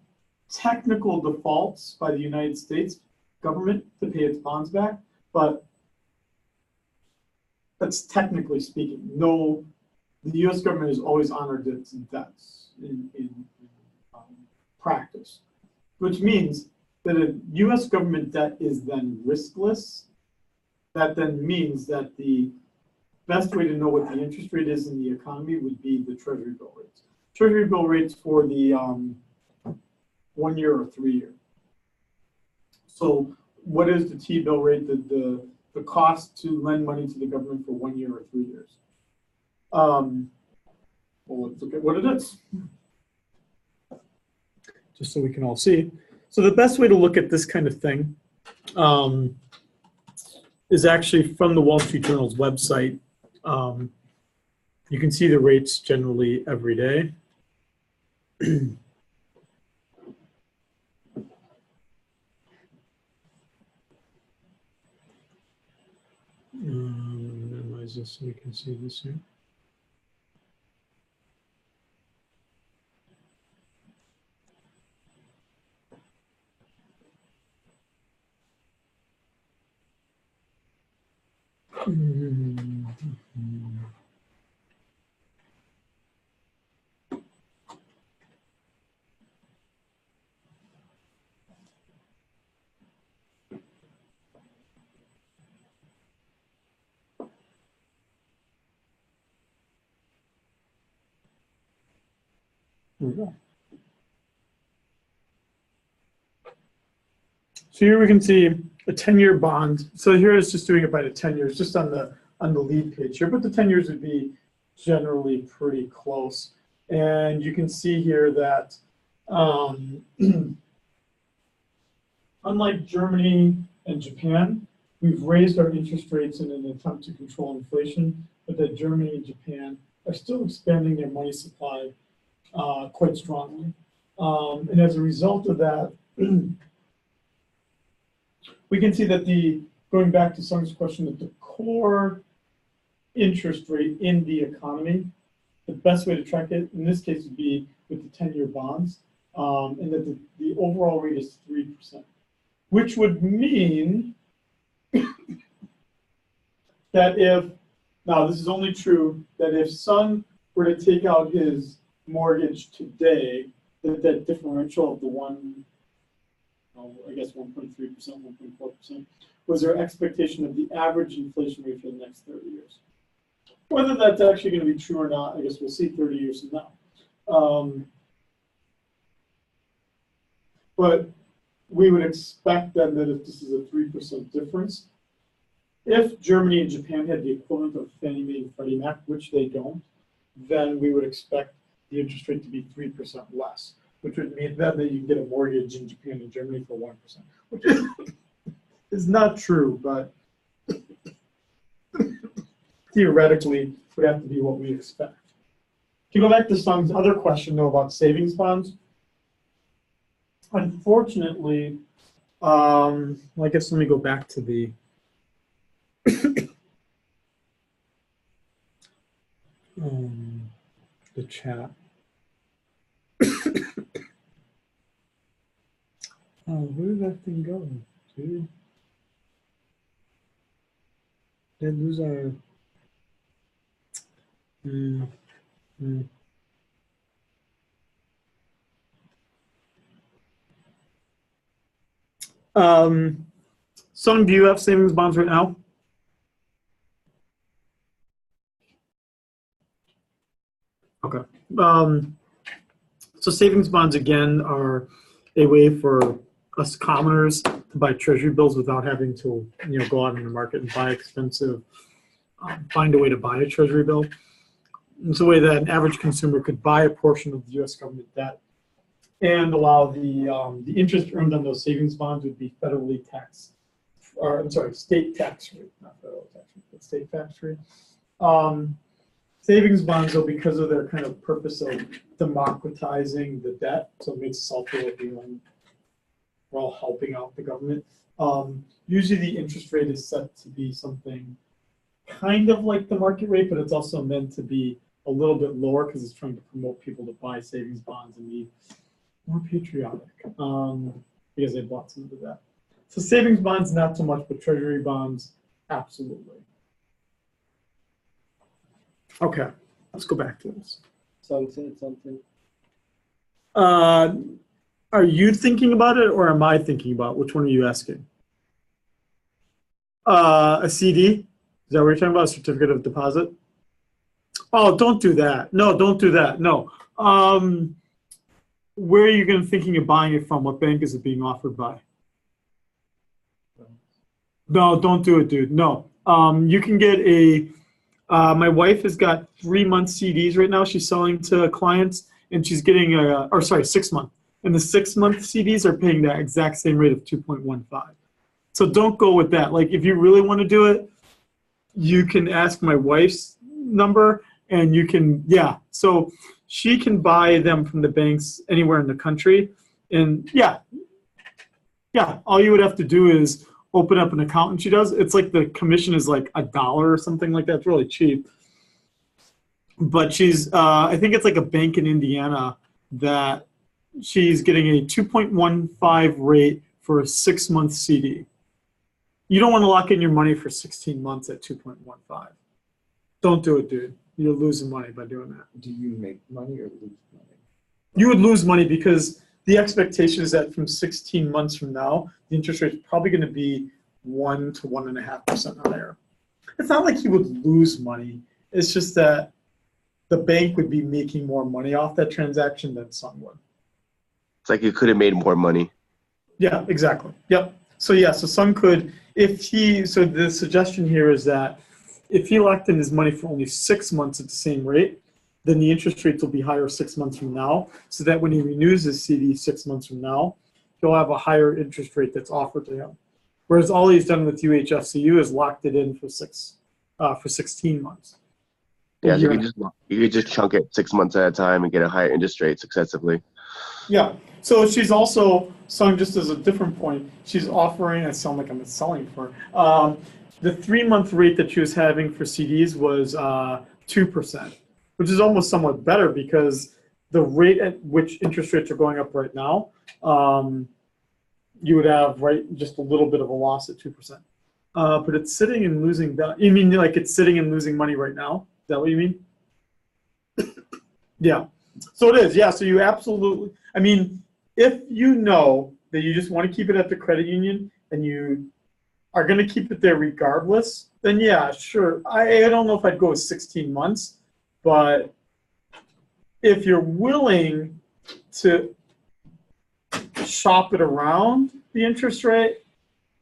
A: technical defaults by the United States government to pay its bonds back, but that's technically speaking. No, the U.S. government has always honored its debts in practice, which means that if U.S. government debt is then riskless, that then means that the best way to know what the interest rate is in the economy would be the Treasury bill rates. Treasury bill rates for the 1 year or 3 year. So what is the T-bill rate, the cost to lend money to the government for 1 year or 3 years? Well, let's look at what it is, just so we can all see. So the best way to look at this kind of thing is actually from the Wall Street Journal's website. You can see the rates generally every day. Minimize this so we can see this here. Here we go. So here we can see a 10-year bond. So here it's just doing it by the 10 years, just on the lead page here, but the 10 years would be generally pretty close. And you can see here that unlike Germany and Japan, we've raised our interest rates in an attempt to control inflation, but that Germany and Japan are still expanding their money supply quite strongly. And as a result of that, we can see that going back to Sung's question, that the core interest rate in the economy, the best way to track it in this case would be with the 10-year bonds, and that the overall rate is 3%, which would mean that now this is only true, that if Sung were to take out his mortgage today, that differential of the I guess 1.3%, 1.4%, was their expectation of the average inflation rate for the next 30 years. Whether that's actually going to be true or not, I guess we'll see 30 years from now. But we would expect then that if this is a 3% difference, if Germany and Japan had the equivalent of Fannie Mae and Freddie Mac, which they don't, then we would expect the interest rate to be 3% less, which would mean then that you can get a mortgage in Japan and Germany for 1%, which is not true, but theoretically would have to be what we expect. To go back to Sung's other question, though, about savings bonds, unfortunately, well, I guess let me go back to the chat. Where did that thing go, dude? Did I lose our... Sung, do you have savings bonds right now? Okay. So savings bonds, again, are a way for us commoners to buy treasury bills without having to go out in the market and buy expensive, find a way to buy a treasury bill. It's a way that an average consumer could buy a portion of the U.S. government debt and allow the interest earned on those savings bonds would be federally tax or I'm sorry, state tax rate, not federal tax rate, but state tax rate. Savings bonds, though, because of their kind of purpose of democratizing the debt, so it makes us all feel like we're all helping out the government. Usually the interest rate is set to be something kind of like the market rate, but it's also meant to be a little bit lower because it's trying to promote people to buy savings bonds and be more patriotic because they bought some of the debt. So savings bonds, not so much, but treasury bonds, absolutely. Okay, let's go back to this.
G: Sung said something.
A: Are you thinking about it or am I thinking about it? Which one are you asking? A CD? Is that what you're talking about? A certificate of deposit? Oh, don't do that. No, don't do that. No. Where are you going to thinking of buying it from? What bank is it being offered by? No, don't do it, dude. No. You can get a. My wife has got 3-month CDs right now. She's selling to clients, and she's getting 6 month. And the 6-month CDs are paying that exact same rate of 2.15. So don't go with that. Like if you really want to do it, you can ask my wife's number, and you can So she can buy them from the banks anywhere in the country, and all you would have to do is open up an account, and she does. It's like the commission is like $1 or something like that. It's really cheap. But she's, I think it's like a bank in Indiana that she's getting a 2.15 rate for a 6-month CD. You don't want to lock in your money for 16 months at 2.15. Don't do it, dude. You're losing money by doing that.
B: Do you make money or lose money?
A: You would lose money because the expectation is that from 16 months from now, the interest rate is probably going to be 1 to 1.5% higher. It's not like you would lose money. It's just that the bank would be making more money off that transaction than Sun would.
E: It's like you could have made more money.
A: Yeah, exactly. Yep. So so Sun could, so the suggestion here is that if he locked in his money for only 6 months at the same rate, then the interest rates will be higher 6 months from now, so that when he renews his CD 6 months from now, he'll have a higher interest rate that's offered to him. Whereas all he's done with UHFCU is locked it in for 16 months.
E: Yeah, so you could just chunk it 6 months at a time and get a higher interest rate successively.
A: Yeah. So she's also, Sung, just as a different point, she's offering, I sound like I'm selling for her, the 3-month rate that she was having for CDs was 2%, which is almost somewhat better because the rate at which interest rates are going up right now, you would have just a little bit of a loss at 2%. But it's sitting and losing value. You mean like it's sitting and losing money right now? Is that what you mean? Yeah. So it is. Yeah. So you absolutely. I mean, if you know that you just want to keep it at the credit union and you are going to keep it there regardless, then yeah, sure. I don't know if I'd go with 16 months, but if you're willing to shop it around the interest rate,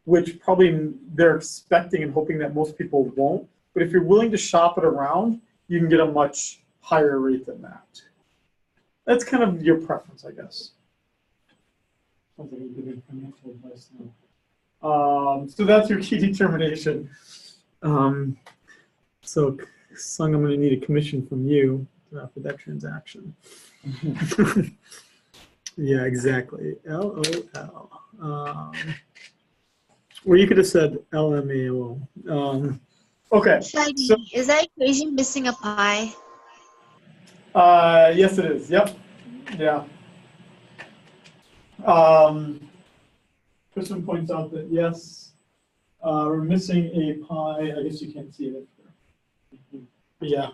A: which probably they're expecting and hoping that most people won't, but if you're willing to shop it around, you can get a much higher rate than that. That's kind of your preference, I guess. Sounds like I'm giving financial advice now. So that's your key determination. So, Sung, I'm going to need a commission from you for that transaction. Yeah, exactly. LOL. Or you could have said LMAO. Okay.
F: Shaggy,
A: So,
F: is that equation missing a pi?
A: yes, it is. Yep. Yeah. Kristen points out that yes, we're missing a pi. I guess you can't see it. But yeah.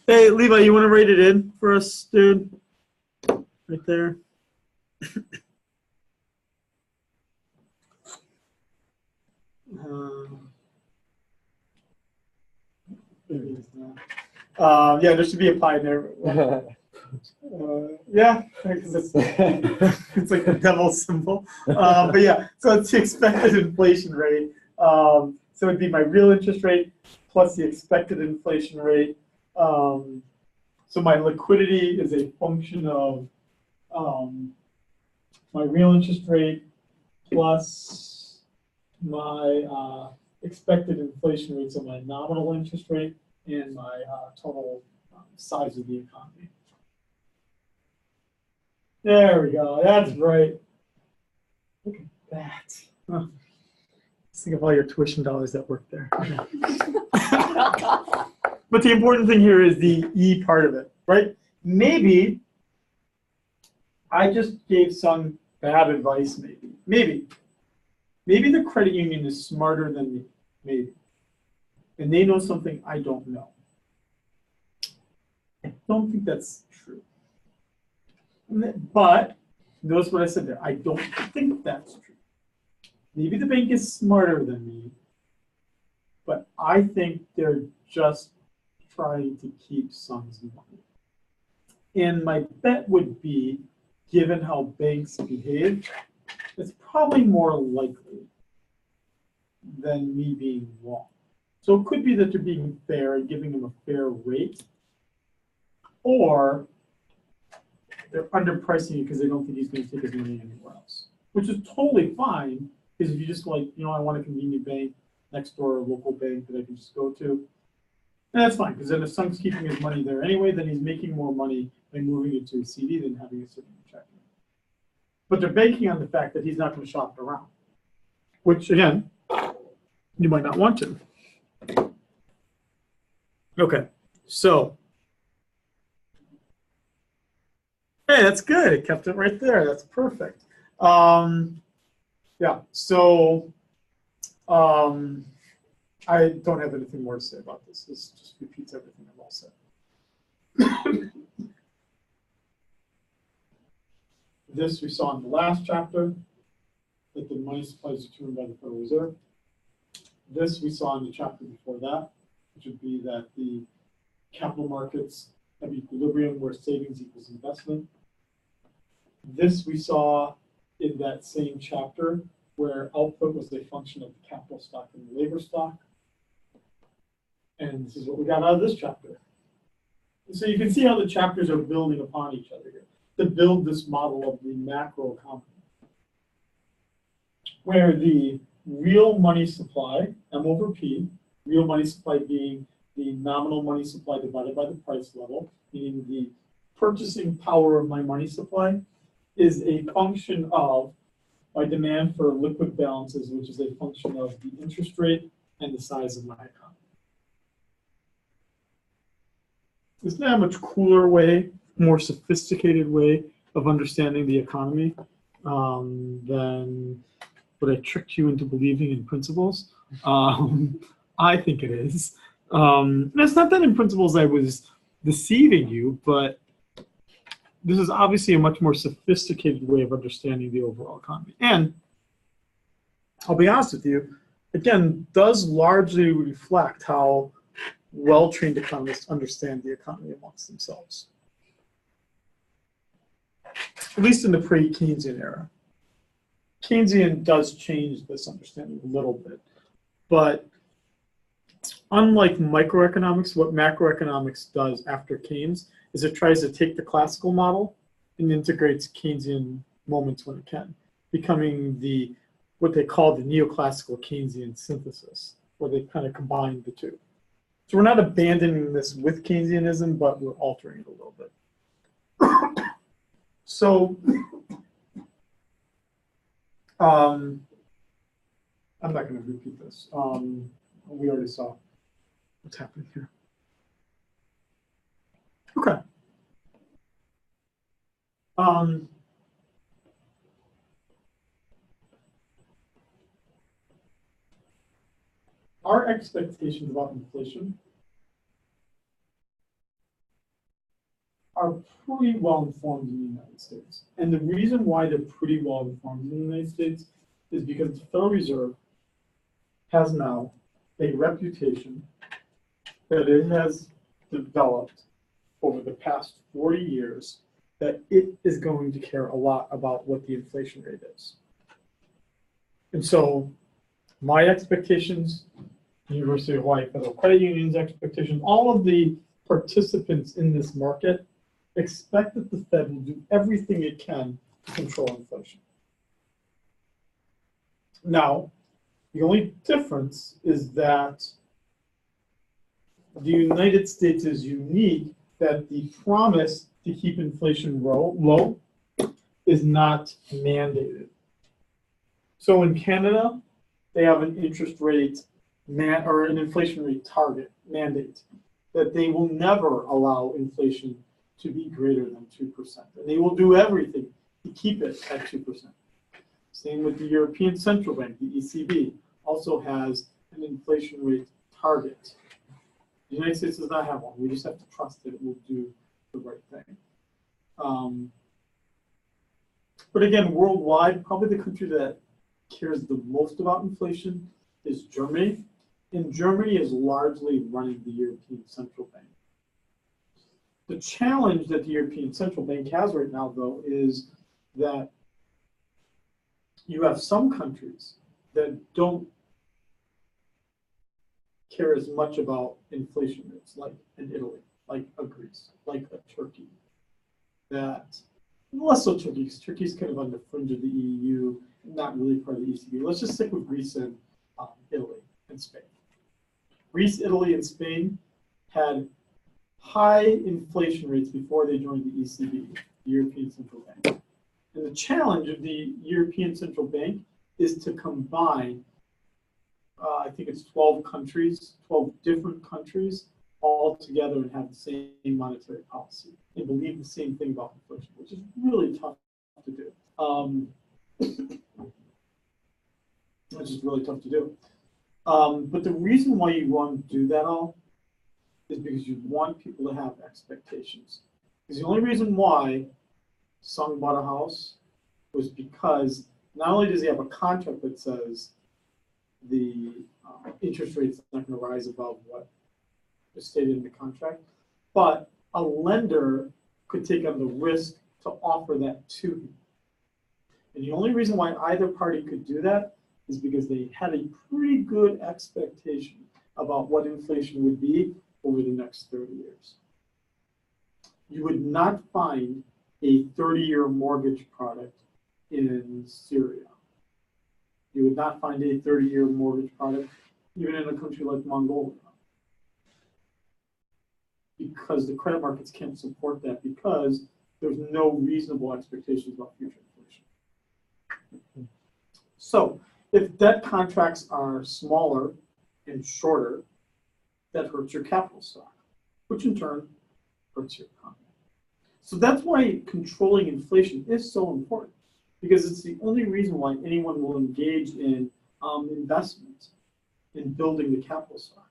A: Hey, Levi, you want to write it in for us, dude? Right there. Yeah, there should be a pi in there. Yeah, because it's like the devil symbol. But yeah, so it's the expected inflation rate. So it'd be my real interest rate plus the expected inflation rate. So my liquidity is a function of my real interest rate plus my expected inflation rates on my nominal interest rate and my total size of the economy. There we go. That's right. Look at that. Huh. Just think of all your tuition dollars that work there. But the important thing here is the E part of it, right? Maybe I just gave some bad advice, maybe. Maybe the credit union is smarter than me, maybe. And they know something I don't know. I don't think that's true. But notice what I said there. I don't think that's true. Maybe the bank is smarter than me, but I think they're just trying to keep Sung's money. And my bet would be, given how banks behave, it's probably more likely than me being wrong. So it could be that they're being fair and giving him a fair rate, or they're underpricing it because they don't think he's going to take his money anywhere else, which is totally fine. Because if you just like, I want a convenient bank next door, a local bank that I can just go to, and that's fine. Because then if Sung's keeping his money there anyway, then he's making more money by moving it to a CD than having it sitting in checking. But they're banking on the fact that he's not going to shop it around, which again, you might not want to. Okay, so. Hey, that's good. It kept it right there. That's perfect. Yeah, so I don't have anything more to say about this. This just repeats everything I've all said. This we saw in the last chapter, that the money supply is determined by the Federal Reserve. This we saw in the chapter before that, which would be that the capital markets have equilibrium where savings equals investment. This we saw in that same chapter where output was a function of the capital stock and the labor stock. And this is what we got out of this chapter. So you can see how the chapters are building upon each other here to build this model of the macro economy, where the real money supply, M over P, real money supply being the nominal money supply divided by the price level, meaning the purchasing power of my money supply, is a function of my demand for liquid balances, which is a function of the interest rate and the size of my economy. Isn't that a much cooler way, more sophisticated way of understanding the economy than what I tricked you into believing in principles? I think it is. And it's not that in principles I was deceiving you, but this is obviously a much more sophisticated way of understanding the overall economy. And I'll be honest with you, again, does largely reflect how well-trained economists understand the economy amongst themselves. At least in the pre-Keynesian era. Keynesian does change this understanding a little bit, but unlike microeconomics, what macroeconomics does after Keynes is it tries to take the classical model and integrates Keynesian moments when it can, becoming the what they call the neoclassical Keynesian synthesis, where they kind of combine the two. So we're not abandoning this with Keynesianism, but we're altering it a little bit. So I'm not going to repeat this. We already saw what's happening here. Okay. Our expectations about inflation are pretty well informed in the United States. And the reason why they're pretty well informed in the United States is because the Federal Reserve has now a reputation that it has developed over the past 40 years that it is going to care a lot about what the inflation rate is. And so my expectations, University of Hawaii Federal Credit Union's expectations, all of the participants in this market expect that the Fed will do everything it can to control inflation. Now, The only difference is that the United States is unique that the promise to keep inflation low is not mandated. So in Canada, they have an interest rate or an inflation rate target mandate that they will never allow inflation to be greater than 2%. And they will do everything to keep it at 2%. Same with the European Central Bank, the ECB, also has an inflation rate target. The United States does not have one. We just have to trust that it will do the right thing. But again, worldwide, probably the country that cares the most about inflation is Germany. And Germany is largely running the European Central Bank. The challenge that the European Central Bank has right now, though, is that you have some countries that don't care as much about inflation rates, like in Italy, like a Greece, like a Turkey. That, less so Turkey, because Turkey's kind of on the fringe of the EU, not really part of the ECB. Let's just stick with Greece and Italy and Spain. Greece, Italy, and Spain had high inflation rates before they joined the ECB, the European Central Bank. And the challenge of the European Central Bank is to combine, I think it's 12 countries, 12 different countries, all together and have the same monetary policy and believe the same thing about inflation, which is really tough to do. Which is really tough to do. But the reason why you want to do that all is because you want people to have expectations. Because the only reason why Sung bought a house was because not only does he have a contract that says the interest rate's not going to rise above what is stated in the contract, but a lender could take on the risk to offer that to him. And the only reason why either party could do that is because they had a pretty good expectation about what inflation would be over the next 30 years. You would not find a 30-year mortgage product in Syria. You would not find a 30-year mortgage product even in a country like Mongolia, because the credit markets can't support that, because there's no reasonable expectations about future inflation. So if debt contracts are smaller and shorter, that hurts your capital stock, which in turn hurts your economy. So that's why controlling inflation is so important, because it's the only reason why anyone will engage in investment in building the capital stock,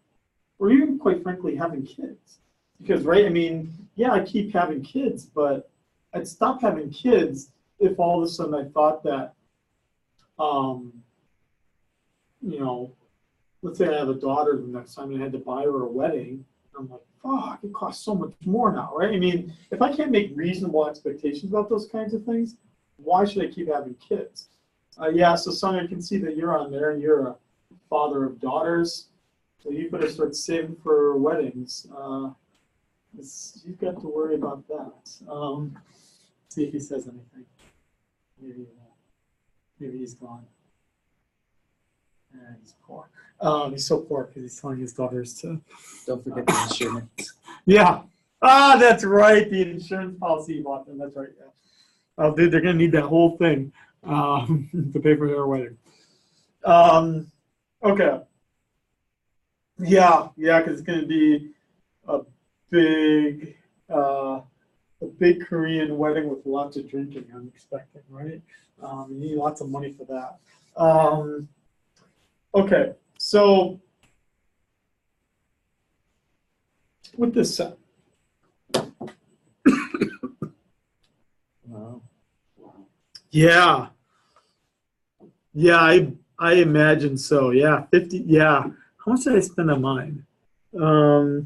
A: or even, quite frankly, having kids. Because, right, I mean, yeah, I keep having kids, but I'd stop having kids if all of a sudden I thought that, you know, let's say I have a daughter the next time and I had to buy her a wedding. I'm like, fuck, it costs so much more now, right? I mean, if I can't make reasonable expectations about those kinds of things, why should I keep having kids? Yeah, so son, I can see that you're on there and you're a father of daughters, so you better start saving for weddings. You've got to worry about that. See if he says anything. Maybe he's gone. He's poor. He's so poor because he's telling his daughters to.
B: Don't forget the insurance.
A: Yeah. Ah, that's right. The insurance policy you bought them. That's right. Yeah. Oh, dude, they're gonna need that whole thing to pay for their wedding. Okay. Yeah, because it's gonna be a big Korean wedding with lots of drinking. I'm expecting, right? You need lots of money for that. Okay, so with this set.
B: Wow.
A: Yeah. Yeah, I imagine so. Yeah, 50. Yeah. How much did I spend on mine? I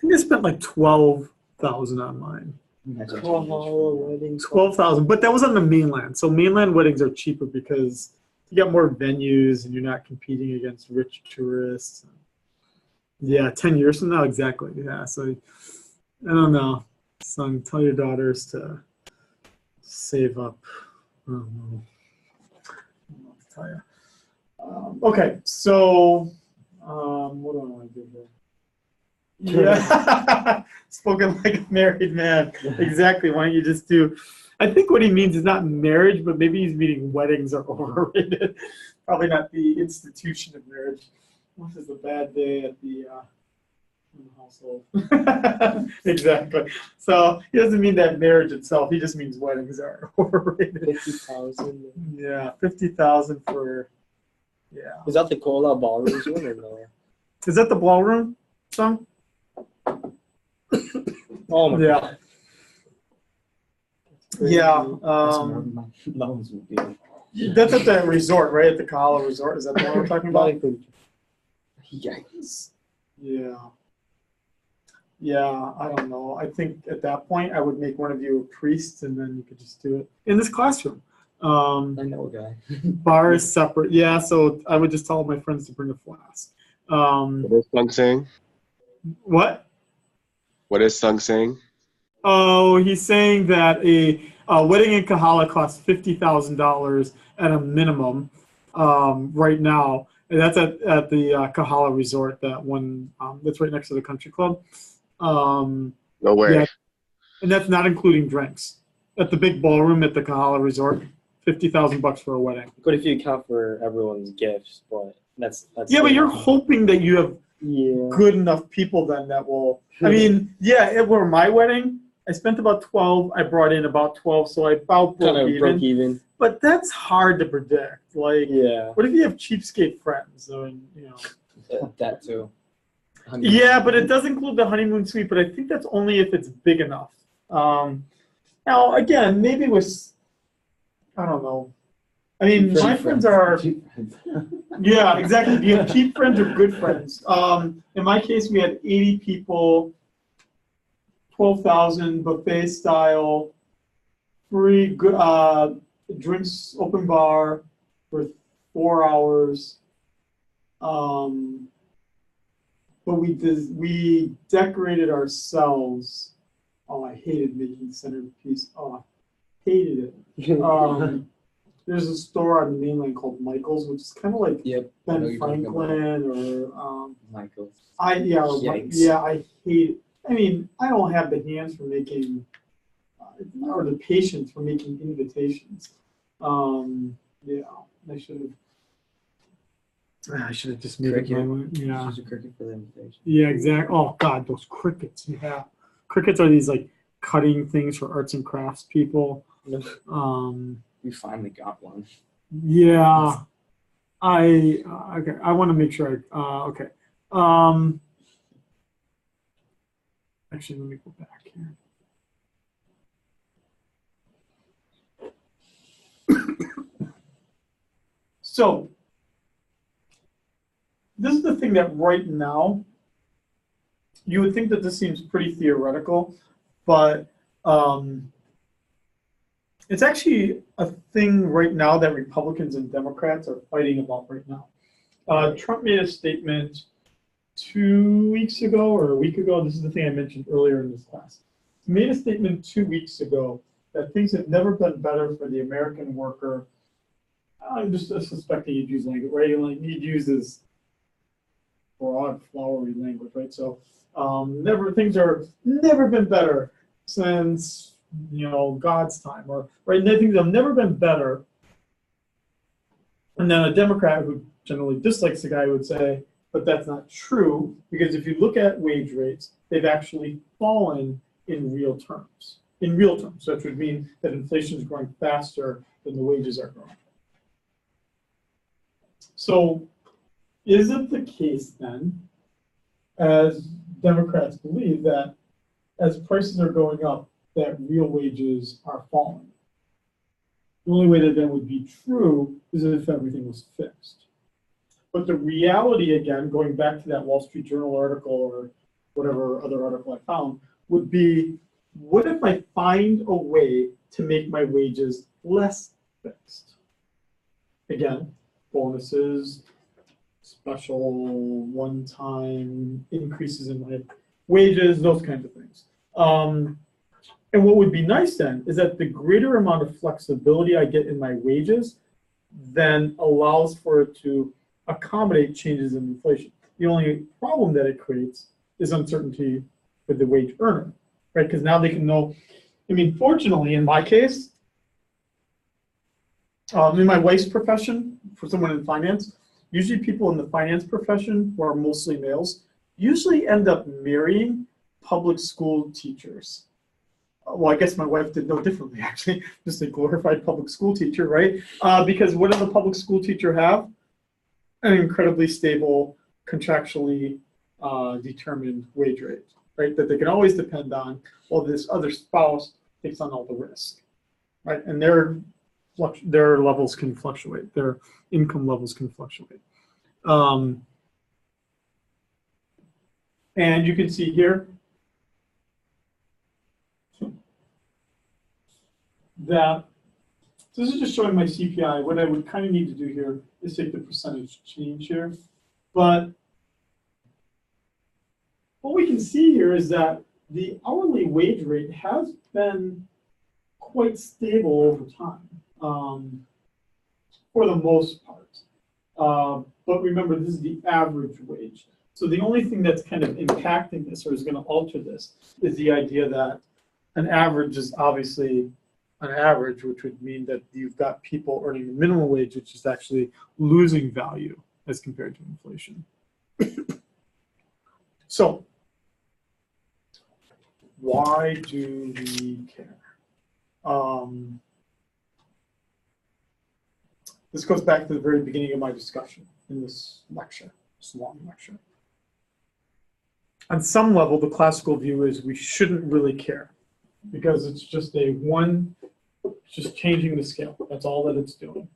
A: think I spent like 12,000 on mine. 12,000, but that was on the mainland. So mainland weddings are cheaper because you got more venues and you're not competing against rich tourists. Yeah, 10 years from now, exactly. Yeah, so I don't know. Son, tell your daughters to save up. I don't know. tell you. Okay, so what do I want to do here? Yeah, spoken like a married man. Exactly. Why don't you just do? I think what he means is not marriage, but maybe he's meaning weddings are overrated. Probably not the institution of marriage. What is a bad day at the in the household? Exactly. So he doesn't mean that marriage itself. He just means weddings are overrated.
G: 50,000.
A: Yeah, 50,000 for. Yeah.
G: Is that the Cola Ballroom one or no?
A: Is that the ballroom song?
G: Oh my
A: Yeah.
G: god.
A: Yeah.
C: That's more than my loans would be.
A: That's at the resort, right? At the Kahala Resort. Is that the one we're talking about?
C: Yikes.
A: Yeah. Yeah, I don't know. I think at that point I would make one of you a priest and then you could just do it in this classroom.
C: I know a guy.
A: Bar is separate. Yeah, so I would just tell my friends to bring a flask.
E: What is Sung saying?
A: What?
E: What is Sung saying?
A: Oh, he's saying that a wedding in Kahala costs $50,000 at a minimum right now. And that's at the Kahala Resort, that one that's right next to the country club.
E: No way.
A: Yeah, and that's not including drinks. At the big ballroom at the Kahala Resort, $50,000 for a wedding.
G: Good if you account for everyone's gifts, but that's
A: Yeah, but you're hoping that you have
G: yeah.
A: good enough people then that will. I mean, yeah, it were my wedding. I spent about 12. I brought in about 12, so I about
G: Kind
A: broke
G: of broke
A: even.
G: even.
A: But that's hard to predict. Like,
G: Yeah.
A: what if you have cheapskate friends? I mean, you know.
C: That too.
A: Yeah, but it does include the honeymoon suite. But I think that's only if it's big enough. Now, again, maybe with, I don't know. I mean, my friends are. Yeah, exactly. Do you have cheap friends or good friends? In my case, we had 80 people, 12,000 buffet style, free good drinks, open bar for 4 hours. But we decorated ourselves. Oh, I hated making centerpiece. Oh, I hated it. There's a store on the mainland called Michael's, which is kind of like
C: Yep. I know
A: Ben
C: you're talking about.
A: Franklin or
C: Michael.
A: I
C: Yikes.
A: I hate it. I mean, I don't have the hands for making or the patience for making invitations. Yeah, I should have just made it my way. Yeah.
C: She's a cricket for the invitation.
A: Yeah, exactly. Oh God, those crickets. Yeah, crickets are these like cutting things for arts and crafts people.
C: We finally got one.
A: Yeah, okay. I want to make sure. Okay. Actually, let me go back here. So this is the thing that right now you would think that this seems pretty theoretical, but it's actually a thing right now that Republicans and Democrats are fighting about right now. Trump made a statement 2 weeks ago or a week ago. This is the thing I mentioned earlier in this class. He made a statement 2 weeks ago that things have never been better for the American worker. I'm just suspecting he'd use language, right? Like he'd use this broad, flowery language, right? So things are never been better since God's time, or right? Things have never been better. And then a Democrat who generally dislikes the guy would say, but that's not true, because if you look at wage rates, they've actually fallen in real terms. In real terms, so that would mean that inflation is growing faster than the wages are growing. So is it the case then, as Democrats believe, that as prices are going up, that real wages are falling? The only way that that would be true is if everything was fixed. But the reality, again, going back to that Wall Street Journal article or whatever other article I found, would be, what if I find a way to make my wages less fixed? Again, bonuses, special one-time increases in my wages, those kinds of things. And what would be nice then is that the greater amount of flexibility I get in my wages, then allows for it to accommodate changes in inflation. The only problem that it creates is uncertainty with the wage earner, right? Because now they can know, I mean, fortunately, in my case, in my wife's profession, for someone in finance, usually people in the finance profession who are mostly males usually end up marrying public school teachers. Well, I guess my wife did no differently, actually, just a glorified public school teacher, right? Because what does a public school teacher have? An incredibly stable, contractually determined wage rate, right? That they can always depend on, while this other spouse takes on all the risk, right? And their levels can fluctuate, their income levels can fluctuate. And you can see here that this is just showing my CPI. What I would kind of need to do here is take the percentage change here. But what we can see here is that the hourly wage rate has been quite stable over time, for the most part. But remember, this is the average wage. So the only thing that's kind of impacting this or is going to alter this is the idea that an average is obviously an average, which would mean that you've got people earning the minimum wage, which is actually losing value as compared to inflation. So why do we care? This goes back to the very beginning of my discussion in this lecture, this long lecture. On some level, the classical view is we shouldn't really care because it's just just changing the scale. That's all that it's doing.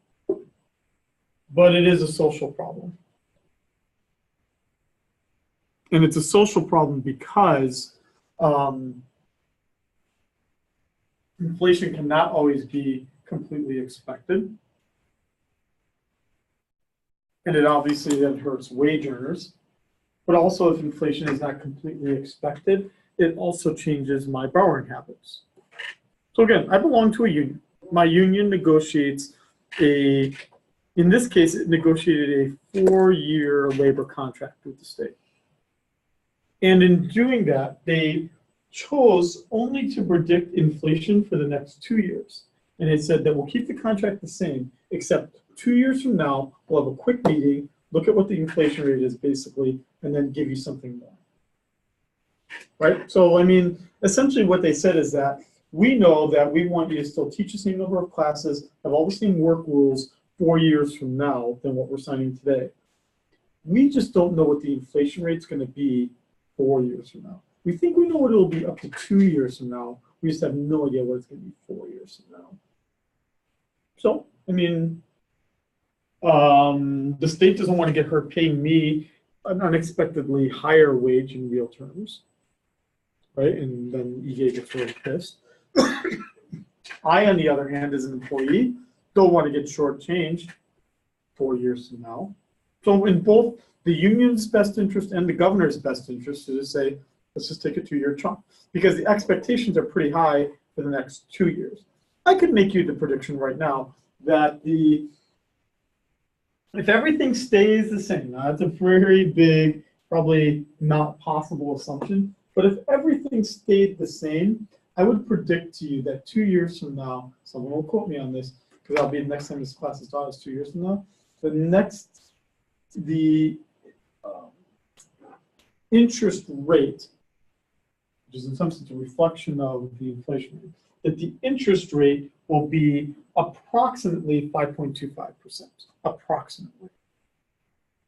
A: But it is a social problem. And it's a social problem because inflation cannot always be completely expected. And it obviously then hurts wage earners. But also, if inflation is not completely expected, it also changes my borrowing habits. So again, I belong to a union. My union negotiates in this case, it negotiated a 4-year labor contract with the state. And in doing that, they chose only to predict inflation for the next 2 years. And it said that we'll keep the contract the same, except 2 years from now, we'll have a quick meeting, look at what the inflation rate is basically, and then give you something more. Right? So, I mean, essentially what they said is that we know that we want you to still teach the same number of classes, have all the same work rules 4 years from now than what we're signing today. We just don't know what the inflation rate's going to be 4 years from now. We think we know what it'll be up to 2 years from now. We just have no idea what it's going to be 4 years from now. So, I mean, the state doesn't want to get her paying me an unexpectedly higher wage in real terms, right? And then EJ gets really pissed. I, on the other hand, as an employee, don't want to get shortchanged 4 years from now. So in both the union's best interest and the governor's best interest to just say, let's just take a 2-year chunk, because the expectations are pretty high for the next 2 years. I could make you the prediction right now that if everything stays the same, now that's a very big, probably not possible assumption, but if everything stayed the same, I would predict to you that 2 years from now, someone will quote me on this, because I'll be the next time this class is taught is 2 years from now, the interest rate, which is in some sense a reflection of the inflation rate, that the interest rate will be approximately 5.25%, approximately.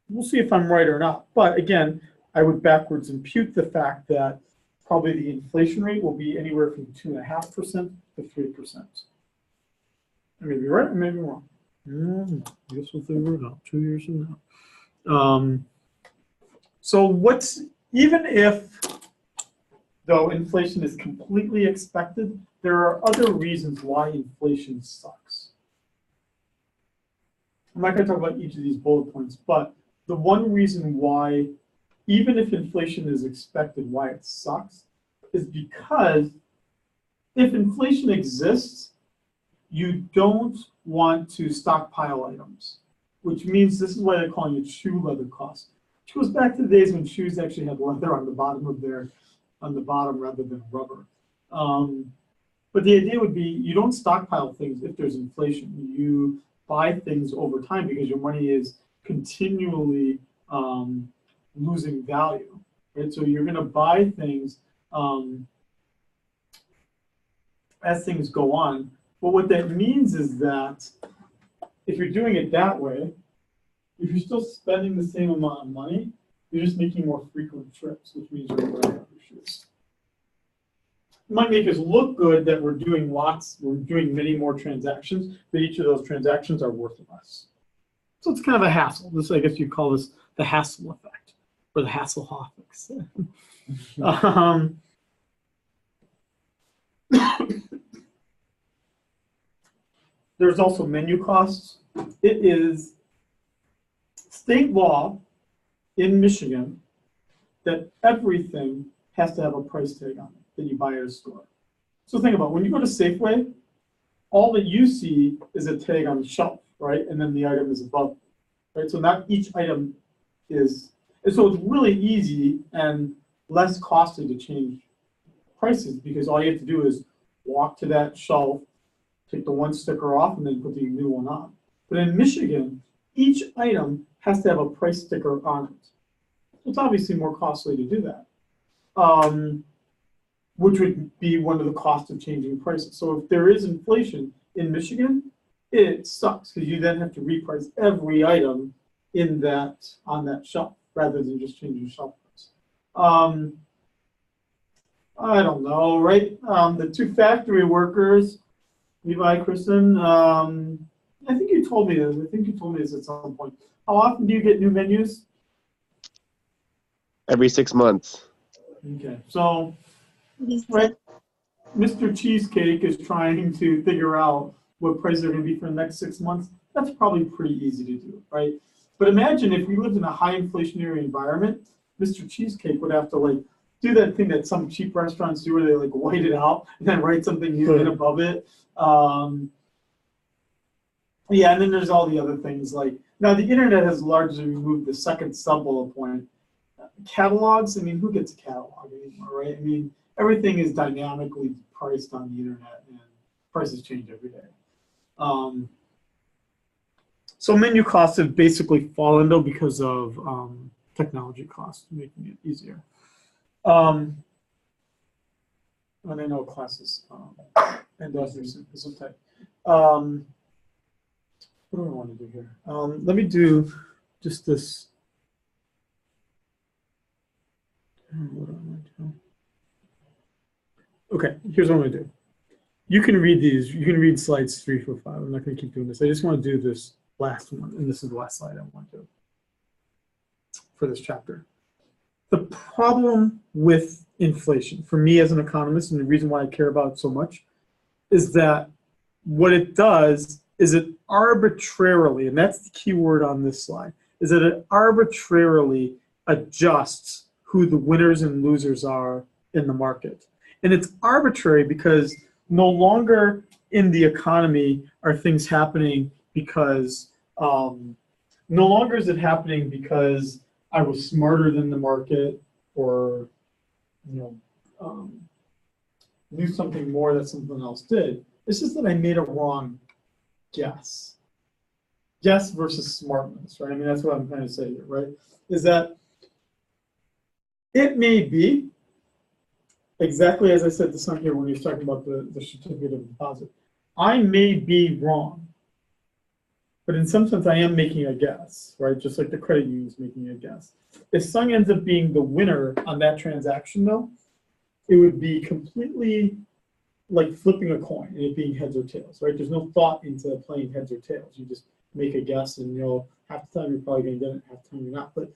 A: We'll see if I'm right or not. But again, I would backwards impute the fact that probably the inflation rate will be anywhere from 2.5% to 3%. I may be right, I may be wrong. I guess we'll figure it out 2 years from now. So even if, though inflation is completely expected, there are other reasons why inflation sucks. I'm not going to talk about each of these bullet points, but the one reason why, even if inflation is expected, why it sucks, is because if inflation exists, you don't want to stockpile items, which means this is why they're calling it shoe leather cost. Which goes back to the days when shoes actually had leather on the bottom rather than rubber. But the idea would be you don't stockpile things if there's inflation. You buy things over time because your money is continually losing value, right? So you're going to buy things as things go on. But what that means is that if you're doing it that way, if you're still spending the same amount of money, you're just making more frequent trips, which means you're wearing out your shoes. It might make us look good that we're doing many more transactions, but each of those transactions are worth less. So it's kind of a hassle. This, I guess you call this the hassle effect, or the Hasselhoff. There's also menu costs. It is state law in Michigan that everything has to have a price tag on it that you buy at a store. So think about it. When you go to Safeway, all that you see is a tag on the shelf, right? And then the item is above, right? So not each item is, and so it's really easy and less costly to change prices because all you have to do is walk to that shelf, take the one sticker off, and then put the new one on. But in Michigan, each item has to have a price sticker on it. So it's obviously more costly to do that, which would be one of the costs of changing prices. So if there is inflation in Michigan, it sucks because you then have to reprice every item in that on that shelf rather than just changing shelf price. I don't know, right? The two factory workers, Levi, Kristen, I think you told me this. I think you told me this at some point. How often do you get new menus?
E: Every 6 months.
A: Okay, so, right, Mr. Cheesecake is trying to figure out what prices are going to be for the next 6 months. That's probably pretty easy to do, right? But imagine if we lived in a high inflationary environment, Mr. Cheesecake would have to like do that thing that some cheap restaurants do where they like white it out and then write something new in above it. Yeah, and then there's all the other things like, now the internet has largely removed the second sub-bullet point. Catalogs, I mean, who gets a catalog anymore, right? I mean, everything is dynamically priced on the internet and prices change every day. So menu costs have basically fallen though because of technology costs, making it easier. And I know classes and others is type. What do I want to do here? Let me do just this. What do I want to do? Okay, here's what I'm going to do. You can read these. You can read slides 3, 4, 5. I'm not going to keep doing this. I just want to do this last one, and this is the last slide I want to do for this chapter. The problem with inflation, for me as an economist, and the reason why I care about it so much, is that what it does is it arbitrarily, and that's the key word on this slide, is that it arbitrarily adjusts who the winners and losers are in the market. And it's arbitrary because no longer in the economy are things happening because, no longer is it happening because I was smarter than the market or, knew something more that something else did. It's just that I made a wrong guess. Guess versus smartness, right? I mean, that's what I'm trying to say here, right? Is that it may be exactly as I said to some here when he was talking about the certificate of deposit. I may be wrong, but in some sense I am making a guess, right? Just like the credit union is making a guess. If Sung ends up being the winner on that transaction, though, it would be completely like flipping a coin and it being heads or tails, right? There's no thought into playing heads or tails. You just make a guess and half the time you're probably going to get it, half the time you're not. But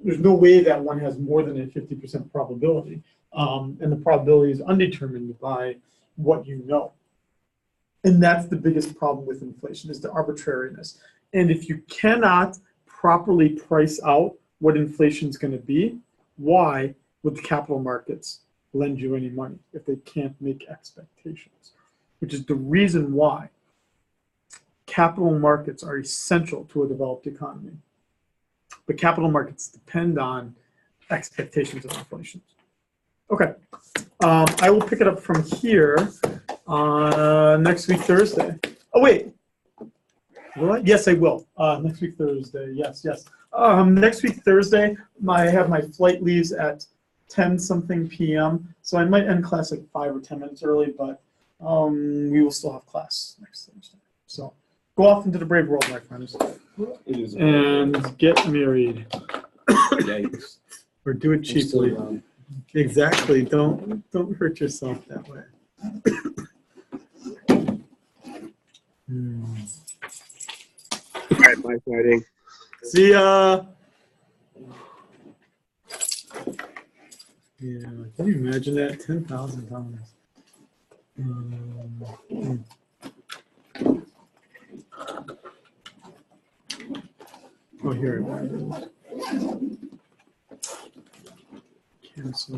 A: there's no way that one has more than a 50% probability. And the probability is undetermined by what you know. And that's the biggest problem with inflation is the arbitrariness. And if you cannot properly price out what inflation is going to be, why would the capital markets lend you any money if they can't make expectations? which is the reason why capital markets are essential to a developed economy. But capital markets depend on expectations of inflation. Okay, I will pick it up from here next week, Thursday. Oh, wait. Will I? Yes, I will. Next week, Thursday. Yes. Next week, Thursday, I have my flight leaves at 10-something p.m. So I might end class like 5 or 10 minutes early, but we will still have class next Thursday. So go off into the brave world, my friends, and get married.
C: Yikes.
A: Or do it
C: I'm still
A: cheaply.
C: young.
A: Exactly. Don't hurt yourself that way.
E: All right, bye, Friday.
A: See ya. Yeah, can you imagine that? $10,000. Oh, here it is. Cancel.